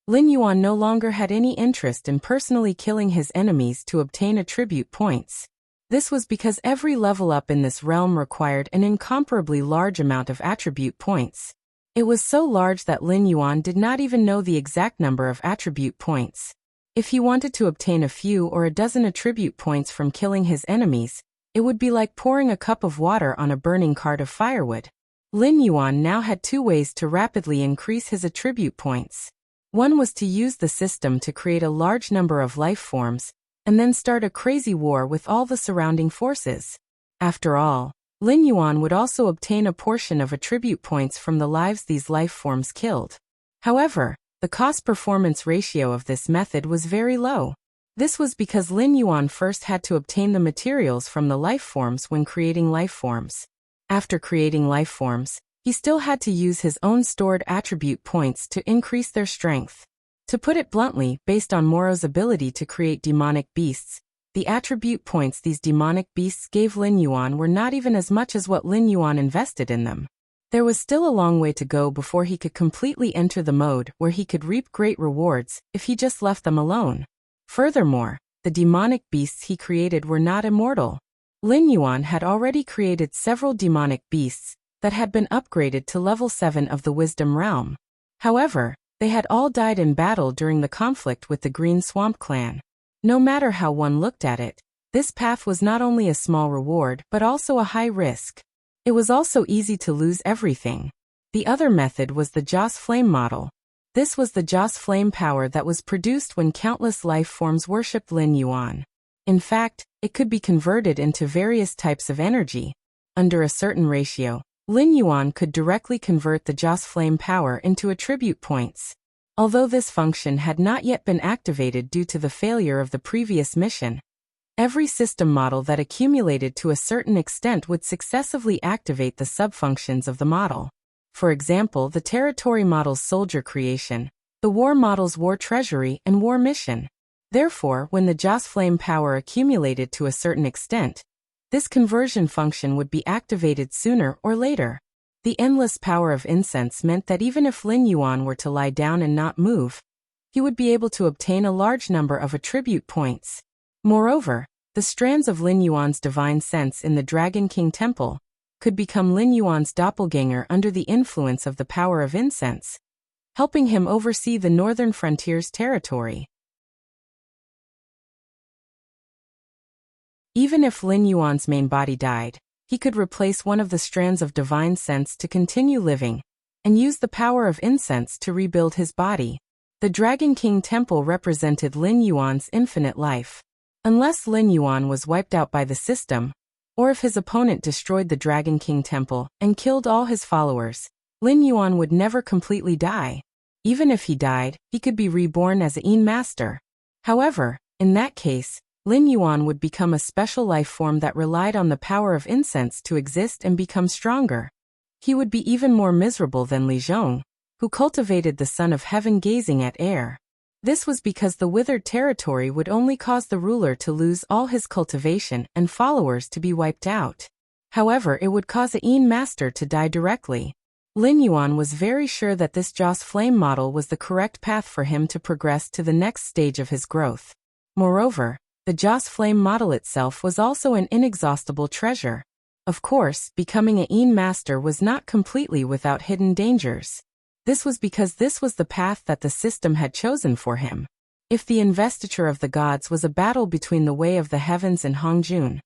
Lin Yuan no longer had any interest in personally killing his enemies to obtain attribute points. This was because every level up in this realm required an incomparably large amount of attribute points. It was so large that Lin Yuan did not even know the exact number of attribute points. If he wanted to obtain a few or a dozen attribute points from killing his enemies, it would be like pouring a cup of water on a burning cart of firewood. Lin Yuan now had 2 ways to rapidly increase his attribute points. One was to use the system to create a large number of life forms, and then start a crazy war with all the surrounding forces. After all, Lin Yuan would also obtain a portion of attribute points from the lives these life forms killed. However, the cost-performance ratio of this method was very low. This was because Lin Yuan first had to obtain the materials from the life forms when creating life forms. After creating life forms, he still had to use his own stored attribute points to increase their strength. To put it bluntly, based on Moro's ability to create demonic beasts, the attribute points these demonic beasts gave Lin Yuan were not even as much as what Lin Yuan invested in them. There was still a long way to go before he could completely enter the mode where he could reap great rewards if he just left them alone. Furthermore, the demonic beasts he created were not immortal. Lin Yuan had already created several demonic beasts that had been upgraded to level 7 of the Wisdom Realm. However, they had all died in battle during the conflict with the Green Swamp Clan. No matter how one looked at it, this path was not only a small reward but also a high risk. It was also easy to lose everything. The other method was the Joss Flame model. This was the Joss Flame power that was produced when countless life forms worshipped Lin Yuan. In fact, it could be converted into various types of energy. Under a certain ratio, Lin Yuan could directly convert the Joss Flame power into attribute points. Although this function had not yet been activated due to the failure of the previous mission, every system model that accumulated to a certain extent would successively activate the subfunctions of the model. For example, the territory model's soldier creation, the war model's war treasury and war mission. Therefore, when the Joss Flame power accumulated to a certain extent, this conversion function would be activated sooner or later. The endless power of incense meant that even if Lin Yuan were to lie down and not move, he would be able to obtain a large number of attribute points. Moreover, the strands of Lin Yuan's divine sense in the Dragon King Temple could become Lin Yuan's doppelganger under the influence of the power of incense, helping him oversee the northern frontier's territory. Even if Lin Yuan's main body died, he could replace one of the strands of divine sense to continue living, and use the power of incense to rebuild his body. The Dragon King Temple represented Lin Yuan's infinite life. Unless Lin Yuan was wiped out by the system, or if his opponent destroyed the Dragon King Temple and killed all his followers, Lin Yuan would never completely die. Even if he died, he could be reborn as a Yin Master. However, in that case, Lin Yuan would become a special life form that relied on the power of incense to exist and become stronger. He would be even more miserable than Li Zhong, who cultivated the son of heaven gazing at air. This was because the withered territory would only cause the ruler to lose all his cultivation and followers to be wiped out. However, it would cause a master to die directly. Lin Yuan was very sure that this Joss flame model was the correct path for him to progress to the next stage of his growth. Moreover, the Joss flame model itself was also an inexhaustible treasure. Of course, becoming a master was not completely without hidden dangers. This was because this was the path that the system had chosen for him. If the investiture of the gods was a battle between the way of the heavens and Hongjun,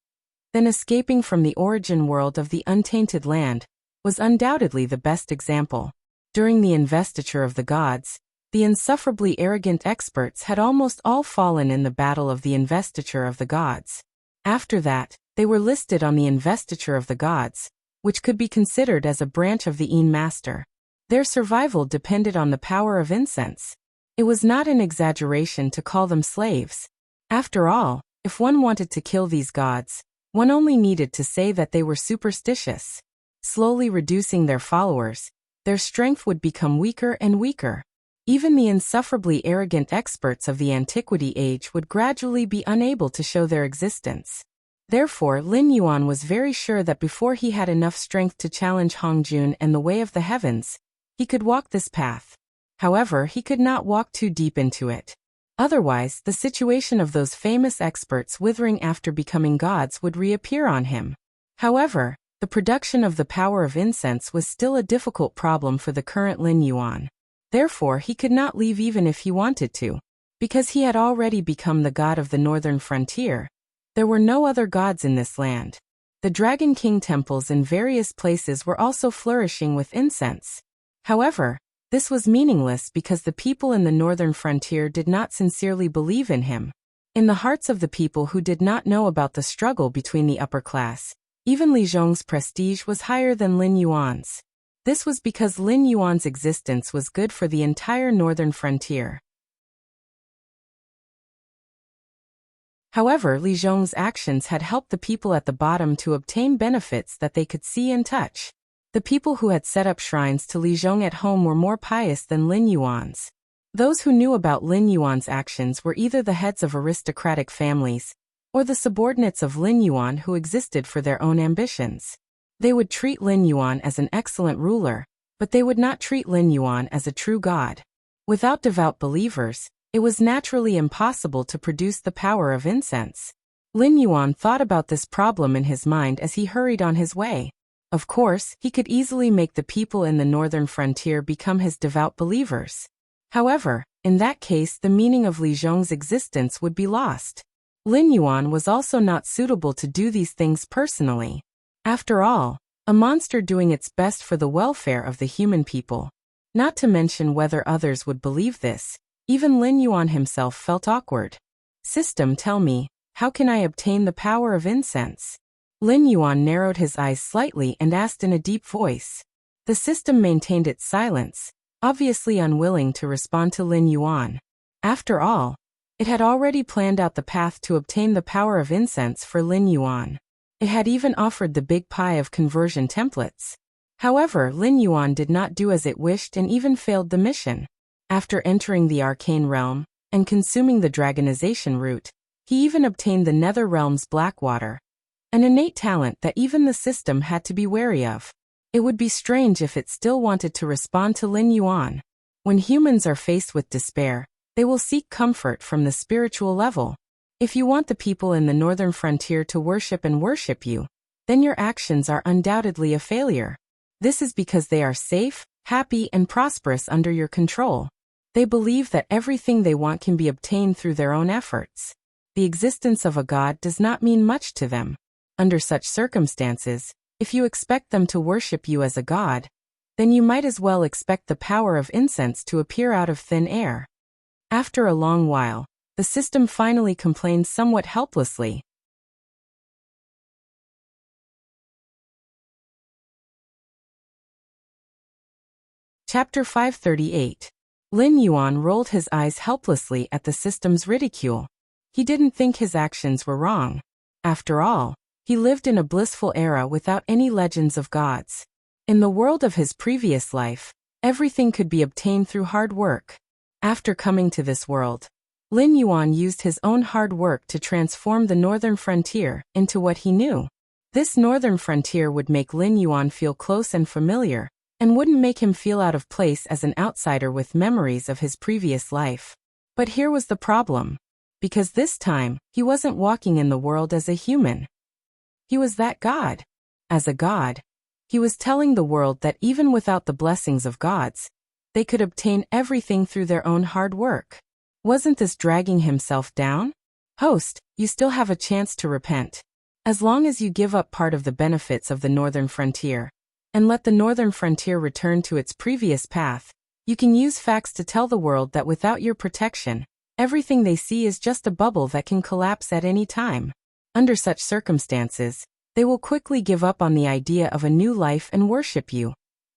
then escaping from the origin world of the untainted land was undoubtedly the best example. During the investiture of the gods, the insufferably arrogant experts had almost all fallen in the battle of the investiture of the gods. After that, they were listed on the investiture of the gods, which could be considered as a branch of the master. Their survival depended on the power of incense. It was not an exaggeration to call them slaves. After all, if one wanted to kill these gods, one only needed to say that they were superstitious. Slowly reducing their followers, their strength would become weaker and weaker. Even the insufferably arrogant experts of the antiquity age would gradually be unable to show their existence. Therefore, Lin Yuan was very sure that before he had enough strength to challenge Hongjun and the way of the heavens, he could walk this path. However, he could not walk too deep into it. Otherwise, the situation of those famous experts withering after becoming gods would reappear on him. However, the production of the power of incense was still a difficult problem for the current Lin Yuan. Therefore, he could not leave even if he wanted to. Because he had already become the god of the northern frontier, there were no other gods in this land. The Dragon King temples in various places were also flourishing with incense. However, this was meaningless because the people in the northern frontier did not sincerely believe in him. In the hearts of the people who did not know about the struggle between the upper class, even Li Zhong's prestige was higher than Lin Yuan's. This was because Lin Yuan's existence was good for the entire northern frontier. However, Li Zhong's actions had helped the people at the bottom to obtain benefits that they could see and touch. The people who had set up shrines to Li Zhong at home were more pious than Lin Yuan's. Those who knew about Lin Yuan's actions were either the heads of aristocratic families, or the subordinates of Lin Yuan who existed for their own ambitions. They would treat Lin Yuan as an excellent ruler, but they would not treat Lin Yuan as a true god. Without devout believers, it was naturally impossible to produce the power of incense. Lin Yuan thought about this problem in his mind as he hurried on his way. Of course, he could easily make the people in the northern frontier become his devout believers. However, in that case the meaning of Li Zhong's existence would be lost. Lin Yuan was also not suitable to do these things personally. After all, a monster doing its best for the welfare of the human people. Not to mention whether others would believe this, even Lin Yuan himself felt awkward. System, tell me, how can I obtain the power of incense? Lin Yuan narrowed his eyes slightly and asked in a deep voice. The system maintained its silence, obviously unwilling to respond to Lin Yuan. After all, it had already planned out the path to obtain the power of incense for Lin Yuan. It had even offered the big pie of conversion templates. However, Lin Yuan did not do as it wished and even failed the mission. After entering the arcane realm and consuming the dragonization root, he even obtained the nether realm's black water, an innate talent that even the system had to be wary of. It would be strange if it still wanted to respond to Lin Yuan. When humans are faced with despair, they will seek comfort from the spiritual level. If you want the people in the northern frontier to worship you, then your actions are undoubtedly a failure. This is because they are safe, happy, and prosperous under your control. They believe that everything they want can be obtained through their own efforts. The existence of a god does not mean much to them. Under such circumstances, if you expect them to worship you as a god, then you might as well expect the power of incense to appear out of thin air. After a long while, the system finally complained somewhat helplessly. Chapter 538. Lin Yuan rolled his eyes helplessly at the system's ridicule. He didn't think his actions were wrong. After all, he lived in a blissful era without any legends of gods. In the world of his previous life, Everything could be obtained through hard work. After coming to this world, Lin Yuan used his own hard work to transform the northern frontier into what he knew. This northern frontier would make Lin Yuan feel close and familiar, and wouldn't make him feel out of place as an outsider with memories of his previous life. But here was the problem. Because this time, he wasn't walking in the world as a human. He was that God. As a God, he was telling the world that even without the blessings of gods, they could obtain everything through their own hard work. Wasn't this dragging himself down? Host, you still have a chance to repent. As long as you give up part of the benefits of the northern frontier, and let the northern frontier return to its previous path, you can use facts to tell the world that without your protection, everything they see is just a bubble that can collapse at any time. Under such circumstances, they will quickly give up on the idea of a new life and worship you,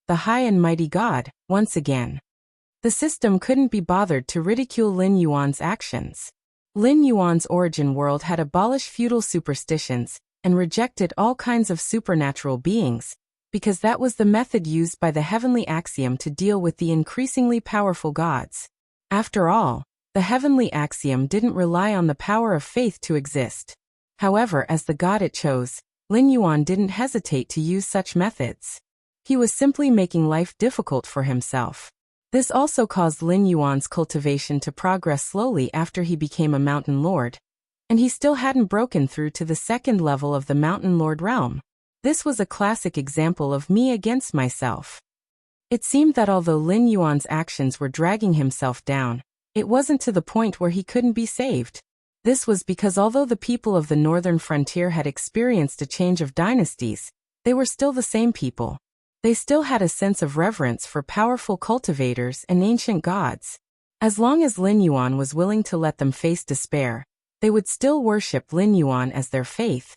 the high and mighty God, once again. The system couldn't be bothered to ridicule Lin Yuan's actions. Lin Yuan's origin world had abolished feudal superstitions and rejected all kinds of supernatural beings, because that was the method used by the heavenly axiom to deal with the increasingly powerful gods. After all, the heavenly axiom didn't rely on the power of faith to exist. However, as the god it chose, Lin Yuan didn't hesitate to use such methods. He was simply making life difficult for himself. This also caused Lin Yuan's cultivation to progress slowly after he became a mountain lord, and he still hadn't broken through to the second level of the mountain lord realm. This was a classic example of me against myself. It seemed that although Lin Yuan's actions were dragging himself down, it wasn't to the point where he couldn't be saved. This was because although the people of the northern frontier had experienced a change of dynasties, they were still the same people. They still had a sense of reverence for powerful cultivators and ancient gods. As long as Lin Yuan was willing to let them face despair, they would still worship Lin Yuan as their faith,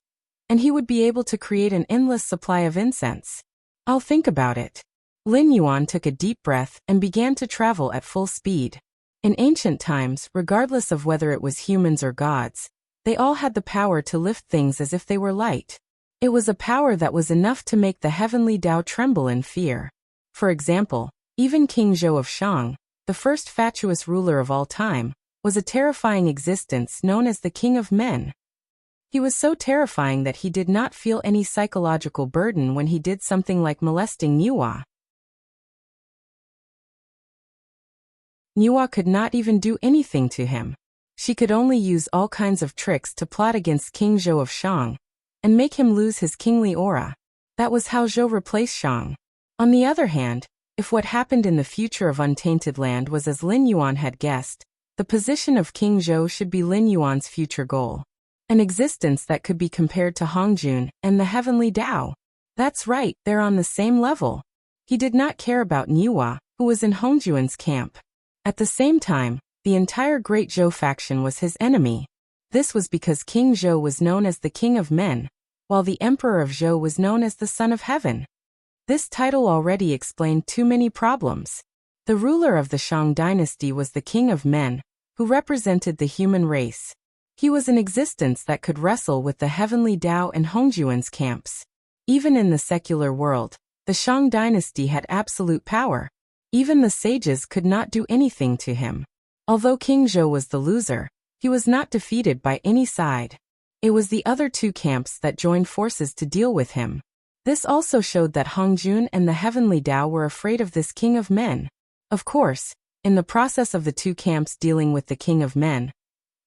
and he would be able to create an endless supply of incense. I'll think about it. Lin Yuan took a deep breath and began to travel at full speed. In ancient times, regardless of whether it was humans or gods, they all had the power to lift things as if they were light. It was a power that was enough to make the heavenly Tao tremble in fear. For example, even King Zhou of Shang, the first fatuous ruler of all time, was a terrifying existence known as the King of Men. He was so terrifying that he did not feel any psychological burden when he did something like molesting Nuwa. Nuwa could not even do anything to him. She could only use all kinds of tricks to plot against King Zhou of Shang, and make him lose his kingly aura. That was how Zhou replaced Shang. On the other hand, if what happened in the future of Untainted Land was as Lin Yuan had guessed, the position of King Zhou should be Lin Yuan's future goal. An existence that could be compared to Hongjun and the heavenly Tao. That's right, they're on the same level. He did not care about Nuwa, who was in Hongjuan's camp. At the same time, the entire Great Zhou faction was his enemy. This was because King Zhou was known as the King of Men, while the Emperor of Zhou was known as the Son of Heaven. This title already explained too many problems. The ruler of the Shang dynasty was the King of Men, who represented the human race. He was an existence that could wrestle with the heavenly Tao and Hongjuan's camps. Even in the secular world, the Shang dynasty had absolute power. Even the sages could not do anything to him. Although King Zhou was the loser, he was not defeated by any side. It was the other two camps that joined forces to deal with him. This also showed that Hongjun and the heavenly Tao were afraid of this King of Men. Of course, in the process of the two camps dealing with the King of Men,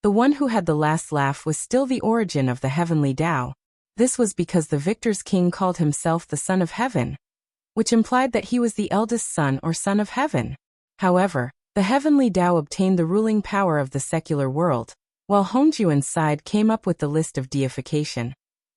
the one who had the last laugh was still the origin of the heavenly Tao. This was because the victor's king called himself the Son of Heaven, which implied that he was the eldest son or son of heaven. However, the heavenly Tao obtained the ruling power of the secular world, while Hongjuan's side came up with the list of deification,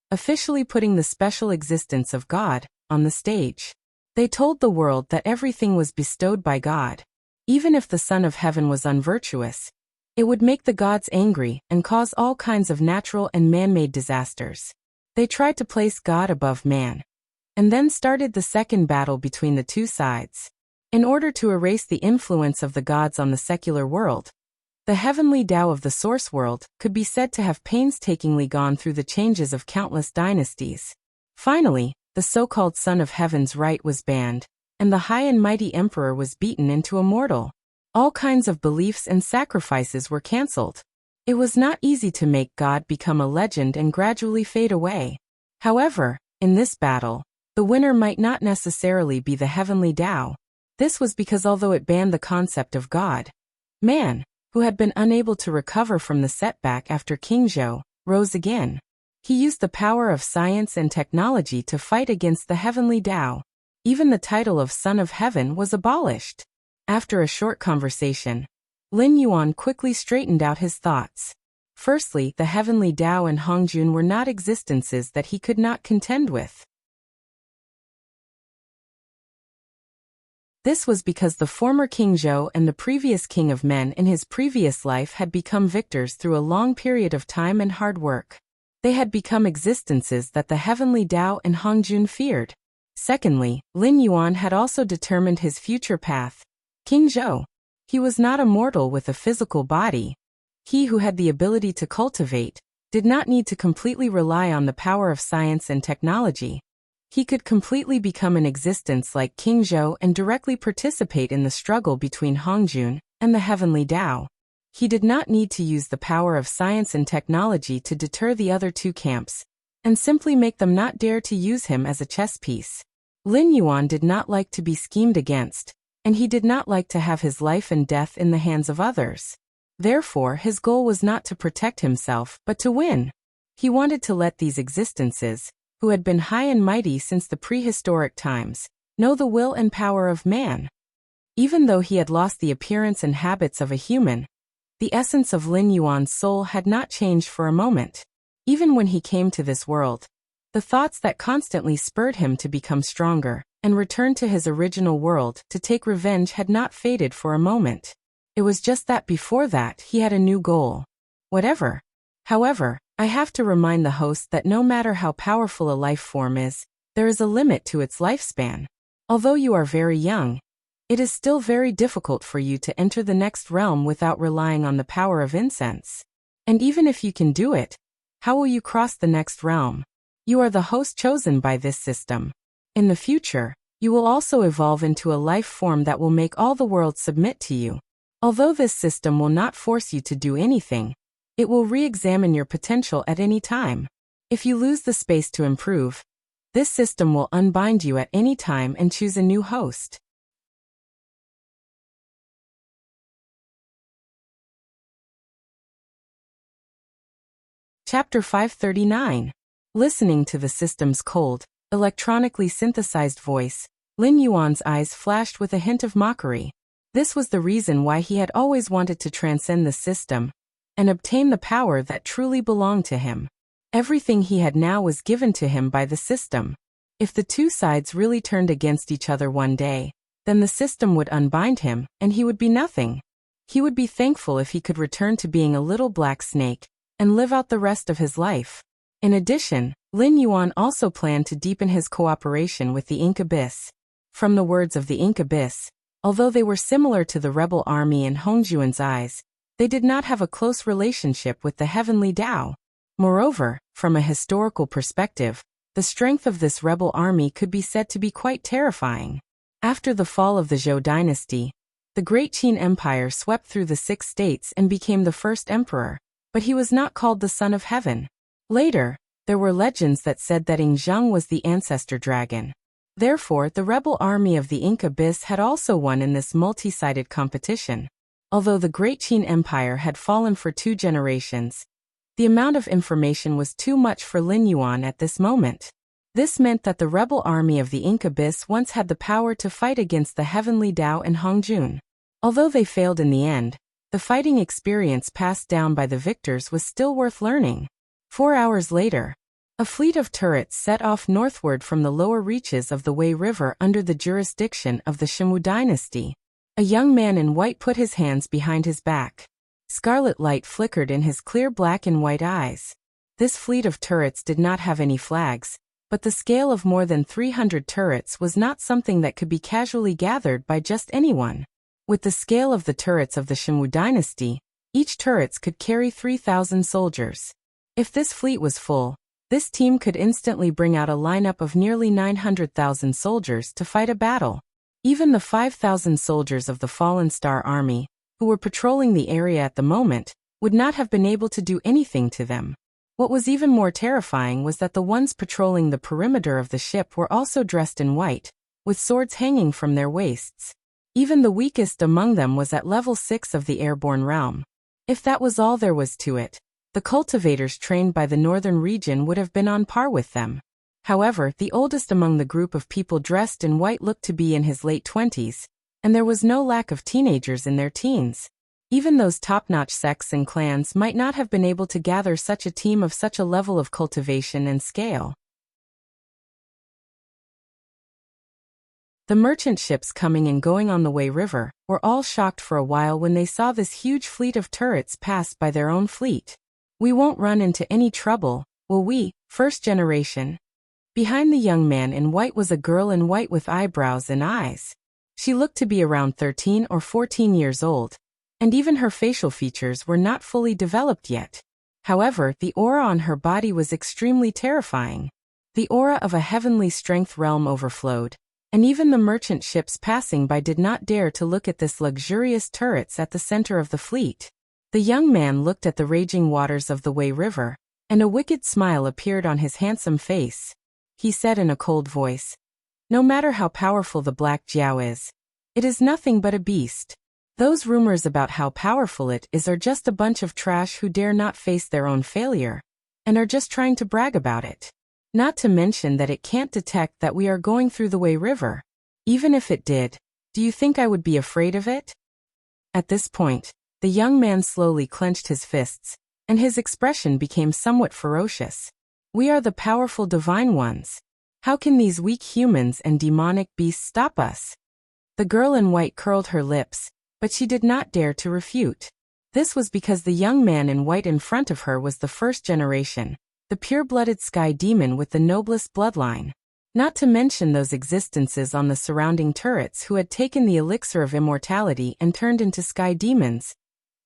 officially putting the special existence of God on the stage. They told the world that everything was bestowed by God. Even if the Son of Heaven was unvirtuous, it would make the gods angry and cause all kinds of natural and man-made disasters. They tried to place God above man, and then started the second battle between the two sides. In order to erase the influence of the gods on the secular world, the heavenly Tao of the source world could be said to have painstakingly gone through the changes of countless dynasties. Finally, the so-called Son of Heaven's right was banned, and the high and mighty emperor was beaten into a mortal. All kinds of beliefs and sacrifices were cancelled. It was not easy to make God become a legend and gradually fade away. However, in this battle, the winner might not necessarily be the heavenly Tao. This was because although it banned the concept of God, man, who had been unable to recover from the setback after King Zhou, rose again. He used the power of science and technology to fight against the heavenly Tao. Even the title of Son of Heaven was abolished. After a short conversation, Lin Yuan quickly straightened out his thoughts. Firstly, the heavenly Tao and Hongjun were not existences that he could not contend with. This was because the former King Zhou and the previous king of men in his previous life had become victors through a long period of time and hard work. They had become existences that the heavenly Tao and Hongjun feared. Secondly, Lin Yuan had also determined his future path. King Zhou. He was not a mortal with a physical body. He who had the ability to cultivate did not need to completely rely on the power of science and technology. He could completely become an existence like King Zhou and directly participate in the struggle between Hongjun and the heavenly Tao. He did not need to use the power of science and technology to deter the other two camps, and simply make them not dare to use him as a chess piece. Lin Yuan did not like to be schemed against, and he did not like to have his life and death in the hands of others. Therefore, his goal was not to protect himself, but to win. He wanted to let these existences, who had been high and mighty since the prehistoric times, know the will and power of man. Even though he had lost the appearance and habits of a human, the essence of Lin Yuan's soul had not changed for a moment. Even when he came to this world, the thoughts that constantly spurred him to become stronger and return to his original world to take revenge had not faded for a moment. It was just that before that he had a new goal. Whatever. However, I have to remind the host that no matter how powerful a life form is, there is a limit to its lifespan. Although you are very young, it is still very difficult for you to enter the next realm without relying on the power of incense. And even if you can do it, how will you cross the next realm? You are the host chosen by this system. In the future, you will also evolve into a life form that will make all the world submit to you. Although this system will not force you to do anything, it will re-examine your potential at any time. If you lose the space to improve, this system will unbind you at any time and choose a new host. Chapter 539. Listening to the system's cold, electronically synthesized voice, Lin Yuan's eyes flashed with a hint of mockery. This was the reason why he had always wanted to transcend the system and obtain the power that truly belonged to him. Everything he had now was given to him by the system. If the two sides really turned against each other one day, then the system would unbind him, and he would be nothing. He would be thankful if he could return to being a little black snake and live out the rest of his life. In addition, Lin Yuan also planned to deepen his cooperation with the Ink Abyss. From the words of the Ink Abyss, although they were similar to the rebel army in Hongjuan's eyes, they did not have a close relationship with the heavenly Tao. Moreover, from a historical perspective, the strength of this rebel army could be said to be quite terrifying. After the fall of the Zhou dynasty, the Great Qin Empire swept through the 6 states and became the first emperor, but he was not called the Son of Heaven. Later, there were legends that said that Ing Zheng was the ancestor dragon. Therefore, the rebel army of the Ink Abyss had also won in this multi-sided competition. Although the Great Qin Empire had fallen for 2 generations, the amount of information was too much for Lin Yuan at this moment. This meant that the rebel army of the Ink Abyss once had the power to fight against the heavenly Tao and Hongjun. Although they failed in the end, the fighting experience passed down by the victors was still worth learning. 4 hours later, a fleet of turrets set off northward from the lower reaches of the Wei River under the jurisdiction of the Shimwu dynasty. A young man in white put his hands behind his back. Scarlet light flickered in his clear black and white eyes. This fleet of turrets did not have any flags, but the scale of more than 300 turrets was not something that could be casually gathered by just anyone. With the scale of the turrets of the Shimwu dynasty, each turret could carry 3,000 soldiers. If this fleet was full, this team could instantly bring out a lineup of nearly 900,000 soldiers to fight a battle. Even the 5,000 soldiers of the Fallen Star Army, who were patrolling the area at the moment, would not have been able to do anything to them. What was even more terrifying was that the ones patrolling the perimeter of the ship were also dressed in white, with swords hanging from their waists. Even the weakest among them was at level 6 of the airborne realm. If that was all there was to it, the cultivators trained by the northern region would have been on par with them. However, the oldest among the group of people dressed in white looked to be in his late 20s, and there was no lack of teenagers in their teens. Even those top-notch sects and clans might not have been able to gather such a team of such a level of cultivation and scale. The merchant ships coming and going on the Wei River were all shocked for a while when they saw this huge fleet of turrets pass by their own fleet. "We won't run into any trouble, will we, first generation?" Behind the young man in white was a girl in white with eyebrows and eyes. She looked to be around 13 or 14 years old, and even her facial features were not fully developed yet. However, the aura on her body was extremely terrifying. The aura of a heavenly strength realm overflowed, and even the merchant ships passing by did not dare to look at this luxurious turrets at the center of the fleet. The young man looked at the raging waters of the Wei River, and a wicked smile appeared on his handsome face. He said in a cold voice, "No matter how powerful the Black Jiao is, it is nothing but a beast. Those rumors about how powerful it is are just a bunch of trash who dare not face their own failure, and are just trying to brag about it. Not to mention that it can't detect that we are going through the Wei River. Even if it did, do you think I would be afraid of it?" At this point, the young man slowly clenched his fists, and his expression became somewhat ferocious. "We are the powerful divine ones. How can these weak humans and demonic beasts stop us?" The girl in white curled her lips, but she did not dare to refute. This was because the young man in white in front of her was the first generation, the pure-blooded sky demon with the noblest bloodline. Not to mention those existences on the surrounding turrets who had taken the elixir of immortality and turned into sky demons.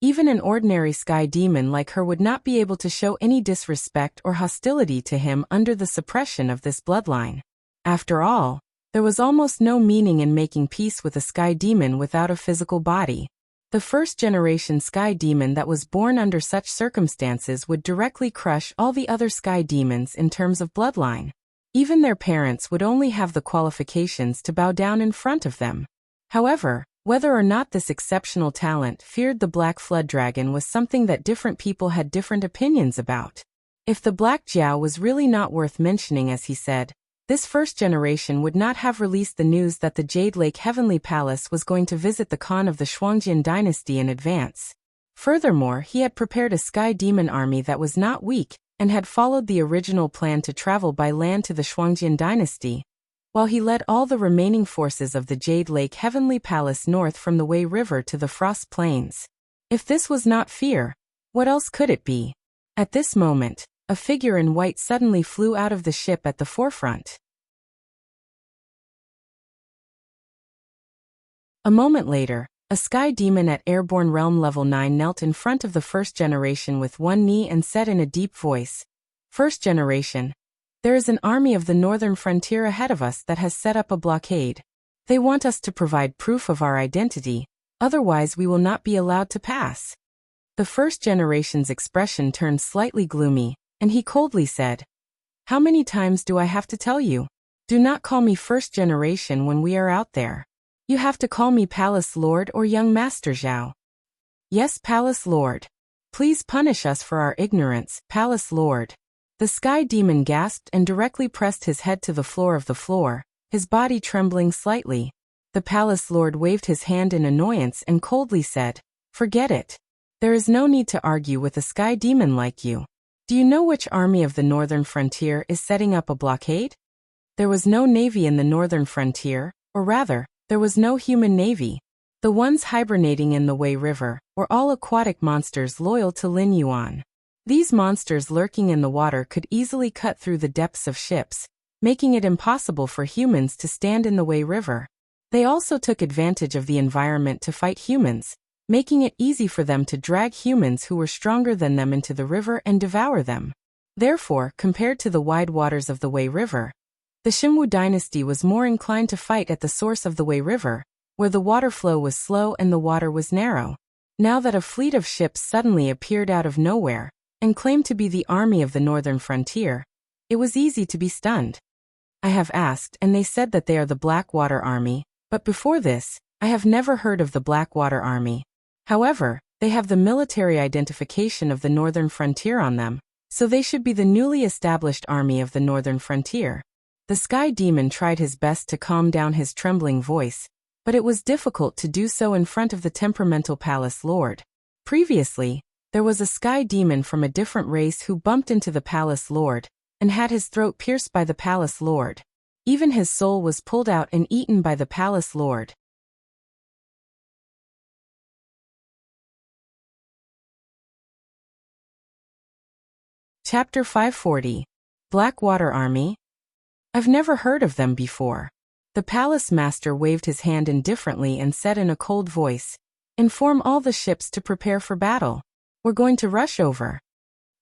Even an ordinary sky demon like her would not be able to show any disrespect or hostility to him under the suppression of this bloodline. After all, there was almost no meaning in making peace with a sky demon without a physical body. The first-generation sky demon that was born under such circumstances would directly crush all the other sky demons in terms of bloodline. Even their parents would only have the qualifications to bow down in front of them. However, whether or not this exceptional talent feared the Black Flood Dragon was something that different people had different opinions about. If the Black Jiao was really not worth mentioning, as he said, this first generation would not have released the news that the Jade Lake Heavenly Palace was going to visit the Khan of the Shuangjian dynasty in advance. Furthermore, he had prepared a sky demon army that was not weak, and had followed the original plan to travel by land to the Shuangjian dynasty, while he led all the remaining forces of the Jade Lake Heavenly Palace north from the Wei River to the Frost Plains. If this was not fear, what else could it be? At this moment, a figure in white suddenly flew out of the ship at the forefront. A moment later, a sky demon at airborne realm level 9 knelt in front of the first generation with one knee and said in a deep voice, "First generation, there is an army of the northern frontier ahead of us that has set up a blockade. They want us to provide proof of our identity, otherwise we will not be allowed to pass." The first generation's expression turned slightly gloomy, and he coldly said, "How many times do I have to tell you? Do not call me first generation when we are out there. You have to call me Palace Lord or Young Master Zhao." "Yes, Palace Lord. Please punish us for our ignorance, Palace Lord." The sky demon gasped and directly pressed his head to the floor of the floor, his body trembling slightly. The Palace Lord waved his hand in annoyance and coldly said, "Forget it. There is no need to argue with a sky demon like you. Do you know which army of the northern frontier is setting up a blockade? There was no navy in the northern frontier, or rather, there was no human navy. The ones hibernating in the Wei River were all aquatic monsters loyal to Lin Yuan. These monsters lurking in the water could easily cut through the depths of ships, making it impossible for humans to stand in the Wei River. They also took advantage of the environment to fight humans, making it easy for them to drag humans who were stronger than them into the river and devour them. Therefore, compared to the wide waters of the Wei River, The Xinwu dynasty was more inclined to fight at the source of the Wei River, where the water flow was slow and the water was narrow. Now that a fleet of ships suddenly appeared out of nowhere and claimed to be the army of the northern frontier, it was easy to be stunned. I have asked, and they said that they are the Blackwater Army, but before this, I have never heard of the Blackwater Army. However, they have the military identification of the northern frontier on them, so they should be the newly established army of the northern frontier. The Sky Demon tried his best to calm down his trembling voice, but it was difficult to do so in front of the temperamental palace lord. Previously, there was a Sky Demon from a different race who bumped into the palace lord and had his throat pierced by the palace lord. Even his soul was pulled out and eaten by the palace lord. Chapter 540. Blackwater Army? I've never heard of them before. The palace master waved his hand indifferently and said in a cold voice, "Inform all the ships to prepare for battle. We're going to rush over."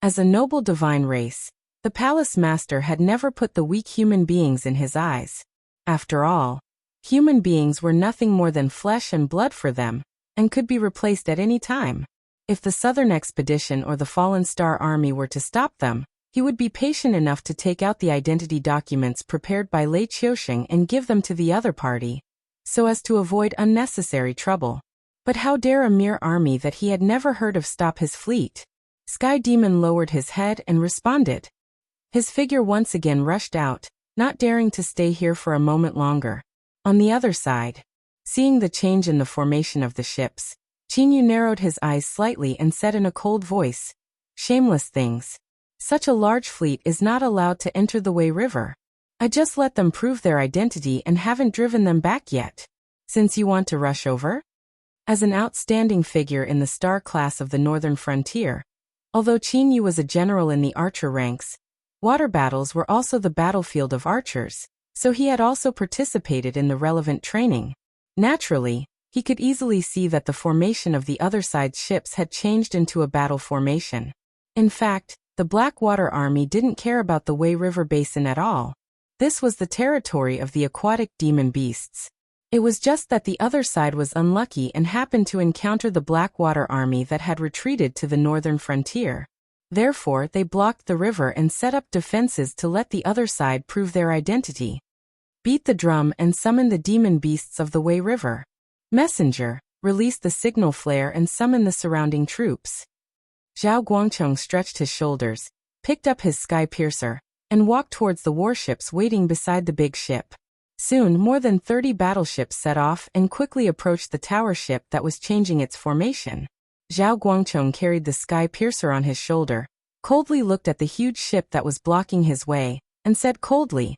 As a noble divine race, the palace master had never put the weak human beings in his eyes. After all, human beings were nothing more than flesh and blood for them, and could be replaced at any time. If the Southern Expedition or the Fallen Star Army were to stop them, he would be patient enough to take out the identity documents prepared by Lei Qiusheng and give them to the other party, so as to avoid unnecessary trouble. But how dare a mere army that he had never heard of stop his fleet? Sky Demon lowered his head and responded. His figure once again rushed out, not daring to stay here for a moment longer. On the other side, seeing the change in the formation of the ships, Qinyu narrowed his eyes slightly and said in a cold voice, "Shameless things. Such a large fleet is not allowed to enter the Wei River. I just let them prove their identity and haven't driven them back yet. Since you want to rush over?" As an outstanding figure in the star class of the northern frontier, although Qinyu was a general in the archer ranks, water battles were also the battlefield of archers, so he had also participated in the relevant training. Naturally, he could easily see that the formation of the other side's ships had changed into a battle formation. In fact, the Blackwater Army didn't care about the Wei River Basin at all. This was the territory of the aquatic demon beasts. It was just that the other side was unlucky and happened to encounter the Blackwater Army that had retreated to the northern frontier. Therefore, they blocked the river and set up defenses to let the other side prove their identity. Beat the drum and summon the demon beasts of the Wei River. Messenger, release the signal flare and summon the surrounding troops. Zhao Guangcheng stretched his shoulders, picked up his sky piercer, and walked towards the warships waiting beside the big ship. Soon more than 30 battleships set off and quickly approached the tower ship that was changing its formation. Zhao Guangcheng carried the sky piercer on his shoulder, coldly looked at the huge ship that was blocking his way, and said coldly,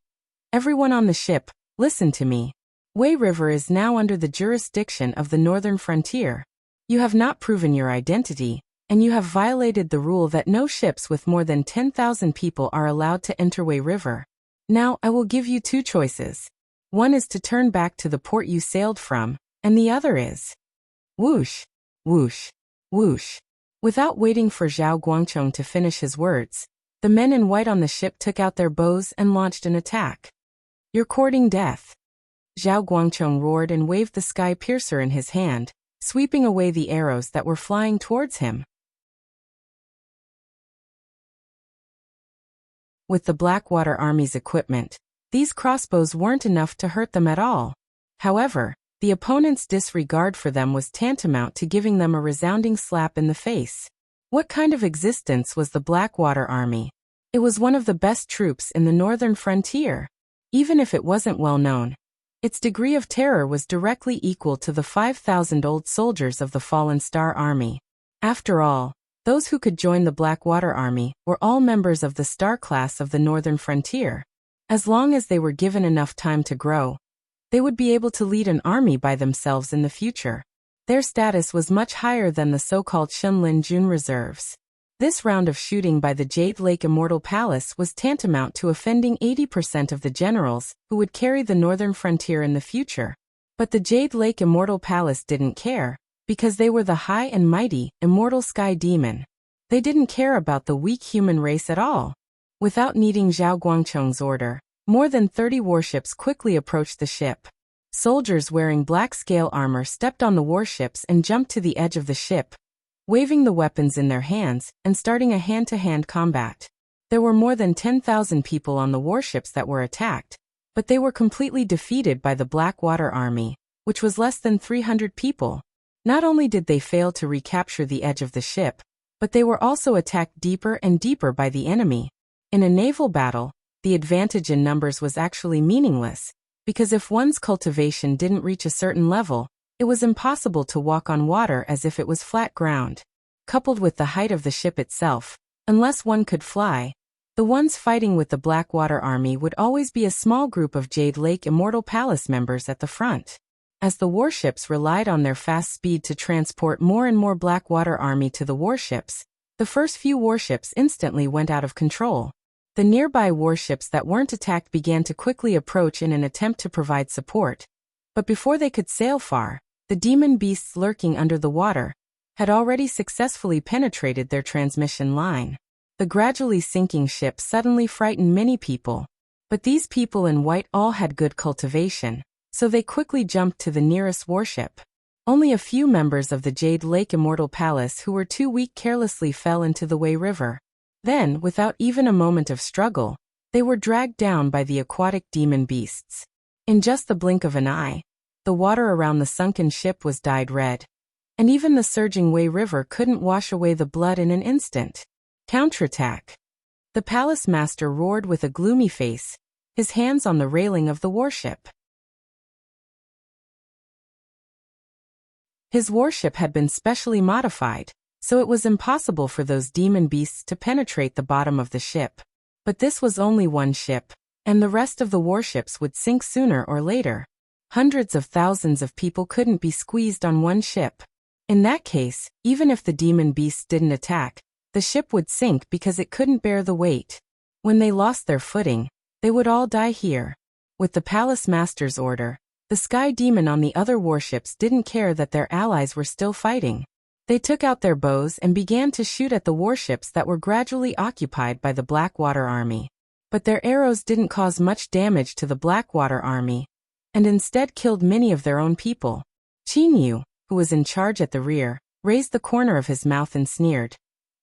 "Everyone on the ship, listen to me. Wei River is now under the jurisdiction of the northern frontier. You have not proven your identity, and you have violated the rule that no ships with more than 10,000 people are allowed to enter Wei River. Now I will give you two choices. One is to turn back to the port you sailed from, and the other is..." Whoosh, whoosh, whoosh. Without waiting for Zhao Guangcheng to finish his words, the men in white on the ship took out their bows and launched an attack. "You're courting death." Zhao Guangcheng roared and waved the sky piercer in his hand, sweeping away the arrows that were flying towards him. With the Blackwater Army's equipment, these crossbows weren't enough to hurt them at all. However, the opponent's disregard for them was tantamount to giving them a resounding slap in the face. What kind of existence was the Blackwater Army? It was one of the best troops in the northern frontier. Even if it wasn't well known, its degree of terror was directly equal to the 5,000 old soldiers of the Fallen Star Army. After all, those who could join the Blackwater Army were all members of the star class of the northern frontier. As long as they were given enough time to grow, they would be able to lead an army by themselves in the future. Their status was much higher than the so-called Shenlin Jun reserves. This round of shooting by the Jade Lake Immortal Palace was tantamount to offending 80% of the generals who would carry the northern frontier in the future. But the Jade Lake Immortal Palace didn't care, because they were the high and mighty, immortal Sky Demon. They didn't care about the weak human race at all. Without needing Zhao Guangcheng's order, More than 30 warships quickly approached the ship. Soldiers wearing black scale armor stepped on the warships and jumped to the edge of the ship, waving the weapons in their hands and starting a hand-to-hand combat. There were more than 10,000 people on the warships that were attacked, but they were completely defeated by the Blackwater Army, which was less than 300 people. Not only did they fail to recapture the edge of the ship, but they were also attacked deeper and deeper by the enemy. In a naval battle, the advantage in numbers was actually meaningless, because if one's cultivation didn't reach a certain level, it was impossible to walk on water as if it was flat ground. Coupled with the height of the ship itself, unless one could fly, the ones fighting with the Blackwater Army would always be a small group of Jade Lake Immortal Palace members at the front. As the warships relied on their fast speed to transport more and more Blackwater Army to the warships, the first few warships instantly went out of control. The nearby warships that weren't attacked began to quickly approach in an attempt to provide support. But before they could sail far, the demon beasts lurking under the water had already successfully penetrated their transmission line. The gradually sinking ship suddenly frightened many people. But these people in white all had good cultivation, so they quickly jumped to the nearest warship. Only a few members of the Jade Lake Immortal Palace who were too weak carelessly fell into the Wei River. Then, without even a moment of struggle, they were dragged down by the aquatic demon beasts. In just the blink of an eye, the water around the sunken ship was dyed red. And even the surging Wei River couldn't wash away the blood in an instant. Counterattack. The palace master roared with a gloomy face, his hands on the railing of the warship. His warship had been specially modified, so it was impossible for those demon beasts to penetrate the bottom of the ship. But this was only one ship, and the rest of the warships would sink sooner or later. Hundreds of thousands of people couldn't be squeezed on one ship. In that case, even if the demon beasts didn't attack, the ship would sink because it couldn't bear the weight. When they lost their footing, they would all die here. With the palace master's order, the sky demon on the other warships didn't care that their allies were still fighting. They took out their bows and began to shoot at the warships that were gradually occupied by the Blackwater Army. But their arrows didn't cause much damage to the Blackwater Army, and instead killed many of their own people. Qinyu, who was in charge at the rear, raised the corner of his mouth and sneered,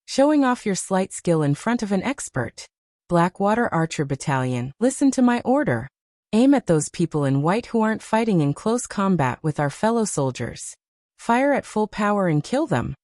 "Showing off your slight skill in front of an expert. Blackwater Archer Battalion, listen to my order. Aim at those people in white who aren't fighting in close combat with our fellow soldiers. Fire at full power and kill them."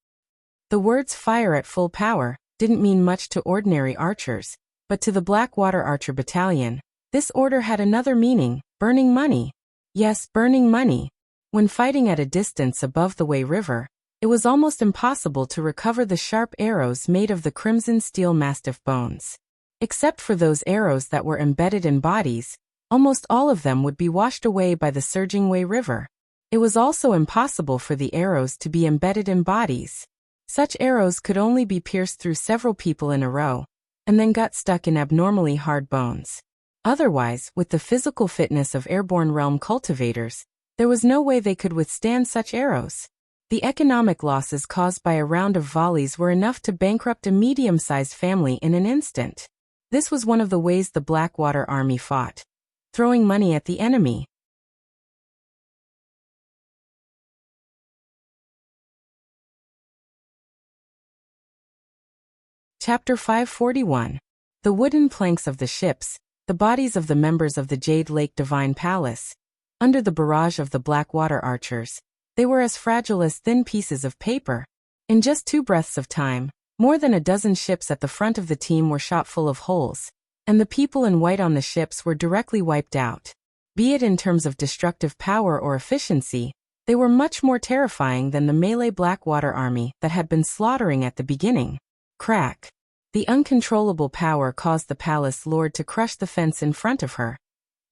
The words "fire at full power" didn't mean much to ordinary archers, but to the Blackwater Archer Battalion, this order had another meaning: burning money. Yes, burning money. When fighting at a distance above the Wei River, it was almost impossible to recover the sharp arrows made of the crimson steel mastiff bones. Except for those arrows that were embedded in bodies, almost all of them would be washed away by the surging Wei River. It was also impossible for the arrows to be embedded in bodies. Such arrows could only be pierced through several people in a row, and then got stuck in abnormally hard bones. Otherwise, with the physical fitness of airborne realm cultivators, there was no way they could withstand such arrows. The economic losses caused by a round of volleys were enough to bankrupt a medium-sized family in an instant. This was one of the ways the Blackwater Army fought: throwing money at the enemy. Chapter 541. The wooden planks of the ships, the bodies of the members of the Jade Lake Divine Palace. Under the barrage of the Blackwater archers, they were as fragile as thin pieces of paper. In just 2 breaths of time, more than a dozen ships at the front of the team were shot full of holes, and the people in white on the ships were directly wiped out. Be it in terms of destructive power or efficiency, they were much more terrifying than the melee Blackwater Army that had been slaughtering at the beginning. Crack. The uncontrollable power caused the palace lord to crush the fence in front of her,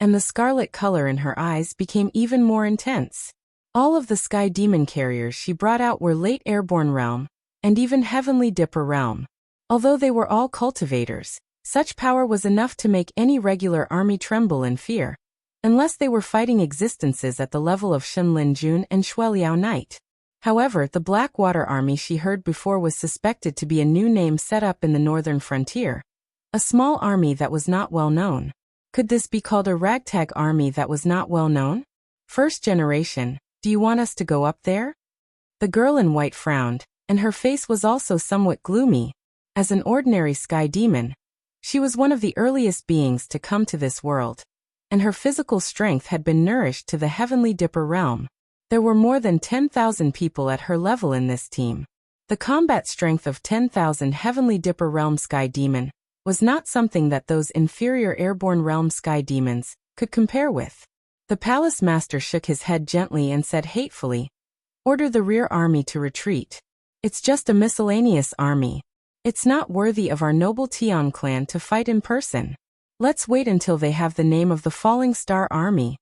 and the scarlet color in her eyes became even more intense. All of the sky demon carriers she brought out were late airborne realm, and even heavenly dipper realm. Although they were all cultivators, such power was enough to make any regular army tremble in fear, unless they were fighting existences at the level of Shenlin Jun and Shueliao Knight. However, the Blackwater Army she heard before was suspected to be a new name set up in the northern frontier, a small army that was not well known. Could this be called a ragtag army that was not well known? First generation, do you want us to go up there? The girl in white frowned, and her face was also somewhat gloomy. As an ordinary sky demon, she was one of the earliest beings to come to this world, and her physical strength had been nourished to the heavenly Dipper realm. There were more than 10,000 people at her level in this team. The combat strength of 10,000 heavenly Dipper realm sky demon was not something that those inferior airborne realm sky demons could compare with. The palace master shook his head gently and said hatefully, "Order the rear army to retreat. It's just a miscellaneous army. It's not worthy of our noble Tian clan to fight in person. Let's wait until they have the name of the Falling Star Army."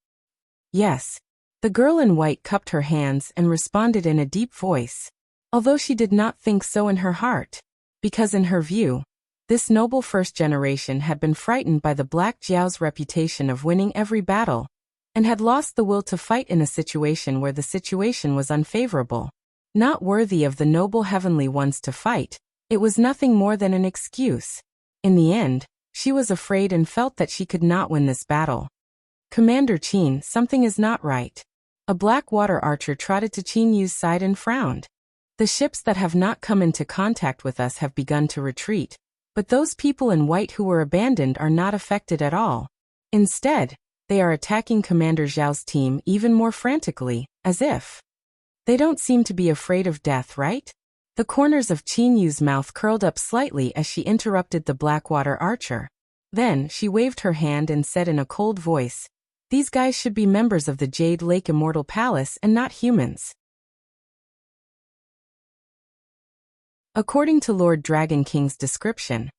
Yes. The girl in white cupped her hands and responded in a deep voice, although she did not think so in her heart, because in her view, this noble first generation had been frightened by the Black Jiao's reputation of winning every battle, and had lost the will to fight in a situation where the situation was unfavorable. Not worthy of the noble heavenly ones to fight, it was nothing more than an excuse. In the end, she was afraid and felt that she could not win this battle. "Commander Qin, something is not right." A black water archer trotted to Qin Yu's side and frowned. "The ships that have not come into contact with us have begun to retreat, but those people in white who were abandoned are not affected at all. Instead, they are attacking Commander Zhao's team even more frantically, as if they don't seem to be afraid of death, right?" The corners of Qin Yu's mouth curled up slightly as she interrupted the Blackwater archer. Then she waved her hand and said in a cold voice, "These guys should be members of the Jade Lake Immortal Palace and not humans." According to Lord Dragon King's description,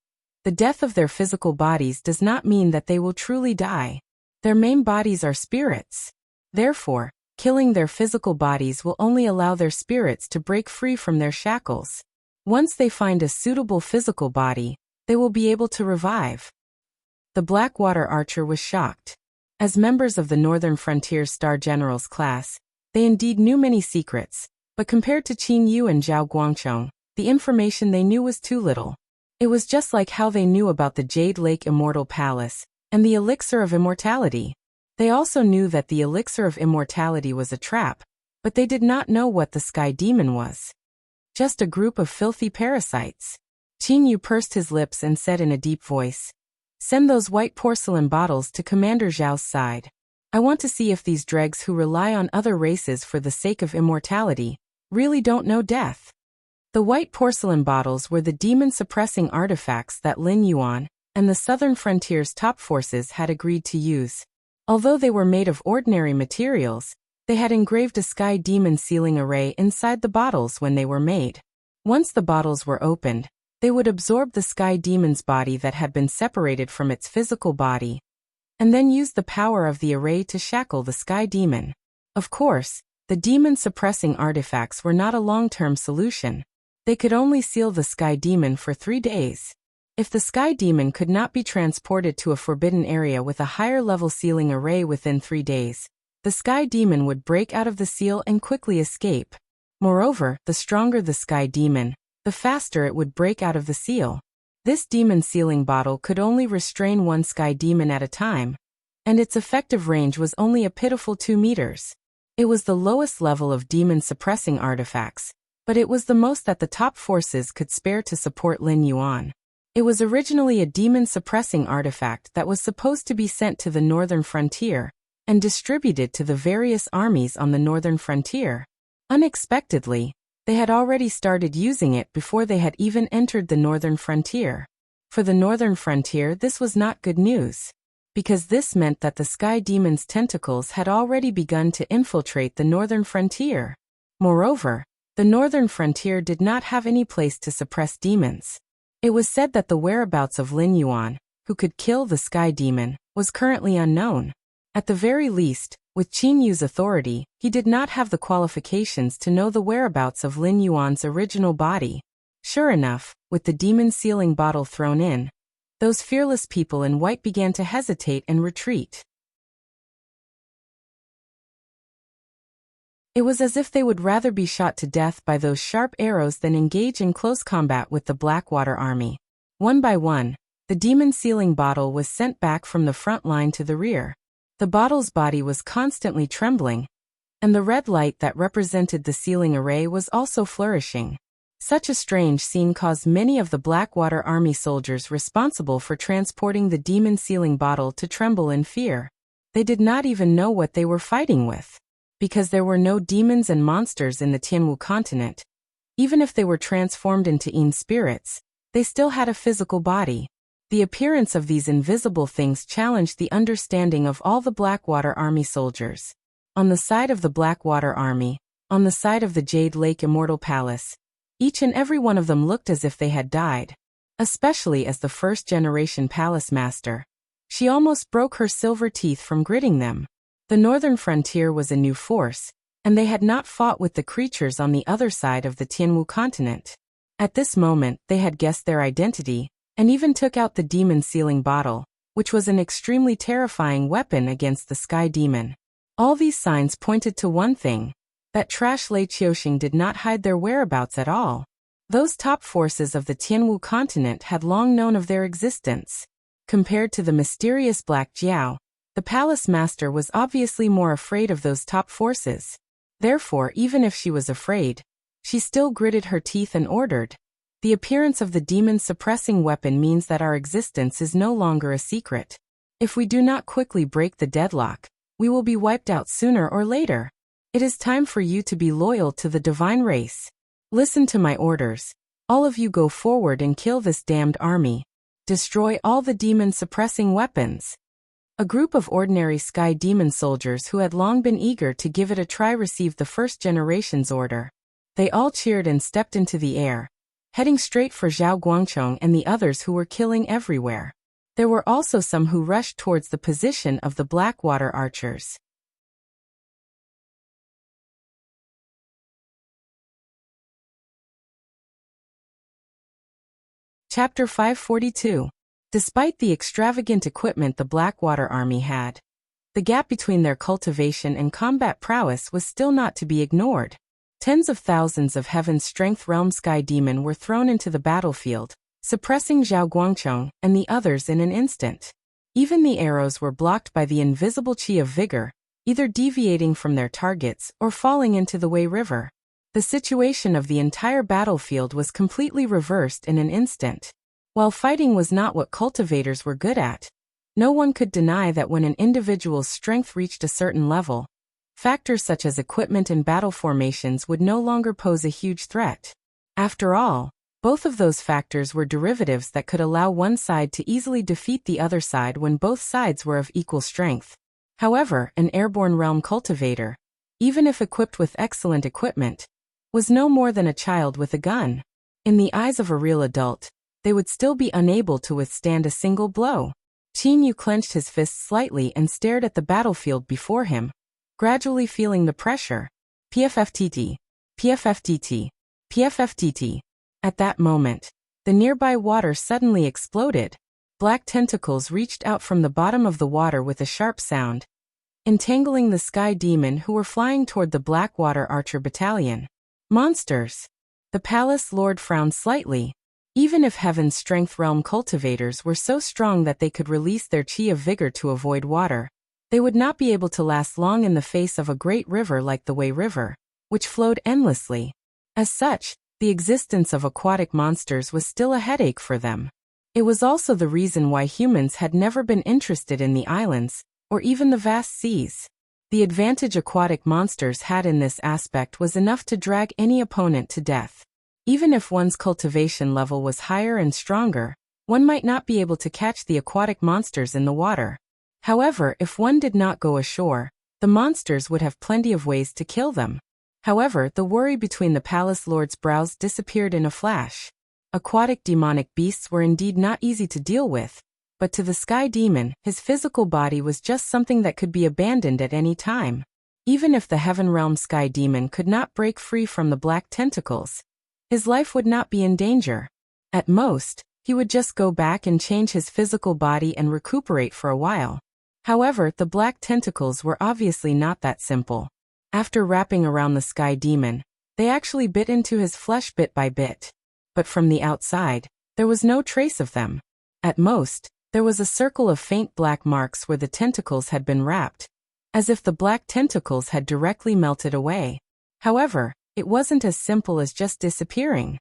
the death of their physical bodies does not mean that they will truly die. Their main bodies are spirits. Therefore, killing their physical bodies will only allow their spirits to break free from their shackles. Once they find a suitable physical body, they will be able to revive. The Blackwater archer was shocked. As members of the Northern Frontier Star Generals class, they indeed knew many secrets, but compared to Qin Yu and Zhao Guangchong, the information they knew was too little. It was just like how they knew about the Jade Lake Immortal Palace and the Elixir of Immortality. They also knew that the Elixir of Immortality was a trap, but they did not know what the Sky Demon was. Just a group of filthy parasites. Qin Yu pursed his lips and said in a deep voice, "Send those white porcelain bottles to Commander Zhao's side. I want to see if these dregs who rely on other races for the sake of immortality really don't know death." The white porcelain bottles were the demon-suppressing artifacts that Lin Yuan and the Southern Frontier's top forces had agreed to use. Although they were made of ordinary materials, they had engraved a sky demon sealing array inside the bottles when they were made. Once the bottles were opened, they would absorb the sky demon's body that had been separated from its physical body, and then use the power of the array to shackle the sky demon. Of course, the demon-suppressing artifacts were not a long-term solution. They could only seal the sky demon for 3 days. If the sky demon could not be transported to a forbidden area with a higher-level sealing array within 3 days, the sky demon would break out of the seal and quickly escape. Moreover, the stronger the sky demon, the faster it would break out of the seal. This demon sealing bottle could only restrain one sky demon at a time, and its effective range was only a pitiful 2 meters. It was the lowest level of demon-suppressing artifacts, but it was the most that the top forces could spare to support Lin Yuan. It was originally a demon-suppressing artifact that was supposed to be sent to the northern frontier and distributed to the various armies on the northern frontier. Unexpectedly, they had already started using it before they had even entered the northern frontier. For the northern frontier, this was not good news, because this meant that the sky demon's tentacles had already begun to infiltrate the northern frontier. Moreover, the northern frontier did not have any place to suppress demons. It was said that the whereabouts of Lin Yuan, who could kill the sky demon, was currently unknown. At the very least, with Qin Yu's authority, he did not have the qualifications to know the whereabouts of Lin Yuan's original body. Sure enough, with the demon sealing bottle thrown in, those fearless people in white began to hesitate and retreat. It was as if they would rather be shot to death by those sharp arrows than engage in close combat with the Blackwater army. One by one, The demon sealing bottle was sent back from the front line to the rear. The bottle's body was constantly trembling, and the red light that represented the sealing array was also flourishing. Such a strange scene caused many of the Blackwater Army soldiers responsible for transporting the demon sealing bottle to tremble in fear. They did not even know what they were fighting with, because there were no demons and monsters in the Tianwu continent. Even if they were transformed into Yin spirits, they still had a physical body. The appearance of these invisible things challenged the understanding of all the Blackwater Army soldiers. On the side of the Blackwater Army, on the side of the Jade Lake Immortal Palace, each and every one of them looked as if they had died. Especially as the first-generation palace master. She almost broke her silver teeth from gritting them. The northern frontier was a new force, and they had not fought with the creatures on the other side of the Tianwu continent. At this moment, they had guessed their identity, and even took out the demon sealing bottle, which was an extremely terrifying weapon against the sky demon. All these signs pointed to one thing, that Trash Lei Qiuxing did not hide their whereabouts at all. Those top forces of the Tianwu continent had long known of their existence. Compared to the mysterious Black Jiao, the palace master was obviously more afraid of those top forces. Therefore, even if she was afraid, she still gritted her teeth and ordered. The appearance of the demon-suppressing weapon means that our existence is no longer a secret. If we do not quickly break the deadlock, we will be wiped out sooner or later. It is time for you to be loyal to the divine race. Listen to my orders. All of you go forward and kill this damned army. Destroy all the demon-suppressing weapons. A group of ordinary sky demon soldiers who had long been eager to give it a try received the first generation's order. They all cheered and stepped into the air, heading straight for Zhao Guangchong and the others who were killing everywhere. There were also some who rushed towards the position of the Blackwater archers. Chapter 542. Despite the extravagant equipment the Blackwater Army had, the gap between their cultivation and combat prowess was still not to be ignored. Tens of thousands of Heaven's Strength Realm Sky Demon were thrown into the battlefield, suppressing Zhao Guangchong and the others in an instant. Even the arrows were blocked by the invisible Qi of Vigor, either deviating from their targets or falling into the Wei River. The situation of the entire battlefield was completely reversed in an instant. While fighting was not what cultivators were good at, no one could deny that when an individual's strength reached a certain level, factors such as equipment and battle formations would no longer pose a huge threat. After all, both of those factors were derivatives that could allow one side to easily defeat the other side when both sides were of equal strength. However, an airborne realm cultivator, even if equipped with excellent equipment, was no more than a child with a gun. In the eyes of a real adult, they would still be unable to withstand a single blow. Qin Yu clenched his fists slightly and stared at the battlefield before him, gradually feeling the pressure. PFFTT, PFFTT, PFFTT. At that moment, the nearby water suddenly exploded. Black tentacles reached out from the bottom of the water with a sharp sound, entangling the sky demon who were flying toward the Blackwater Archer Battalion. Monsters! The palace lord frowned slightly. Even if Heaven's Strength Realm cultivators were so strong that they could release their Qi of Vigor to avoid water, they would not be able to last long in the face of a great river like the Wei River, which flowed endlessly. As such, the existence of aquatic monsters was still a headache for them. It was also the reason why humans had never been interested in the islands, or even the vast seas. The advantage aquatic monsters had in this aspect was enough to drag any opponent to death. Even if one's cultivation level was higher and stronger, one might not be able to catch the aquatic monsters in the water. However, if one did not go ashore, the monsters would have plenty of ways to kill them. However, the worry between the palace lord's brows disappeared in a flash. Aquatic demonic beasts were indeed not easy to deal with, but to the sky demon, his physical body was just something that could be abandoned at any time. Even if the Heaven Realm sky demon could not break free from the black tentacles, his life would not be in danger. At most, he would just go back and change his physical body and recuperate for a while. However, the black tentacles were obviously not that simple. After wrapping around the sky demon, they actually bit into his flesh bit by bit. But from the outside, there was no trace of them. At most, there was a circle of faint black marks where the tentacles had been wrapped, as if the black tentacles had directly melted away. However, it wasn't as simple as just disappearing.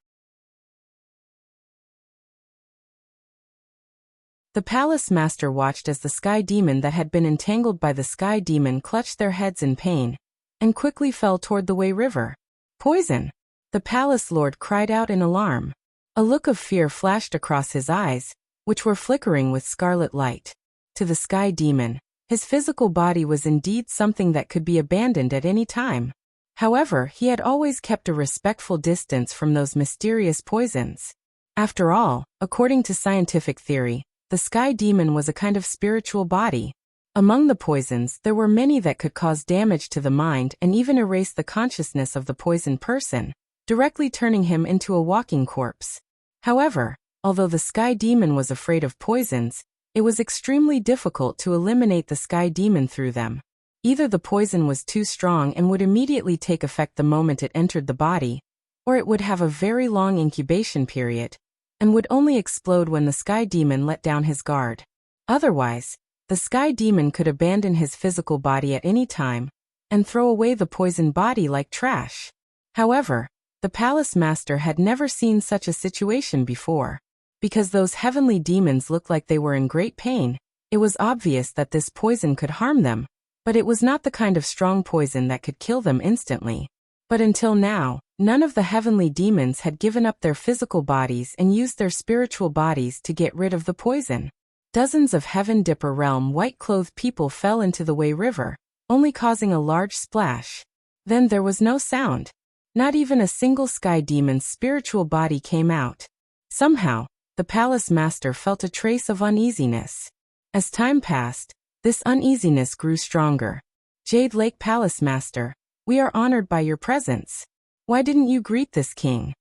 The palace master watched as the sky demon that had been entangled by the sky demon clutched their heads in pain, and quickly fell toward the Wei River. Poison! The palace lord cried out in alarm. A look of fear flashed across his eyes, which were flickering with scarlet light. To the sky demon, his physical body was indeed something that could be abandoned at any time. However, he had always kept a respectful distance from those mysterious poisons. After all, according to scientific theory, the sky demon was a kind of spiritual body. Among the poisons, there were many that could cause damage to the mind and even erase the consciousness of the poisoned person, directly turning him into a walking corpse. However, although the sky demon was afraid of poisons, it was extremely difficult to eliminate the sky demon through them. Either the poison was too strong and would immediately take effect the moment it entered the body, or it would have a very long incubation period, and would only explode when the sky demon let down his guard. Otherwise, the sky demon could abandon his physical body at any time, and throw away the poisoned body like trash. However, the palace master had never seen such a situation before. Because those heavenly demons looked like they were in great pain, it was obvious that this poison could harm them, but it was not the kind of strong poison that could kill them instantly. But until now, none of the heavenly demons had given up their physical bodies and used their spiritual bodies to get rid of the poison. Dozens of Heaven Dipper realm white-clothed people fell into the Wei River, only causing a large splash. Then there was no sound. Not even a single sky demon's spiritual body came out. Somehow, the palace master felt a trace of uneasiness. As time passed, this uneasiness grew stronger. Jade Lake Palace Master, we are honored by your presence. Why didn't you greet this king?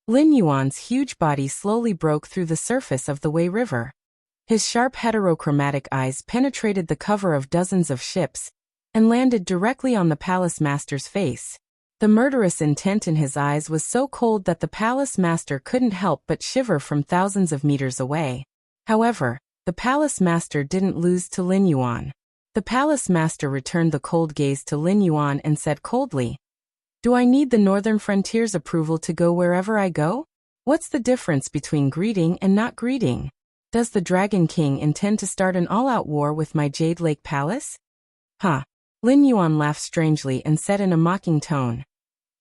Lin Yuan's huge body slowly broke through the surface of the Wei River. His sharp heterochromatic eyes penetrated the cover of dozens of ships and landed directly on the palace master's face. The murderous intent in his eyes was so cold that the palace master couldn't help but shiver from thousands of meters away. However, the palace master didn't lose to Lin Yuan. The palace master returned the cold gaze to Lin Yuan and said coldly, "Do I need the Northern Frontier's approval to go wherever I go? What's the difference between greeting and not greeting? Does the Dragon King intend to start an all-out war with my Jade Lake Palace?" "Huh." Lin Yuan laughed strangely and said in a mocking tone,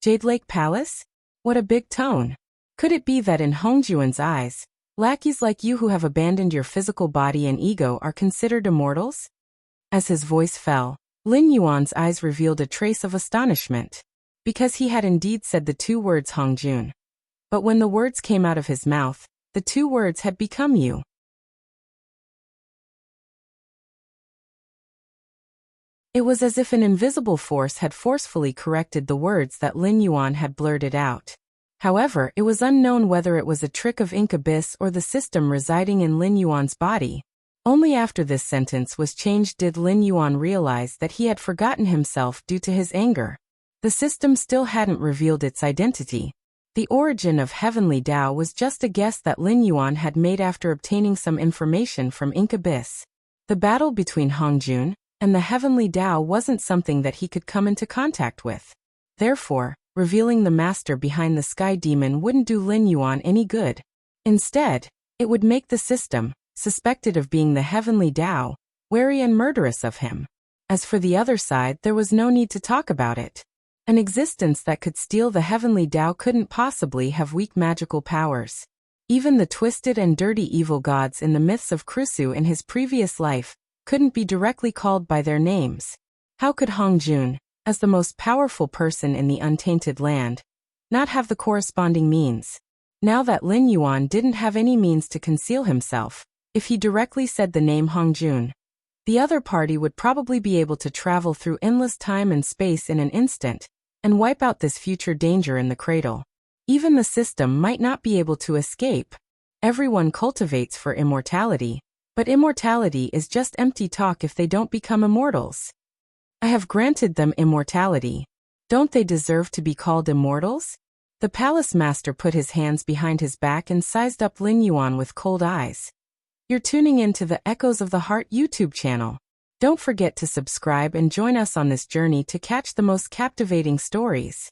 "Jade Lake Palace? What a big tone. Could it be that in Hongjuan's eyes, lackeys like you who have abandoned your physical body and ego are considered immortals?" As his voice fell, Lin Yuan's eyes revealed a trace of astonishment. Because he had indeed said the two words Hongjun. But when the words came out of his mouth, the two words had become you. It was as if an invisible force had forcefully corrected the words that Lin Yuan had blurted out. However, it was unknown whether it was a trick of Incubus or the system residing in Lin Yuan's body. Only after this sentence was changed did Lin Yuan realize that he had forgotten himself due to his anger. The system still hadn't revealed its identity. The origin of Heavenly Tao was just a guess that Lin Yuan had made after obtaining some information from Incubus. The battle between Hongjun and the Heavenly Tao wasn't something that he could come into contact with. Therefore, revealing the master behind the sky demon wouldn't do Lin Yuan any good. Instead, it would make the system, suspected of being the Heavenly Tao, wary and murderous of him. As for the other side, there was no need to talk about it. An existence that could steal the Heavenly Tao couldn't possibly have weak magical powers. Even the twisted and dirty evil gods in the myths of Krusu in his previous life couldn't be directly called by their names. How could Hongjun, as the most powerful person in the untainted land, not have the corresponding means? Now that Lin Yuan didn't have any means to conceal himself, if he directly said the name Hongjun, the other party would probably be able to travel through endless time and space in an instant, and wipe out this future danger in the cradle. Even the system might not be able to escape. Everyone cultivates for immortality, but immortality is just empty talk if they don't become immortals. I have granted them immortality. Don't they deserve to be called immortals? The palace master put his hands behind his back and sized up Lin Yuan with cold eyes. You're tuning into the Echoes of the Heart YouTube channel. Don't forget to subscribe and join us on this journey to catch the most captivating stories.